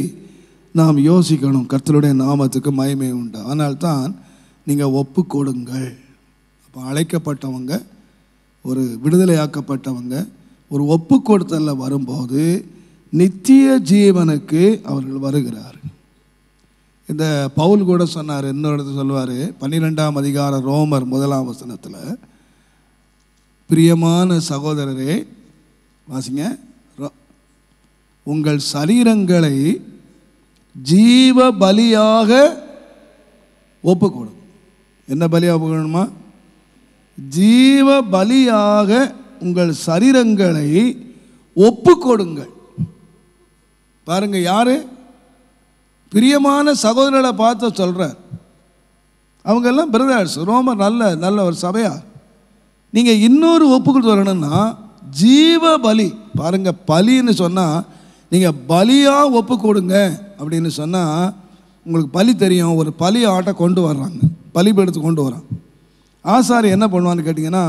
நாம் யோசிக்கணும். கர்த்தருடைய நாமத்துக்கு மகிமை உண்டு. அதனால்தான் நீங்கள் ஒப்பு கொடுங்கள். அப்போ அழைக்கப்பட்டவங்க, ஒரு விடுதலையாக்கப்பட்டவங்க ஒரு ஒப்பு கொடுத்தலில் வரும்போது நித்திய ஜீவனுக்கு அவர்கள் வருகிறார்கள். இந்த பவுல் கூட சொன்னார், இன்னொரு சொல்லுவார் 12ஆம் அதிகாரம் ரோமர் 1ஆம் வசனத்தில், பிரியமான சகோதரரே வாசிங்க, உங்கள் சரீரங்களை ஜீவ பலியாக ஒப்பு கொடுங்க. என்ன பலியாக ஒப்பு கொடுக்கணுமா? ஜீவ பலியாக உங்கள் சரீரங்களை ஒப்பு கொடுங்கள். பாருங்க, யாரு? பிரியமான சகோதரர்களை பார்த்து சொல்றார். அவங்க எல்லாம் பிரதர்ஸ், ரொம்ப நல்ல ஒரு சபையார். நீங்க இன்னொரு ஒப்பு கொடுத்து வரணும்னா ஜீவ பலி. பாருங்க, பலின்னு சொன்னா நீங்க பலியா ஒப்பு கொடுங்க அப்படின்னு சொன்னா உங்களுக்கு பலி தெரியும். ஒரு பலி ஆட்டை கொண்டு வர்றாங்க, பலிபீடத்துக்கு கொண்டு வரான். ஆசாரி என்ன பண்ணுவான்னு கேட்டிங்கன்னா,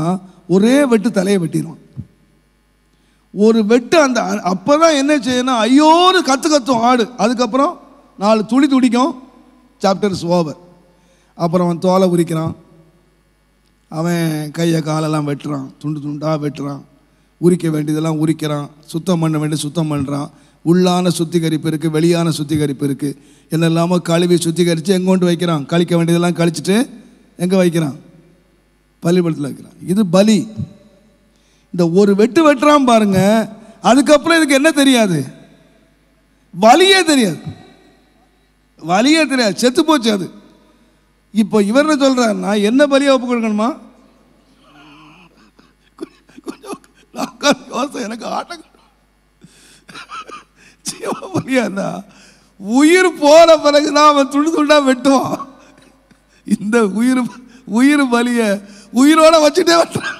ஒரே வெட்டு தலையை வெட்டிடுவான். ஒரு வெட்டு அந்த அப்போதான் என்ன செய்யணும், ஐயோரு கத்தும் ஆடு. அதுக்கப்புறம் 4 துடி துடிக்கும், சாப்டர்ஸ் ஓவர். அப்புறம் அவன் தோலை உரிக்கிறான், அவன் கையை காலெல்லாம் வெட்டுறான், துண்டு துண்டாக வெட்டுறான், உரிக்க வேண்டியதெல்லாம் உரிக்கிறான், சுத்தம் பண்ண வேண்டிய சுத்தம் பண்ணுறான். உள்ளான சுத்திகரிப்பு இருக்குது, வெளியான சுத்திகரிப்பு இருக்குது. என்னெல்லாமோ கழுவி சுத்திகரித்து எங்கே கொண்டு வைக்கிறான், கழிக்க வேண்டியதெல்லாம் கழிச்சிட்டு எங்கே வைக்கிறான்? பலிபீடத்தில் வைக்கிறான். இது பலி. இந்த ஒரு வெட்டு வெட்டுறான் பாருங்க, அதுக்கப்புறம் இதுக்கு என்ன தெரியாது? வலியே தெரியாது, வலியே தெரியாது, செத்து போச்சு அது. இப்போ இவர் என்ன சொல்றாருன்னா, என்ன பலியா ஒப்பு கொடுக்கணுமா? கொஞ்சம் எனக்கு ஆட்டம் பலியா இருந்தா உயிர் போற பிறகுதான் அவன் துண்டு துண்டா வெட்டுவான். இந்த உயிர் பலிய உயிரோட வச்சுட்டே வெட்டுறான்.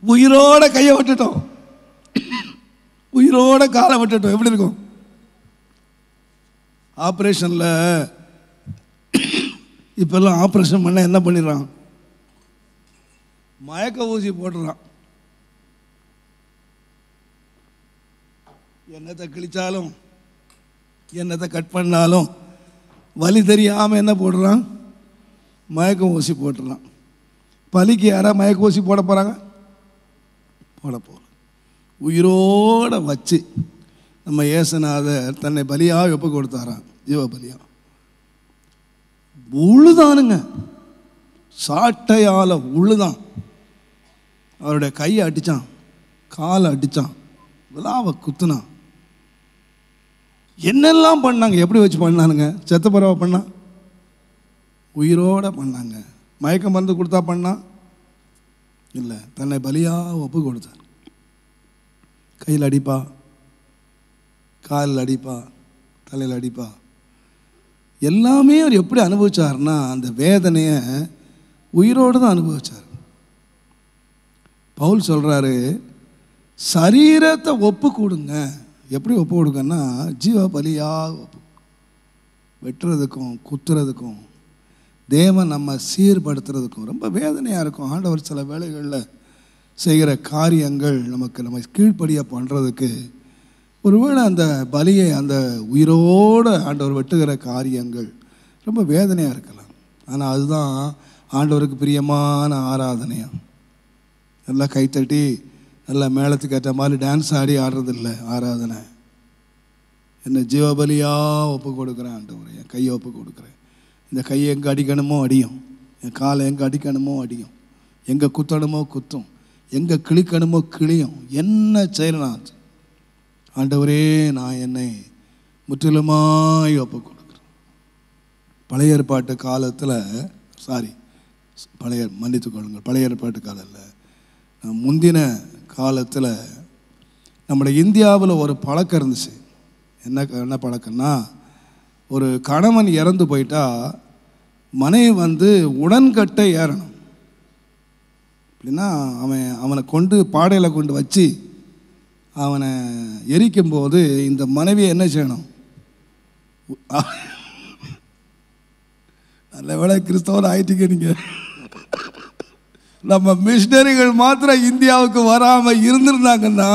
உயிரோட கையை விட்டுட்டோம், உயிரோட காலை விட்டுட்டோம். எப்படி இருக்கும்? ஆப்ரேஷன்ல இப்பெல்லாம் ஆப்ரேஷன் பண்ண என்ன பண்ணிடுறான்? மயக்க ஊசி போட்டுறான். என்னத்தை கிழிச்சாலும் என்னத்தை கட் பண்ணாலும் வலி தெரியாமல் என்ன போடுறான்? மயக்க ஊசி போட்டுறான். பலிக்கு யாரா மயக்க ஊசி போட போகிறாங்க? போட போகிறோம். உயிரோட வச்சு நம்ம இயேசுநாதர் தன்னை பலியாக ஒப்பு கொடுத்தாராம், ஜீவ பலியா. உழுதானுங்க, சாட்டையால் உழுதான். அவருடைய கையை அடித்தான், காலை அடித்தான், விழாவை குத்துனான். என்னெல்லாம் பண்ணாங்க, எப்படி வச்சு பண்ணானுங்க? செத்த பறவை பண்ணான், உயிரோடு பண்ணாங்க. மயக்க மருந்து கொடுத்தா பண்ணா இல்லை, தன்னை பலியாக ஒப்பு கொடுத்தார். கையில் அடிப்பா, காலில் அடிப்பா, தலையில் அடிப்பா, எல்லாமே அவர் எப்படி அனுபவிச்சார்னா அந்த வேதனையை உயிரோடு தான் அனுபவிச்சார். பவுல் சொல்கிறாரு, சரீரத்தை ஒப்பு கொடுங்க. எப்படி ஒப்பு கொடுங்கன்னா ஜீவ பலியாக ஒப்பு, வெட்டுறதுக்கும் குத்துறதுக்கும் தேவன் நம்ம சீர்படுத்துறதுக்கும் ரொம்ப வேதனையாக இருக்கும். ஆண்டவர் சில வேளைகளில் செய்கிற காரியங்கள் நம்ம கீழ்ப்படியாக பண்ணுறதுக்கு ஒருவேளை அந்த பலியை அந்த உயிரோடு ஆண்டவர் வெட்டுகிற காரியங்கள் ரொம்ப வேதனையாக இருக்கலாம். ஆனால் அதுதான் ஆண்டவருக்கு பிரியமான ஆராதனையாக. நல்லா கைத்தட்டி நல்லா மேளத்துக்கு ஏற்ற மாதிரி டான்ஸ் ஆடி ஆடுறதில்லை ஆராதனை. என்ன ஜீவபலியாக ஒப்பு கொடுக்குறேன் ஆண்டவரே, என் கையை ஒப்பு கொடுக்குறேன். இந்த கையை எங்கே அடிக்கணுமோ அடியும், என் காலை எங்கே அடிக்கணுமோ அடியும், எங்கே குத்தணுமோ குத்தும், எங்கே கிழிக்கணுமோ கிழியும். என்ன செய்யலாம் ஆண்டவரே, நான் என்னை முற்றிலுமாய் ஒப்பு கொடுக்குறேன். பழைய ஏற்பாட்டு காலத்தில் மன்னித்துக் கொள்ளுங்கள், பழைய ஏற்பாட்டு காலத்தில் முந்தின காலத்தில் நம்முடைய இந்தியாவில் ஒரு பழக்கம் இருந்துச்சு. என்ன பழக்கம்னா, ஒரு கணவன் இறந்து போயிட்டா மனைவி உடன்கட்டை ஏறணும். அப்படின்னா அவனை கொண்டு பாடையில் கொண்டு வச்சு அவனை எரிக்கும்போது இந்த மனைவியை என்ன செய்யணும்? நல்ல வேளை கிறிஸ்தவர் ஆயிட்டீங்க நீங்கள். நம்ம மிஷினரிகள் மாத்திரம் இந்தியாவுக்கு வராமல் இருந்திருந்தாங்கன்னா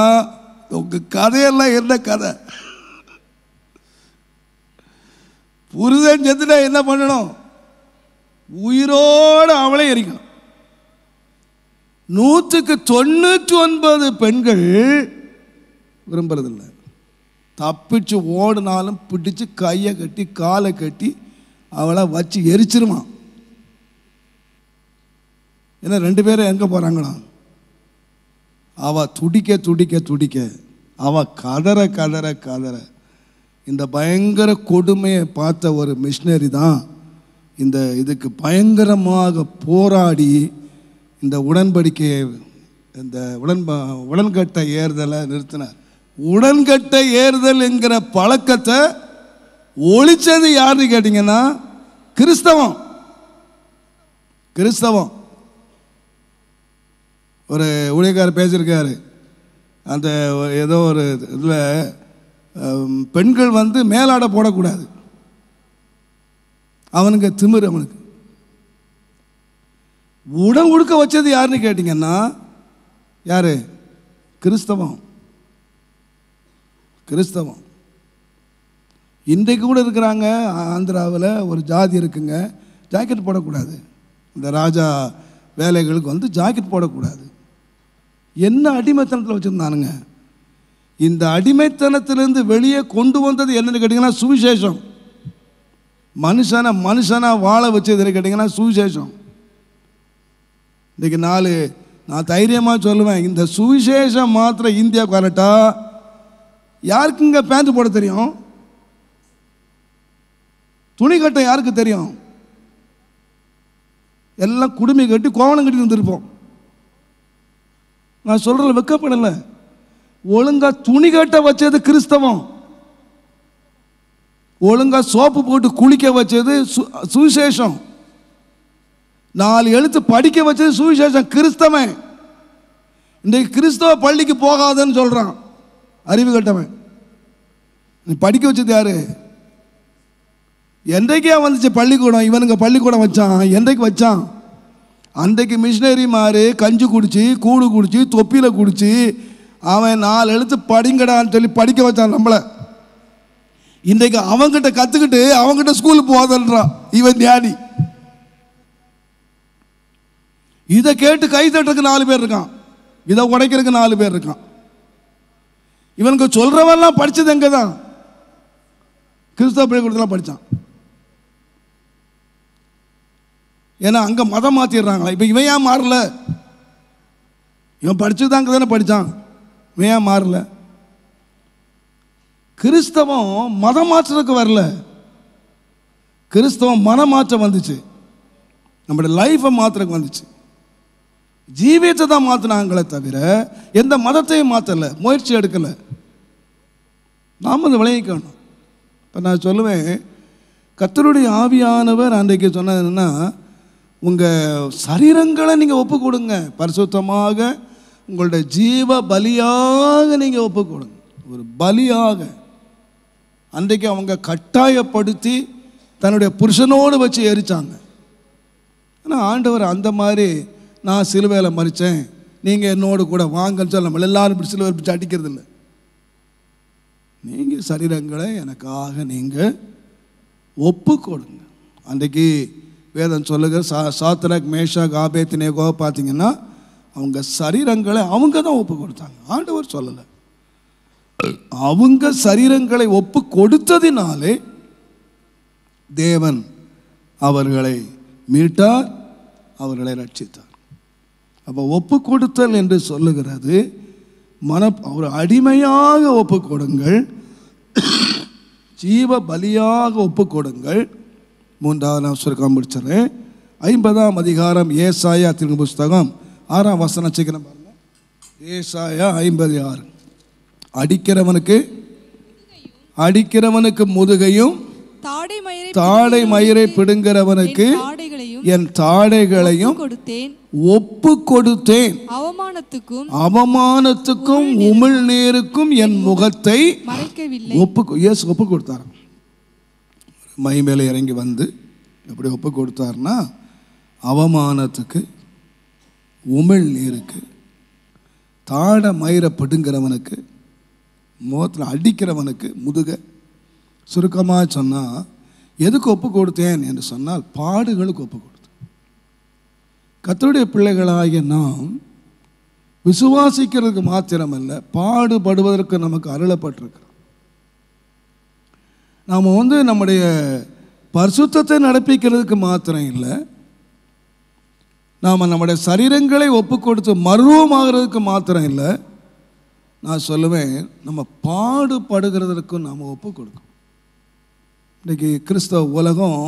உங்கள் கதையெல்லாம் என்ன கதை? புருஷன் செத்துட்டா என்ன பண்ணணும்? உயிரோடு அவளை எரிக்கணும். 99% பெண்கள் விரும்புறதில்லை. தப்பிச்சு ஓடினாலும் பிடிச்சு கையை கட்டி காலை கட்டி அவளை வச்சு எரிச்சிருமா. ஏன்னா 2 பேரும் எங்கே போகிறாங்களா? அவள் துடிக்க துடிக்க துடிக்க, அவள் கதற கதற கதற. இந்த பயங்கர கொடுமையை பார்த்த ஒரு மிஷினரி தான் இதுக்கு பயங்கரமாக போராடி இந்த உடன்படிக்கையை, இந்த உடன்கட்டை ஏறுதலை நிறுத்தினார். உடன்கட்டை ஏறுதல் என்கிற பழக்கத்தை ஒழிச்சது யாருன்னு கேட்டிங்கன்னா கிறிஸ்தவம். ஒரு ஊழியக்காரர் பேசியிருக்காரு, அந்த ஏதோ ஒரு இதில் பெண்கள் மேலாடை போடக்கூடாது, அவனுக்கு திமிரு. அவனுக்கு உடன் உடுக்க வச்சது யாருன்னு கேட்டிங்கன்னா யாரு? கிறிஸ்தவம். இன்றைக்கு கூட இருக்கிறாங்க. ஆந்திராவில் ஒரு ஜாதி இருக்குங்க, ஜாக்கெட் போடக்கூடாது. இந்த ராஜா வேலைகளுக்கு ஜாக்கெட் போடக்கூடாது. என்ன அடிமைத்தனத்தில் வச்சுருந்தானுங்க. இந்த அடிமைத்தனத்திலிருந்து வெளியே கொண்டு வந்தது என்னன்னு கேட்டிங்கன்னா சுவிசேஷம். மனுஷனா வாழ வச்சது கேட்டிங்கன்னா சுவிசேஷம். இன்றைக்கு நான் தைரியமாக சொல்லுவேன், இந்த சுவிசேஷம் மாத்திரம் இந்தியாவுக்கு வரட்டா யாருக்குங்க பேண்ட் போட தெரியும்? துணி கட்ட யாருக்கு தெரியும்? எல்லாம் குடுமி கட்டி கோவணம் கட்டி வந்துருப்போம். நான் சொல்கிறேன், வெக்கப்படலை. ஒழுங்கா துணி கட்ட வச்சது கிறிஸ்தவம். ஒழுங்கா சோப்பு போட்டு குளிக்க வச்சது சுவிசேஷம். 4 எழுத்து படிக்க வச்சது சுவிசேஷம், கிறிஸ்தவன். இன்றைக்கு கிறிஸ்தவ பள்ளிக்கு போகாதன்னு சொல்றான் அறிவு கட்டவன். நீ படிக்க வச்சது யாரு? என்றைக்கே வந்துச்சு பள்ளிக்கூடம்? இவனுங்க பள்ளிக்கூடம் வச்சான். என்றைக்கு வச்சான்? அன்றைக்கு மிஷினரி மாதிரி கஞ்சி குடிச்சு, கூடு குடிச்சு, தொப்பியில குடிச்சு அவன் 4 எழுத்து படிங்கடான்னு சொல்லி படிக்க வச்சான் நம்மள. இன்றைக்கு அவங்கிட்ட கத்துக்கிட்டு அவங்கிட்ட ஸ்கூலுக்கு போகாதன்றான் இவன் ஞானி. இதை கேட்டு கை தட்டுறதுக்கு 4 பேர் இருக்கான், இதை உடைக்கிறதுக்கு 4 பேர் இருக்கான். இவனுக்கு சொல்றவெல்லாம் படிச்சது எங்க தான்? கிறிஸ்தவ பள்ளிக்கூடத்தில் படித்தான். ஏன்னா அங்கே மதம் மாற்றிடுறாங்களா. இப்போ இவன் ஏன் மாறல? இவன் படிச்சது அங்கே தானே படித்தான், இவன் ஏன் மாறல? கிறிஸ்தவம் மதம் மாற்றத்துக்கு வரல, கிறிஸ்தவம் மனமாற்றம் வந்துச்சு. நம்முடைய லைஃப்பை மாத்திரம் வந்துச்சு. ஜீவியத்தை தான் மாற்றினாங்களே தவிர எந்த மதத்தையும் மாற்றலை, முயற்சி எடுக்கலை. நாம் அதை விளைவிக்கணும். இப்போ நான் சொல்லுவேன், கர்த்தருடைய ஆவியானவர் அன்றைக்கு சொன்னதுன்னா, உங்கள் சரீரங்களை நீங்கள் ஒப்பு கொடுங்க, பரிசுத்தமாக உங்களுடைய ஜீவ பலியாக நீங்கள் ஒப்பு கொடுங்க. ஒரு பலியாக. அன்றைக்கு அவங்க கட்டாயப்படுத்தி தன்னுடைய புருஷனோடு வச்சு எரிச்சாங்க. ஆனால் ஆண்டவர் அந்த மாதிரி நான் சிலுவையில் மறித்தேன், நீங்கள் என்னோடு கூட வாங்கன்னு சொல்ல நம்மள எல்லாரும் இப்படி சிலுவை பிடிச்சி அடிக்கிறது இல்லை. நீங்கள் சரீரங்களை எனக்காக நீங்கள் ஒப்பு கொடுங்க. அன்றைக்கு வேதம் சொல்லுகிற சாத்ராக் மேஷாக் ஆபேத்நேகோ பார்த்தீங்கன்னா அவங்க சரீரங்களை அவங்க தான் ஒப்பு கொடுத்தாங்க, ஆண்டவர் சொல்லலை. அவங்க சரீரங்களை ஒப்பு கொடுத்ததினாலே தேவன் அவர்களை மீட்டார், அவர்களை ரட்சித்தார். அப்போ ஒப்பு கொடுத்தல் என்று சொல்லுகிறது ஒரு அடிமையாக ஒப்பு கொடுங்கள், ஜீவ பலியாக ஒப்பு கொடுங்கள். மூன்றாவது நான் சுருக்கம் முடிச்சிடறேன். 50ஆம் அதிகாரம் ஏசாயா திரும்ப புஸ்தகம் 6ஆம் வசனம் சீக்கிரம் பாருங்க. ஏசாயா 56. அடிக்கிறவனுக்கு முதுகையும் தாடை மயிரை பிடுங்கிறவனுக்கு என் தாடைகளையும் ஒப்பு கொடுத்தேன், அவமானத்துக்கும் உமிழ்நீருக்கும் என் முகத்தை ஒப்பு கொடுத்தார். மை மேலே இறங்கி வந்து எப்படி ஒப்பு கொடுத்தார்னா, அவமானத்துக்கு, உமிழ்நீருக்கு, தாடை மயிரை பிடுங்கிறவனுக்கு, முகத்தில் அடிக்கிறவனுக்கு முதுகை. சுருக்கமாக சொன்னால் எதுக்கு ஒப்பு கொடுத்தேன் என்று சொன்னால் பாடுகளுக்கு ஒப்பு கொடுத்தேன். கர்த்தருடைய பிள்ளைகளாகிய நாம் விசுவாசிக்கிறதுக்கு மாத்திரமல்ல, பாடுபடுவதற்கு நமக்கு அருளப்பட்டிருக்கிறோம். நாம் நம்முடைய பரிசுத்தத்தை நடப்பிக்கிறதுக்கு மாத்திரம் இல்லை, நாம் நம்முடைய சரீரங்களை ஒப்பு கொடுத்து மர்வமாகிறதுக்கு மாத்திரம் இல்லை. நான் சொல்லுவேன், நம்ம பாடுபடுகிறதற்கும் நாம் ஒப்பு கொடுக்கணும். இன்றைக்கி கிறிஸ்தவ உலகம்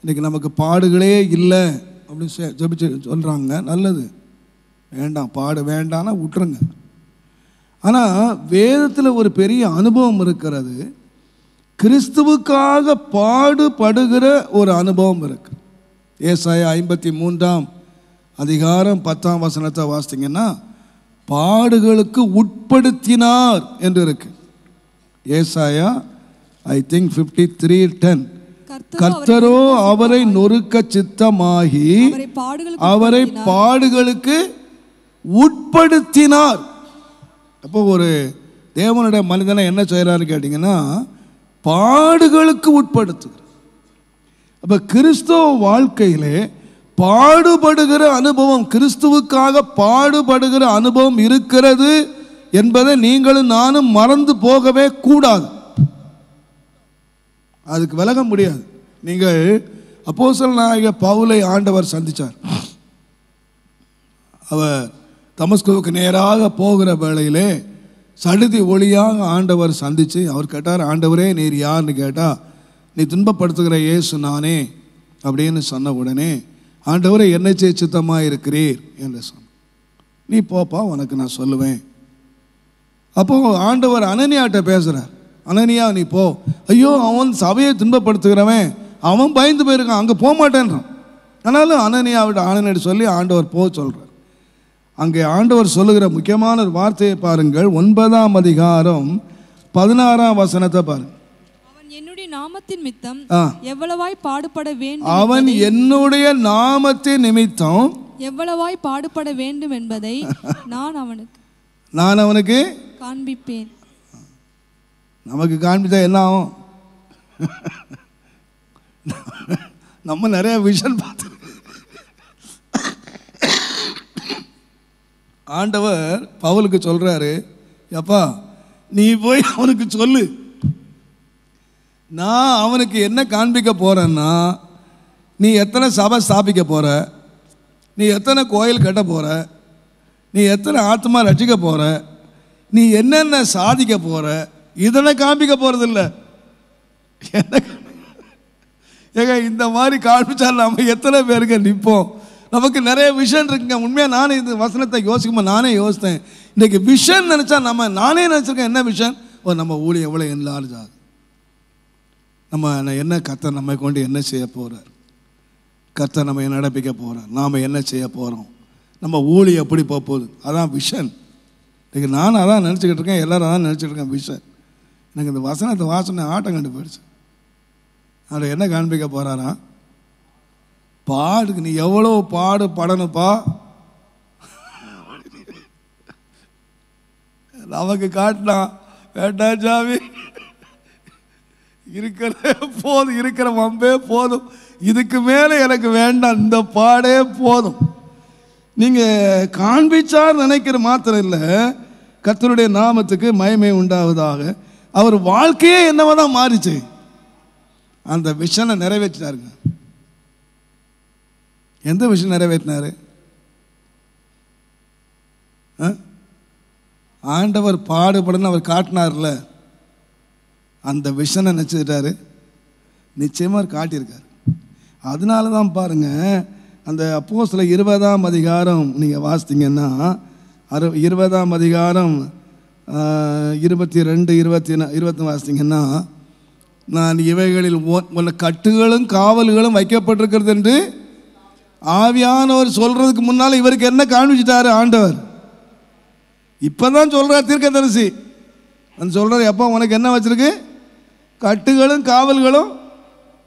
இன்றைக்கி நமக்கு பாடுகளே இல்லை அப்படின்னு ஜெபிச்சு சொல்கிறாங்க. நல்லது, வேண்டாம், பாடு வேண்டாம்னா விட்டுருங்க. ஆனால் வேதத்தில் ஒரு பெரிய அனுபவம் இருக்கிறது, கிறிஸ்துவுக்காக பாடுபடுகிற ஒரு அனுபவம் இருக்கு. ஏசாயா 53ஆம் அதிகாரம் 10ஆம் வசனத்தை வாசித்தீங்கன்னா, பாடுகளுக்கு உட்படுத்தினார் என்று இருக்கு. ஏசாயா I think 53:10. கர்த்தரோ அவரை நொறுக்க சித்தமாகி அவரை பாடுகளுக்கு உட்படுத்தினார். அப்போ ஒரு தேவனுடைய மனிதனை என்ன செய்யறாரு கேட்டீங்கன்னா, பாடுகளுக்கு உட்படுத்துகிறார். அப்ப கிறிஸ்துவ வாழ்க்கையிலே பாடுபடுகிற அனுபவம், கிறிஸ்துவுக்காக பாடுபடுகிற அனுபவம் இருக்கிறது என்பதை நீங்களும் நானும் மறந்து போகவே கூடாது. அதுக்கு விலக முடியாது. நீங்கள் அப்போஸ்தலனாகிய பவுலை ஆண்டவர் சந்தித்தார். அவர் தமஸ்குவுக்கு நேராக போகிற வேளையிலே சடுதி ஒளியாக ஆண்டவர் சந்தித்து அவர் கேட்டார், ஆண்டவரே நீர் யாருன்னு கேட்டால், நீ துன்பப்படுத்துகிற இயேசு நானே அப்படின்னு சொன்ன உடனே, ஆண்டவரே என்னை சித்தமாக இருக்கிறீர் என்று சொன்ன. நீ போப்பா, உனக்கு நான் சொல்லுவேன். அப்போது ஆண்டவர் அனனியாட்ட பேசுகிறார். அனனியா நீ போ. ஐயோ, அவன் சபையை துன்பப்படுத்துகிறவன், அவன் பயந்து போயிருக்கான், அங்கே போக மாட்டேன்றான். ஆனாலும் அனனியாவிட்ட ஆனனியாட்ட சொல்லி ஆண்டவர் போக சொல்கிறார். அங்கே ஆண்டவர் சொல்லுகிற முக்கியமான ஒரு வார்த்தையை பாருங்கள். 9ஆம் அதிகாரம் 16ஆம் வசனத்தை பாருங்கள். அவன் என்னுடைய நாமத்தின் நிமித்தம் எவ்வளவாய் பாடுபட வேண்டும், அவன் என்னுடைய நாமத்தின் நிமித்தம் எவ்வளவாய் பாடுபட வேண்டும் என்பதை நான் அவனுக்கு காண்பிப்பேன். நமக்கு காண்பித்தா என்ன ஆகும்? நம்ம நிறைய விஷன் பார்த்து ஆண்டவர் பவுலுக்கு சொல்றாரு, அப்பா நீ போய் அவனுக்கு சொல்லு, நான் அவனுக்கு என்ன காண்பிக்க போறேன்னா, நீ எத்தனை சபை ஸ்தாபிக்க போற, நீ எத்தனை கோயில் கட்ட போற, நீ எத்தனை ஆத்மா ரட்சிக்க போற, நீ என்னென்ன சாதிக்க போற, இதனை காண்பிக்க போறதில்லை. ஏங்க இந்த மாதிரி காண்பிச்சால் நம்ம எத்தனை பேருக்கு நிற்போம்? நமக்கு நிறைய விஷன் இருக்குங்க. உண்மையாக நானே இந்த வசனத்தை யோசிக்கும்போது நானே யோசித்தேன். இன்றைக்கி விஷன் நினச்சா நானே நினச்சிருக்கேன். என்ன விஷன்? நம்ம ஊழியம் எவ்வளோ என்லார்ஜ் ஆகுது, நம்ம என்ன கர்த்தர் நம்மை கொண்டு என்ன செய்ய போகிறார், கர்த்தர் நம்ம நடப்பிக்க போகிறார், நாம் என்ன செய்ய போகிறோம், நம்ம ஊழியம் எப்படி போக போகுது, அதான் விஷன். இன்றைக்கி நானும் அதான் நினச்சிக்கிட்டு இருக்கேன், எல்லோரும் அதான் நினச்சிட்டு இருக்கேன் விஷன். எனக்கு இந்த வசனத்தை வாசனை ஆட்டம் கண்டு போயிடுச்சு. அதில் என்ன காண்பிக்க போகிறாரா? பாடுக்கு நீ எவ்வளோ பாடுபடணுப்பா, நமக்கு காட்டினா வேண்டாம் சாமி, இருக்கிற போதும், இருக்கிற வம்பே போதும், இதுக்கு மேலே எனக்கு வேண்டாம், இந்த பாடே போதும். நீங்கள் காண்பிச்சார் நினைக்கிற மாத்திரம் இல்லை, கர்த்தருடைய நாமத்துக்கு மகிமை உண்டாவதாக. அவர் வாழ்க்கையே என்னவதான் மாறிச்சு, அந்த விஷனை நிறைவேற்றினாருங்க. எந்த விஷயம் நிறைவேற்றினாரு? ஆண்டவர் பாடுபடன்னு அவர் காட்டினார்ல, அந்த விஷனை நினச்சிட்டாரு, நிச்சயமாக காட்டியிருக்காரு. அதனால தான் பாருங்கள், அந்த அப்போஸ்தலர் 20ஆம் அதிகாரம் நீங்கள் வாசித்தீங்கன்னா 20ஆம் அதிகாரம் 22, 20 வாசித்தீங்கன்னா, நான் இவைகளில் உன்னை கட்டுகளும் காவல்களும் வைக்கப்பட்டிருக்கிறது என்று ஆவியானவர் சொல்கிறதுக்கு முன்னால் இவருக்கு என்ன காண்பிச்சிட்டாரு ஆண்டவர்? இப்போ தான் சொல்கிறார் தீர்க்கதரிசி. அந்த சொல்கிறார், எப்போ உனக்கு என்ன வச்சுருக்கு? கட்டுகளும் காவல்களும்.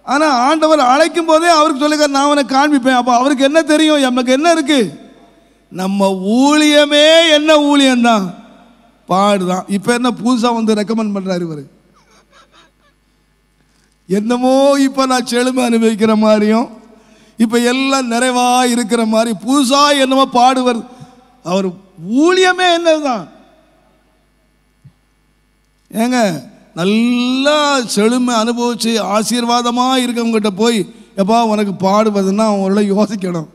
ஆனால் ஆண்டவர் அழைக்கும் போதே அவருக்கு சொல்லிக்கார், நான் உனக்கு காண்பிப்பேன். அப்போ அவருக்கு என்ன தெரியும்? நமக்கு என்ன இருக்குது? நம்ம ஊழியமே என்ன ஊழியம்தான், பாடுதான். இப்போ என்ன புதுசாக வந்து ரெக்கமெண்ட் பண்ணுறாரு இவர்? என்னமோ இப்போ நான் செழுமை அனுபவிக்கிற மாதிரியும், இப்போ எல்லாம் நிறைவாக இருக்கிற மாதிரி புதுசாக என்னமோ பாடுவர். அவர் ஊழியமே என்னதுதான். ஏங்க, நல்லா செழுமை அனுபவிச்சு ஆசீர்வாதமாக இருக்கவங்ககிட்ட போய் எப்பா உனக்கு பாடுவதுன்னா அவங்களோட யோசிக்கணும்.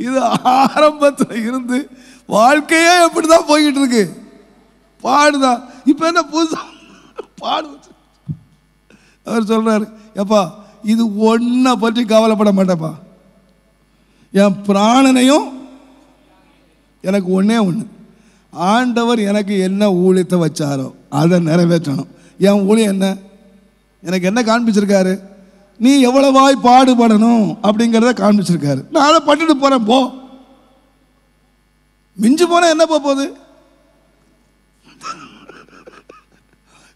இது ஆரம்பத்தில் இருந்து வாழ்க்கையே எப்படி தான் போய்கிட்டு இருக்கு, பாடுதான். இப்போ என்ன புதுசாக பாடு? அவர் சொல்கிறாரு, எப்பா இது ஒன்றை பற்றி கவலைப்பட மாட்டேப்பா, என் பிராணனையும் எனக்கு ஒன்றே ஒன்று, ஆண்டவர் எனக்கு என்ன ஊழியத்தை வச்சாரோ அதை நிறைவேற்றணும். என் ஊழியம் என்ன? எனக்கு என்ன காண்பிச்சிருக்காரு? நீ எவ்வளவாய் பாடுபடணும் அப்படிங்கிறத காண்பிச்சிருக்காரு. நான் அதை பட்டுட்டு போகிறேன். போ, மிஞ்சு போனால் என்ன போகுது?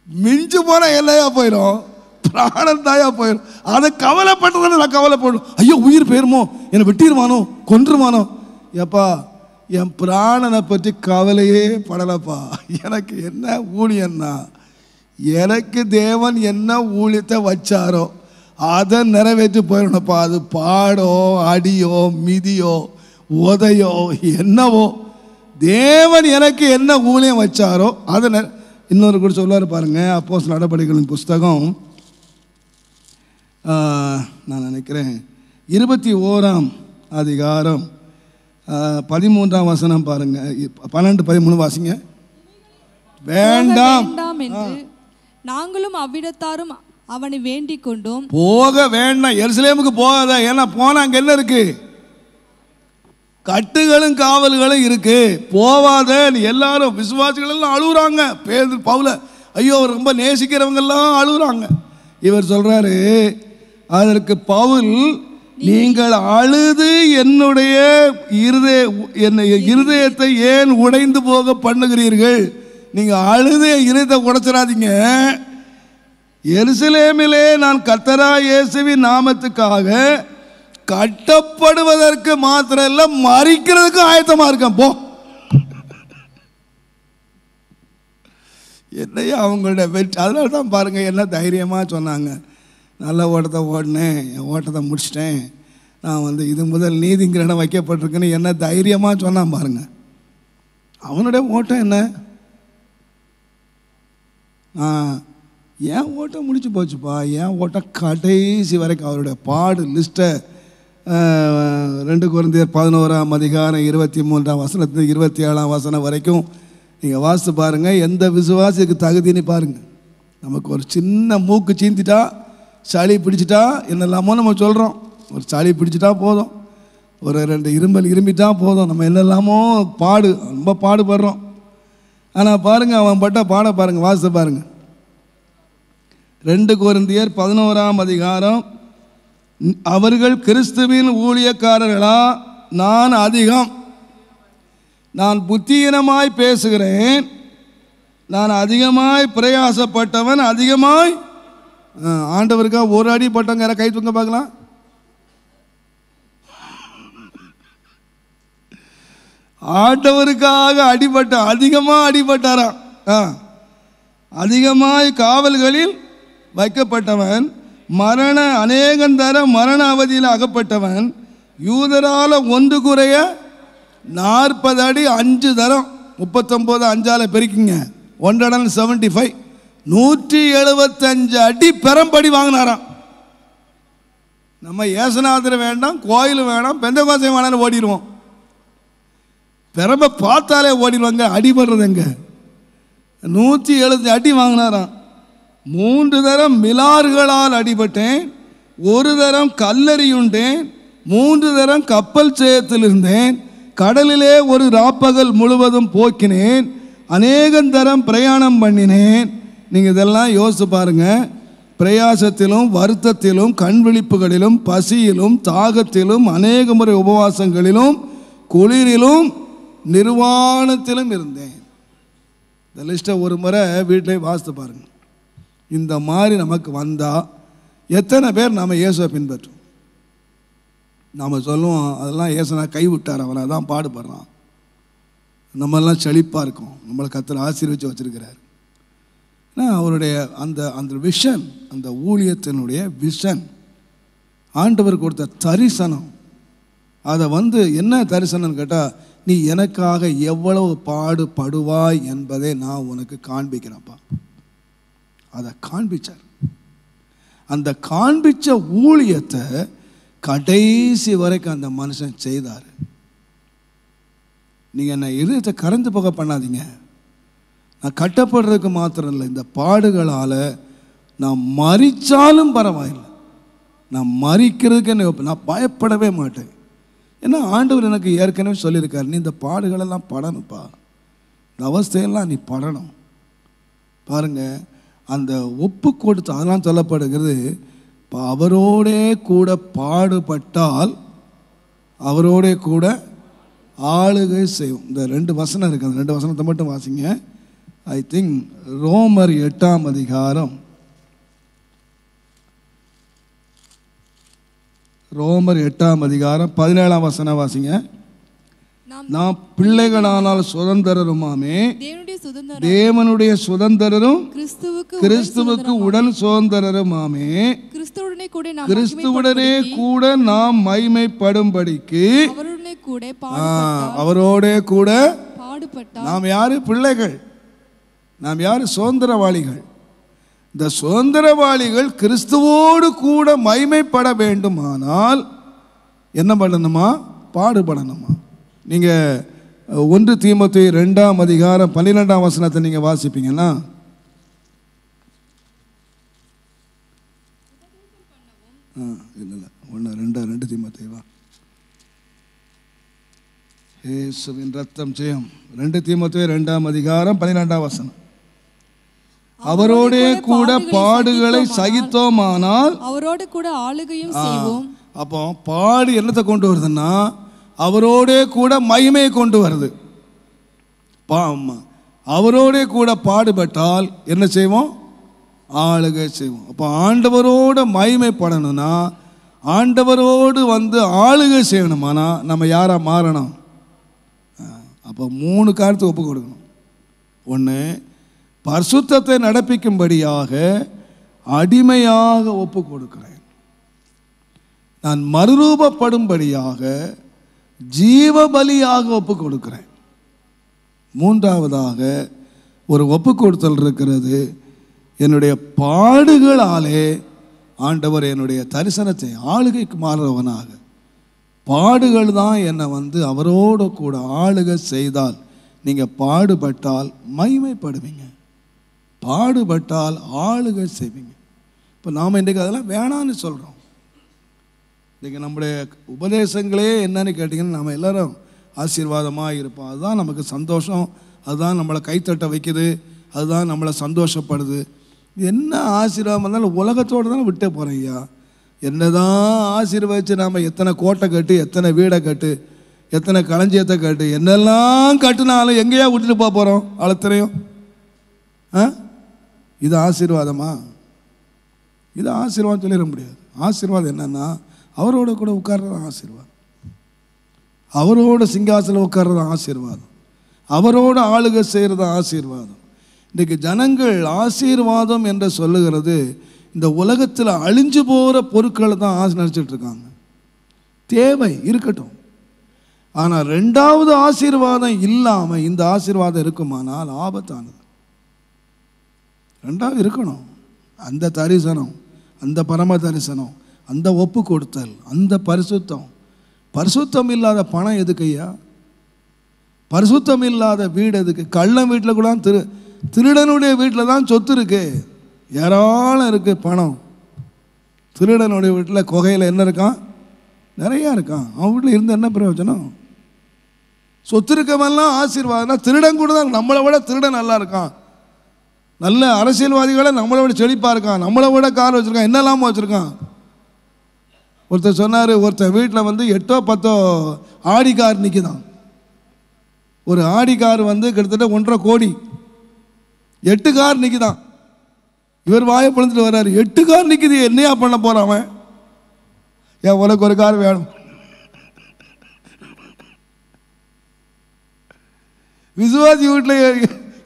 மிஞ்சு போனால் எல்லையா போயிடும், பிராணம் தாயா போயிடும். அதை கவலைப்பட்டதுன்னு நான் கவலைப்படும். ஐயோ உயிர் போயிருமோ, என்னை வெட்டிடுவானோ, கொன்றுவானோ. எப்பா என் பிராணனை பற்றி கவலையே படலப்பா. எனக்கு என்ன ஊழியன்னா, எனக்கு தேவன் என்ன ஊழியத்தை வச்சாரோ அதை நிறைவேற்றி போயிடணும்ப்பா. அது பாடோ அடியோ மிதியோ உதையோ என்னவோ, தேவன் எனக்கு என்ன ஊழியம் வச்சாரோ அதை இன்னொரு கூட சொல்லுவார் பாருங்க. அப்போஸ்தலர் நடபடிகளின் புஸ்தகம் நான் நினைக்கிறேன் 21ஆம் அதிகாரம் 13ஆம் வசனம் பாருங்க. 12, 13 வாசிங்க. வேண்டாம் என்று நாங்களும் அவ்விடத்தாரும் அவனை வேண்டிக் கொண்டோம். போக வேண்டாம், எருசலேமுக்கு போகாத. ஏன்னா போனா அங்க என்ன இருக்கு? கட்டுகளும் காவல்களும் இருக்கு, போவாத. எல்லாரும் விசுவாசிகள் எல்லாம் அழுகுறாங்க. பேதுரு பவுல ஐயோ ரொம்ப நேசிக்கிறவங்க எல்லாம் அழுகுறாங்க. இவர் சொல்றாரு, அதற்கு பவுல், நீங்கள் அழுது என்னுடைய இருதயத்தை ஏன் உடைந்து போக பண்ணுகிறீர்கள்? நீங்க அழுது இருதயத்தை உடைச்சிடாதீங்க. எருசலேமிலே நான் கர்த்தராகிய இயேசுவின் நாமத்துக்காக கட்டப்படுவதற்கு மாத்திரம் இல்ல, மரிக்கிறதுக்கு ஆயத்தமா இருக்கேன். போ. என்னையா அவங்களோட வெற்றி. அதனால தான் பாருங்க என்ன தைரியமா சொன்னாங்க. நல்ல ஓட்டத்தை ஓடினேன், என் ஓட்டத்தை முடிச்சிட்டேன், நான் இது முதல் நீதிங்கிற இடம் வைக்கப்பட்டிருக்குன்னு என்ன தைரியமாக சொன்னான் பாருங்க. அவனுடைய ஓட்டம் என்ன? என் ஓட்டம் முடிச்சு போச்சுப்பா. என் ஓட்டம் கடைசி வரைக்கும். அவருடைய பாடு லிஸ்ட்டை 2 கொரிந்தியர் 11ஆம் அதிகாரம் 23ஆம் வசனத்து 27ஆம் வசனம் வரைக்கும் நீங்கள் வாசித்து பாருங்கள். எந்த விசுவாசிக்கு தகுதின்னு பாருங்கள். நமக்கு ஒரு சின்ன மூக்கு சீந்திட்டா, சளி பிடிச்சிட்டா, என்னெல்லாமோ நம்ம சொல்கிறோம். ஒரு சளி பிடிச்சிட்டா போதும், ஒரு 2 இரும்பல் இரும்பிட்டா போதும், நம்ம என்னெல்லாமோ ரொம்ப பாடுபடுறோம். ஆனால் பாருங்கள், அவன் பட்ட பாட பாருங்கள், வாசித்து பாருங்கள். 2 கொரிந்தியர் 11ஆம் அதிகாரம். அவர்கள் கிறிஸ்துவின் ஊழியக்காரர்களா? நான் அதிகம். நான் புத்தியீனமாய் பேசுகிறேன். நான் அதிகமாய் பிரயாசப்பட்டவன், அதிகமாய் ஆண்டவருக்காக ஒரு அடி பட்டவங்க யாரை கை தூங்க பார்க்கலாம்? ஆண்டவருக்காக அடிபட்ட, அதிகமாக அடிபட்டாராம். அதிகமாய் காவல்களில் வைக்கப்பட்டவன், அநேகந்தர மரண அவதியில் அகப்பட்டவன், யூதரால் ஒன்று குறைய 40 அடி 5 தரம், 39 5ஆல் பெருக்கிங்க, 175, 175 அடி பெரம்படி வாங்கினாராம். நம்ம ஏசுநாதர் வேண்டாம், கோயில் வேண்டாம், பெந்தகோஸ்தே வேணாலும் ஓடிடுவோம். பெரம்பை பார்த்தாலே ஓடிடுவாங்க. அடிபடுறது எங்க? 170 அடி வாங்கினாராம். 3 தரம் மிலார்களால் அடிபட்டேன், 1 தரம் கல்லறியுண்டேன், 3 தரம் கப்பல் சேயத்தில் இருந்தேன், கடலிலே ஒரு ராப்பகல் முழுவதும் போக்கினேன், அநேகந்தரம் பிரயாணம் பண்ணினேன். நீங்கள் இதெல்லாம் யோசித்து பாருங்க. பிரயாசத்திலும் வருத்தத்திலும் கண் விழிப்புகளிலும் பசியிலும் தாகத்திலும் அநேக முறை உபவாசங்களிலும் குளிரிலும் நிர்வாணத்திலும் இருந்தேன். இந்த லிஸ்ட்டை ஒரு முறை வீட்டிலே வாசித்து பாருங்க. இந்த மாதிரி நமக்கு வந்தால் எத்தனை பேர் நாம் இயேசுவை பின்பற்றுவோம்? நாம் சொல்லுவோம், அதெல்லாம் இயேசுனா கைவிட்டார், அவனை தான் பாடுபடுறான், நம்மெல்லாம் செழிப்பாக இருக்கும், நம்மளை கர்த்தர் ஆசீர்வதித்து வச்சிருக்கிறார். அவருடைய அந்த விஷன், அந்த ஊழியத்தினுடைய விஷன், ஆண்டவர் கொடுத்த தரிசனம், அதை என்ன தரிசனம்னு கேட்டால், நீ எனக்காக எவ்வளவு பாடுபடுவாய் என்பதை நான் உனக்கு காண்பிக்கிறேன்ப்பா. அதை காண்பிச்சார். அந்த காண்பிச்ச ஊழியத்தை கடைசி வரைக்கும் அந்த மனுஷன் செய்தார். நீங்கள் என்ன இதயத்தை கரைந்து போக பண்ணாதீங்க. நான் கட்டப்படுறதுக்கு மாத்திரம் இல்லை, இந்த பாடுகளால் நான் மரித்தாலும் பரவாயில்லை, நான் மரிக்கிறதுக்கு நான் பயப்படவே மாட்டேன். ஏன்னா ஆண்டவர் எனக்கு ஏற்கனவே சொல்லியிருக்காரு, நீ இந்த பாடுகளெல்லாம் படணும்ப்பா, இந்த அவஸ்தையெல்லாம் நீ படணும். பாருங்கள், அந்த ஒப்பு கொடுத்து அதெல்லாம் சொல்லப்படுகிறது. இப்போ அவரோடே கூட பாடுபட்டால் அவரோடே கூட ஆளுகை செய்யும். இந்த 2 வசனம் இருக்குது, அந்த 2 வசனத்தை மட்டும் வாசிங்க. ஐ திங்க் ரோமர் 8ஆம் அதிகாரம், ரோமர் 8ஆம் அதிகாரம் 17ஆம் வசனம் வாசிங்க. நாம் பிள்ளைகளானால் சுதந்திரருமாமே, தேவனுடைய சுதந்திரரும் கிறிஸ்துவுக்கு உடன் சுதந்திரருமாமே, கிறிஸ்துவுடனே கூட நாம் மகிமைப்படும்படிக்கு அவரோட கூட நாம் யாரு? பிள்ளைகள். நாம் யாரு? சுதந்திரவாளிகள். இந்த சுதந்திரவாளிகள் கிறிஸ்துவோடு கூட மகிமைப்பட வேண்டுமானால் என்ன பண்ணணுமா? பாடுபடணுமா? நீங்கள் 1 தீமோத்தேயு 2ஆம் அதிகாரம் 12ஆம் வசனத்தை நீங்கள் வாசிப்பீங்கன்னா, இல்லை 2 தீமோத்தேயுவா, இயேசுவின் ரத்தம் ஜெயம். 2 தீமோத்தேயு 2ஆம் அதிகாரம் 12ஆம் வசனம். அவரோடே கூட பாடுகளை சகித்தோமானால் அவரோடு கூட ஆளுகையும் செய்வோம். அப்போ பாடு என்னத்தை கொண்டு வருதுன்னா, அவரோடே கூட மகிமையை கொண்டு வருது. அவரோடே கூட பாடுபட்டால் என்ன செய்வோம்? ஆளுகை செய்வோம். அப்போ ஆண்டவரோட மகிமைப்படணும்னா, ஆண்டவரோடு ஆளுகை செய்யணுமானா நம்ம யாரா மாறணும்? அப்போ 3 காரியத்தை ஒப்பு கொடுக்கணும். 1, பரிசுத்தத்தை நடப்பிக்கும்படியாக அடிமையாக ஒப்பு கொடுக்கிறேன். நான் மறுரூபப்படும்படியாக ஜீவ பலியாக ஒப்பு கொடுக்கிறேன். 3ஆவதாக ஒரு ஒப்பு கொடுத்தல் இருக்கிறது. என்னுடைய பாடுகளாலே ஆண்டவர் என்னுடைய தரிசனத்தை ஆளுகைக்கு மாறுறவனாக, பாடுகள் தான் என்னை அவரோடு கூட ஆளுகை செய்தால், நீங்கள் பாடுபட்டால் மகிமைப்படுவீங்க. பாடுபட்டால் ஆளுகை செய்வீங்க. இப்போ நாம் இன்றைக்கு அதெல்லாம் வேணான்னு சொல்கிறோம். இன்றைக்கி நம்முடைய உபதேசங்களே என்னன்னு கேட்டிங்கன்னா, நம்ம எல்லோரும் ஆசீர்வாதமாக இருப்போம். அதுதான் நமக்கு சந்தோஷம், அதுதான் நம்மளை கைத்தட்ட வைக்குது, அதுதான் நம்மளை சந்தோஷப்படுது. என்ன ஆசீர்வாதம் இருந்தாலும் உலகத்தோடு தானே விட்டே போகிறோம் ஐயா. என்னதான் ஆசீர்வதிச்சு நாம் எத்தனை கோட்டை கட்டு, எத்தனை வீடை கட்டு, எத்தனை களஞ்சியத்தை கட்டு, என்னெல்லாம் கட்டுனாலும் எங்கேயா விட்டுட்டு போக போகிறோம் அழுத்தரையும்? இது ஆசீர்வாதமா? இது ஆசீர்வாதம் சொல்லிட முடியாது. ஆசீர்வாதம் என்னன்னா, அவரோட கூட உட்கார்றது ஆசீர்வாதம், அவரோட சிங்காசனம் உட்கார்றது ஆசீர்வாதம், அவரோட ஆளுகை செய்கிறது ஆசீர்வாதம். இன்றைக்கு ஜனங்கள் ஆசீர்வாதம் என்று சொல்லுகிறது இந்த உலகத்தில் அழிஞ்சு போகிற பொருட்களை தான் ஆசை நினச்சிட்டு இருக்காங்க. தேவை இருக்கட்டும், ஆனால் ரெண்டாவது ஆசீர்வாதம் இல்லாமல் இந்த ஆசீர்வாதம் இருக்குமானால் ஆபத்தானது. ரெண்டாவது இருக்கணும். அந்த தரிசனம், அந்த பரம தரிசனம், அந்த ஒப்பு கொடுத்தல், அந்த பரிசுத்தம். பரிசுத்தம் இல்லாத பணம் எதுக்கு ஐயா? பரிசுத்தம் இல்லாத வீடு எதுக்கு? கள்ளம் வீட்டில் கூட திருடனுடைய வீட்டில் தான் சொத்து இருக்கு, ஏராளம் இருக்கு பணம். திருடனுடைய வீட்டில் குகையில் என்ன இருக்கான்? நிறையா இருக்கான். அவன் வீட்டில் இருந்து என்ன பிரயோஜனம்? சொத்து இருக்கவெல்லாம் ஆசீர்வாதம்னா திருடன் கூட தான். நம்மளை விட திருடன் நல்லா இருக்கான், நல்ல அரசியல்வாதிகளை நம்மளை விட செழிப்பாக இருக்கான், நம்மளை விட கார் வச்சுருக்கான், என்னெல்லாமோ வச்சுருக்கான். ஒருத்தர் சொன்னார், ஒருத்தர் வீட்டில் 8 or 10 ஆடி கார் நிற்குதான். ஒரு ஆடி கார் கிட்டத்தட்ட 1.5 கோடி, 8 கார் நிற்குதான். இவர் வாயை பிளந்துட்டு வர்றாரு, 8 கார் நிற்குது, என்னையா பண்ண போகிறான் அவன்? ஏன் உனக்கு ஒரு கார் வேணும்? விசுவாசி வீட்டில்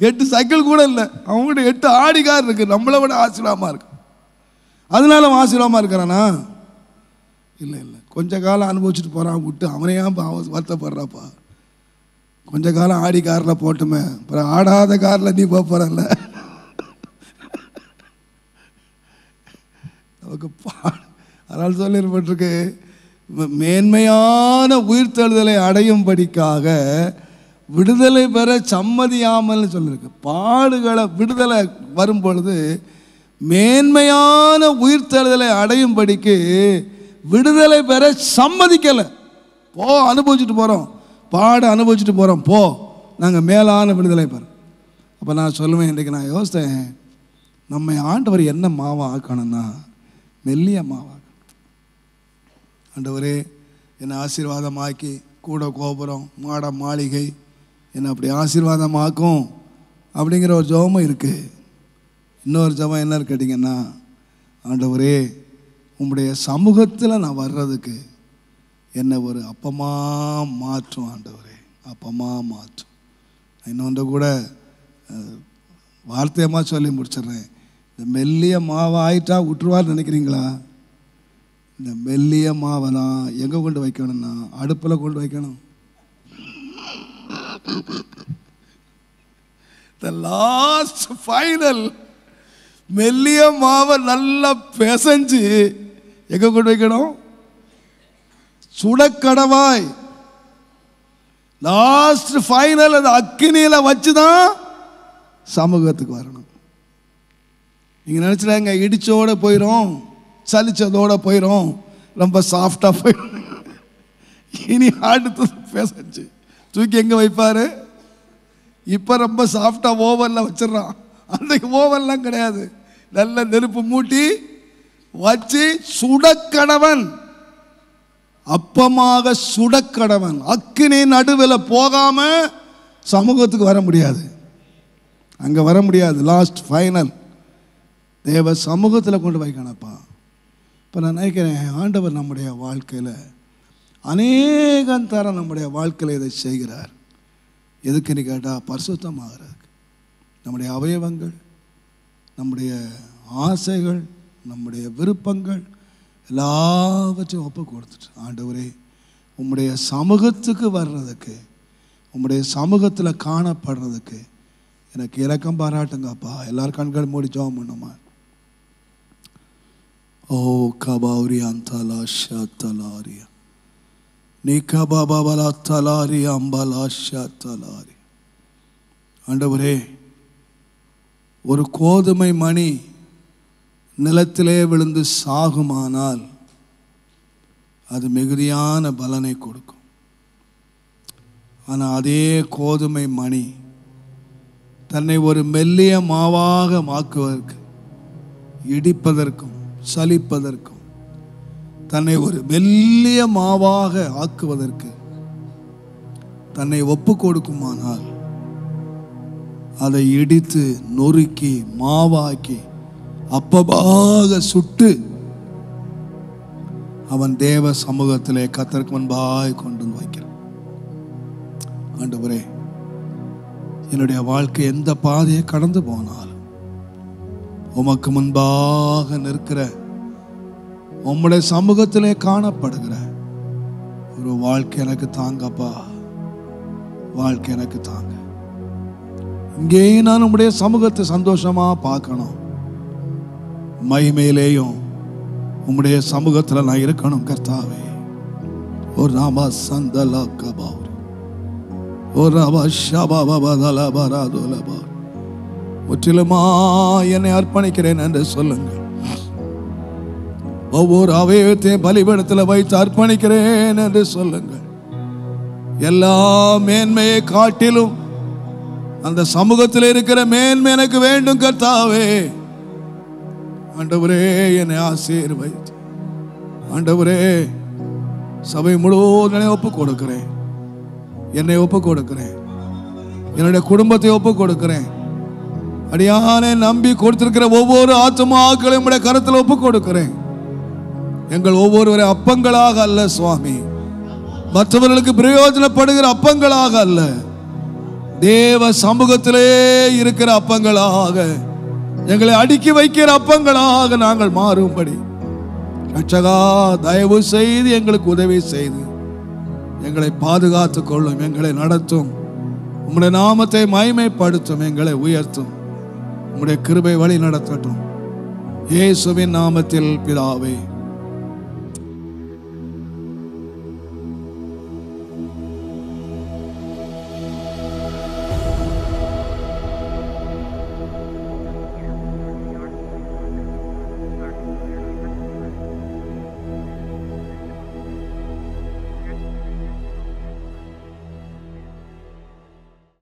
8 சைக்கிள் கூட இல்லை, அவங்ககிட்ட 8 ஆடி கார் இருக்கு. நம்மளை விட ஆசீர்வாதமாக இருக்கு. அதனால அவன் ஆசீர்வாதமாக இருக்கிறானா? இல்லை இல்லை, கொஞ்ச காலம் அனுபவிச்சுட்டு போகிறான் விட்டு அவனையா வருத்தப்படுறாப்பா. கொஞ்ச காலம் ஆடி காரில் போட்டுமே, அப்புறம் ஆடாத காரில் நீ போக போகிறல்ல. நமக்கு அதனால் சொல்லிருப்பட்டிருக்கு, மேன்மையான உயிர்த்தெழுதலை அடையும்படிக்காக விடுதலை பெற சம்மதியாமல் சொல்லியிருக்கு. பாடுகளை விடுதலை வரும் பொழுது மேன்மையான உயிர்த்தெழுதலை அடையும்படிக்கு விடுதலை பெற சம்மதிக்கலை. போ, அனுபவிச்சுட்டு போகிறோம், பாடு அனுபவிச்சுட்டு போகிறோம், போ, நாங்கள் மேலான விடுதலை பெற. அப்போ நான் சொல்லுவேன், இன்றைக்கு நான் யோசித்தேன், நம்ம ஆண்டவர் என்ன மாவா ஆக்கணும்னா மெல்லிய மாவா. ஆண்டவரே என்னை ஆசீர்வாதமாக்கி கூட கோபுரம் மாட மாளிகை என்னை அப்படி ஆசீர்வாதமாக்கும் அப்படிங்கிற ஒரு ஜெபமும் இருக்குது. இன்னொரு ஜெபம் என்னன்னு கேட்டிங்கன்னா, ஆண்டவரே உங்களுடைய சமூகத்தில் நான் வர்றதுக்கு என்னை ஒரு அப்பமாக மாற்றும் ஆண்டவரே, அப்பமாக மாற்றும். இன்னொன்று கூட வார்த்தையமாக சொல்லி முடிச்சிடுறேன். இந்த மெல்லிய மாவை ஆயிட்டா விட்டுருவான்னு நினைக்கிறீங்களா? இந்த மெல்லிய மாவை தான் எங்கே கொண்டு வைக்கணும்னா அடுப்பில் கொண்டு வைக்கணும். The last final மெல்லிய மாவை நல்லா பிசைஞ்சு எங்கே கொண்டு வைக்கணும்? சுடக்கடவாய். லாஸ்ட் ஃபைனல் அது அக்கினியில் வச்சுதான் சமூகத்துக்கு வரணும். நீங்க நினைச்சிடாங்க இடிச்சோட போயிடும், சலிச்சதோட போயிடும், ரொம்ப சாஃப்டா போயிடும். இனி அடுத்து பேசச்சு தூக்கி எங்க வைப்பாரு? இப்ப ரொம்ப சாஃப்டா ஓவன்ல வச்சிடறான். அன்றைக்கு ஓவன்லாம் கிடையாது. நல்ல நெருப்பு மூட்டி வச்சு சுடக்கடவன், அப்பமாக சுடக்கடவன். அக்கினி நடுவில் போகாம சமூகத்துக்கு வர முடியாது, அங்க வர முடியாது. லாஸ்ட் ஃபைனல் தேவ சமூகத்தில் கொண்டு வைக்கணப்பா. இப்போ நான் நினைக்கிறேன், ஆண்டவர் நம்முடைய வாழ்க்கையில் அநேகம் தரம் நம்முடைய வாழ்க்கையில் இதை செய்கிறார். எதுக்குன்னு கேட்டால் பரிசுத்தமாகிறதுக்கு. நம்முடைய அவயவங்கள், நம்முடைய ஆசைகள், நம்முடைய விருப்பங்கள் எல்லாவற்றையும் ஒப்பு கொடுத்துட்டு, ஆண்டவரே உம்முடைய சமூகத்துக்கு வர்றதுக்கு, உம்முடைய சமூகத்தில் காணப்படுறதுக்கு எனக்கு இரக்கம் பாராட்டுங்கப்பா. எல்லாரும் கண்கள் மூடி ஜெபம் பண்ணுமா. ஓ கபாரியா தலாஷா தலாரியா நீ கபாபாலா தலாரியா அம்பலாஷா தலாரி. ஆண்டவரே ஒரு கோதுமை மணி நிலத்திலே விழுந்து சாகுமானால் அது மிகுதியான பலனை கொடுக்கும். ஆனால் அதே கோதுமை மணி தன்னை ஒரு மெல்லிய மாவாக மாக்குவதற்கு, இடிப்பதற்கும் சலிப்பதற்கும், தன்னை ஒரு மெல்லிய மாவாக ஆக்குவதற்கு தன்னை ஒப்பு கொடுக்குமானால் அதை இடித்து நொறுக்கி மாவாக்கி அப்பமாக சுட்டு அவன் தேவ சமூகத்திலே கர்த்தருக்கு முன்பாய் கொண்டு வைக்கிறான். ஆண்டவரே, என்னுடைய வாழ்க்கை எந்த பாதையை கடந்து போனாலும் உமக்கு முன்பாக நிற்கிற, உம்முடைய சமூகத்திலே காணப்படுகிற ஒரு வாழ்க்கை எனக்கு தாங்கப்பா. வாழ்க்கை எனக்கு தாங்க. இங்கே நான் உம்முடைய சமூகத்தை சந்தோஷமா பார்க்கணும். மகிமையிலேயும் உம்முடைய சமூகத்தில் நான் இருக்கணும் கர்த்தாவே. ஒரு நாம சந்தலா கபாவ், ஒரு முற்றிலுமா என்னை அர்ப்பணிக்கிறேன் என்று சொல்லுங்கள். ஒவ்வொரு அவயவத்தையும் பலிபீடத்தில் வைத்து அர்ப்பணிக்கிறேன் என்று சொல்லுங்கள். எல்லா மேன்மையை காட்டிலும் அந்த சமூகத்தில் இருக்கிற மேன்மை எனக்கு வேண்டும் கர்த்தாவே. ஆண்டவரே, என்னை ஆசீர்வதித்து ஆண்டவரே, சபை முழுவதும் ஒப்பு கொடுக்கிறேன். என்னை ஒப்பு கொடுக்கிறேன். என்னுடைய குடும்பத்தை ஒப்பு கொடுக்கிறேன். அடியானே நம்பி கொடுத்திருக்கிற ஒவ்வொரு ஆத்துமாக்களையும் உடைய கரத்தில் ஒப்பு கொடுக்கிறேன். எங்கள் ஒவ்வொருவரை அப்பங்களாக அல்ல சுவாமி, மற்றவர்களுக்கு பிரயோஜனப்படுகிற அப்பங்களாக அல்ல, தேவ சமூகத்திலே இருக்கிற அப்பங்களாக, எங்களை அடுக்கி வைக்கிற அப்பங்களாக நாங்கள் மாறும்படி ரட்சகா தயவு செய்து எங்களுக்கு உதவி செய்து எங்களை பாதுகாத்துக் கொள்ளும், எங்களை நடத்தும், உம்முடைய நாமத்தை மகிமைப்படுத்தும், எங்களை உயர்த்தும், உம்முடைய கிருபை வழி நடத்தட்டும். இயேசுவின் நாமத்தில் பிதாவே.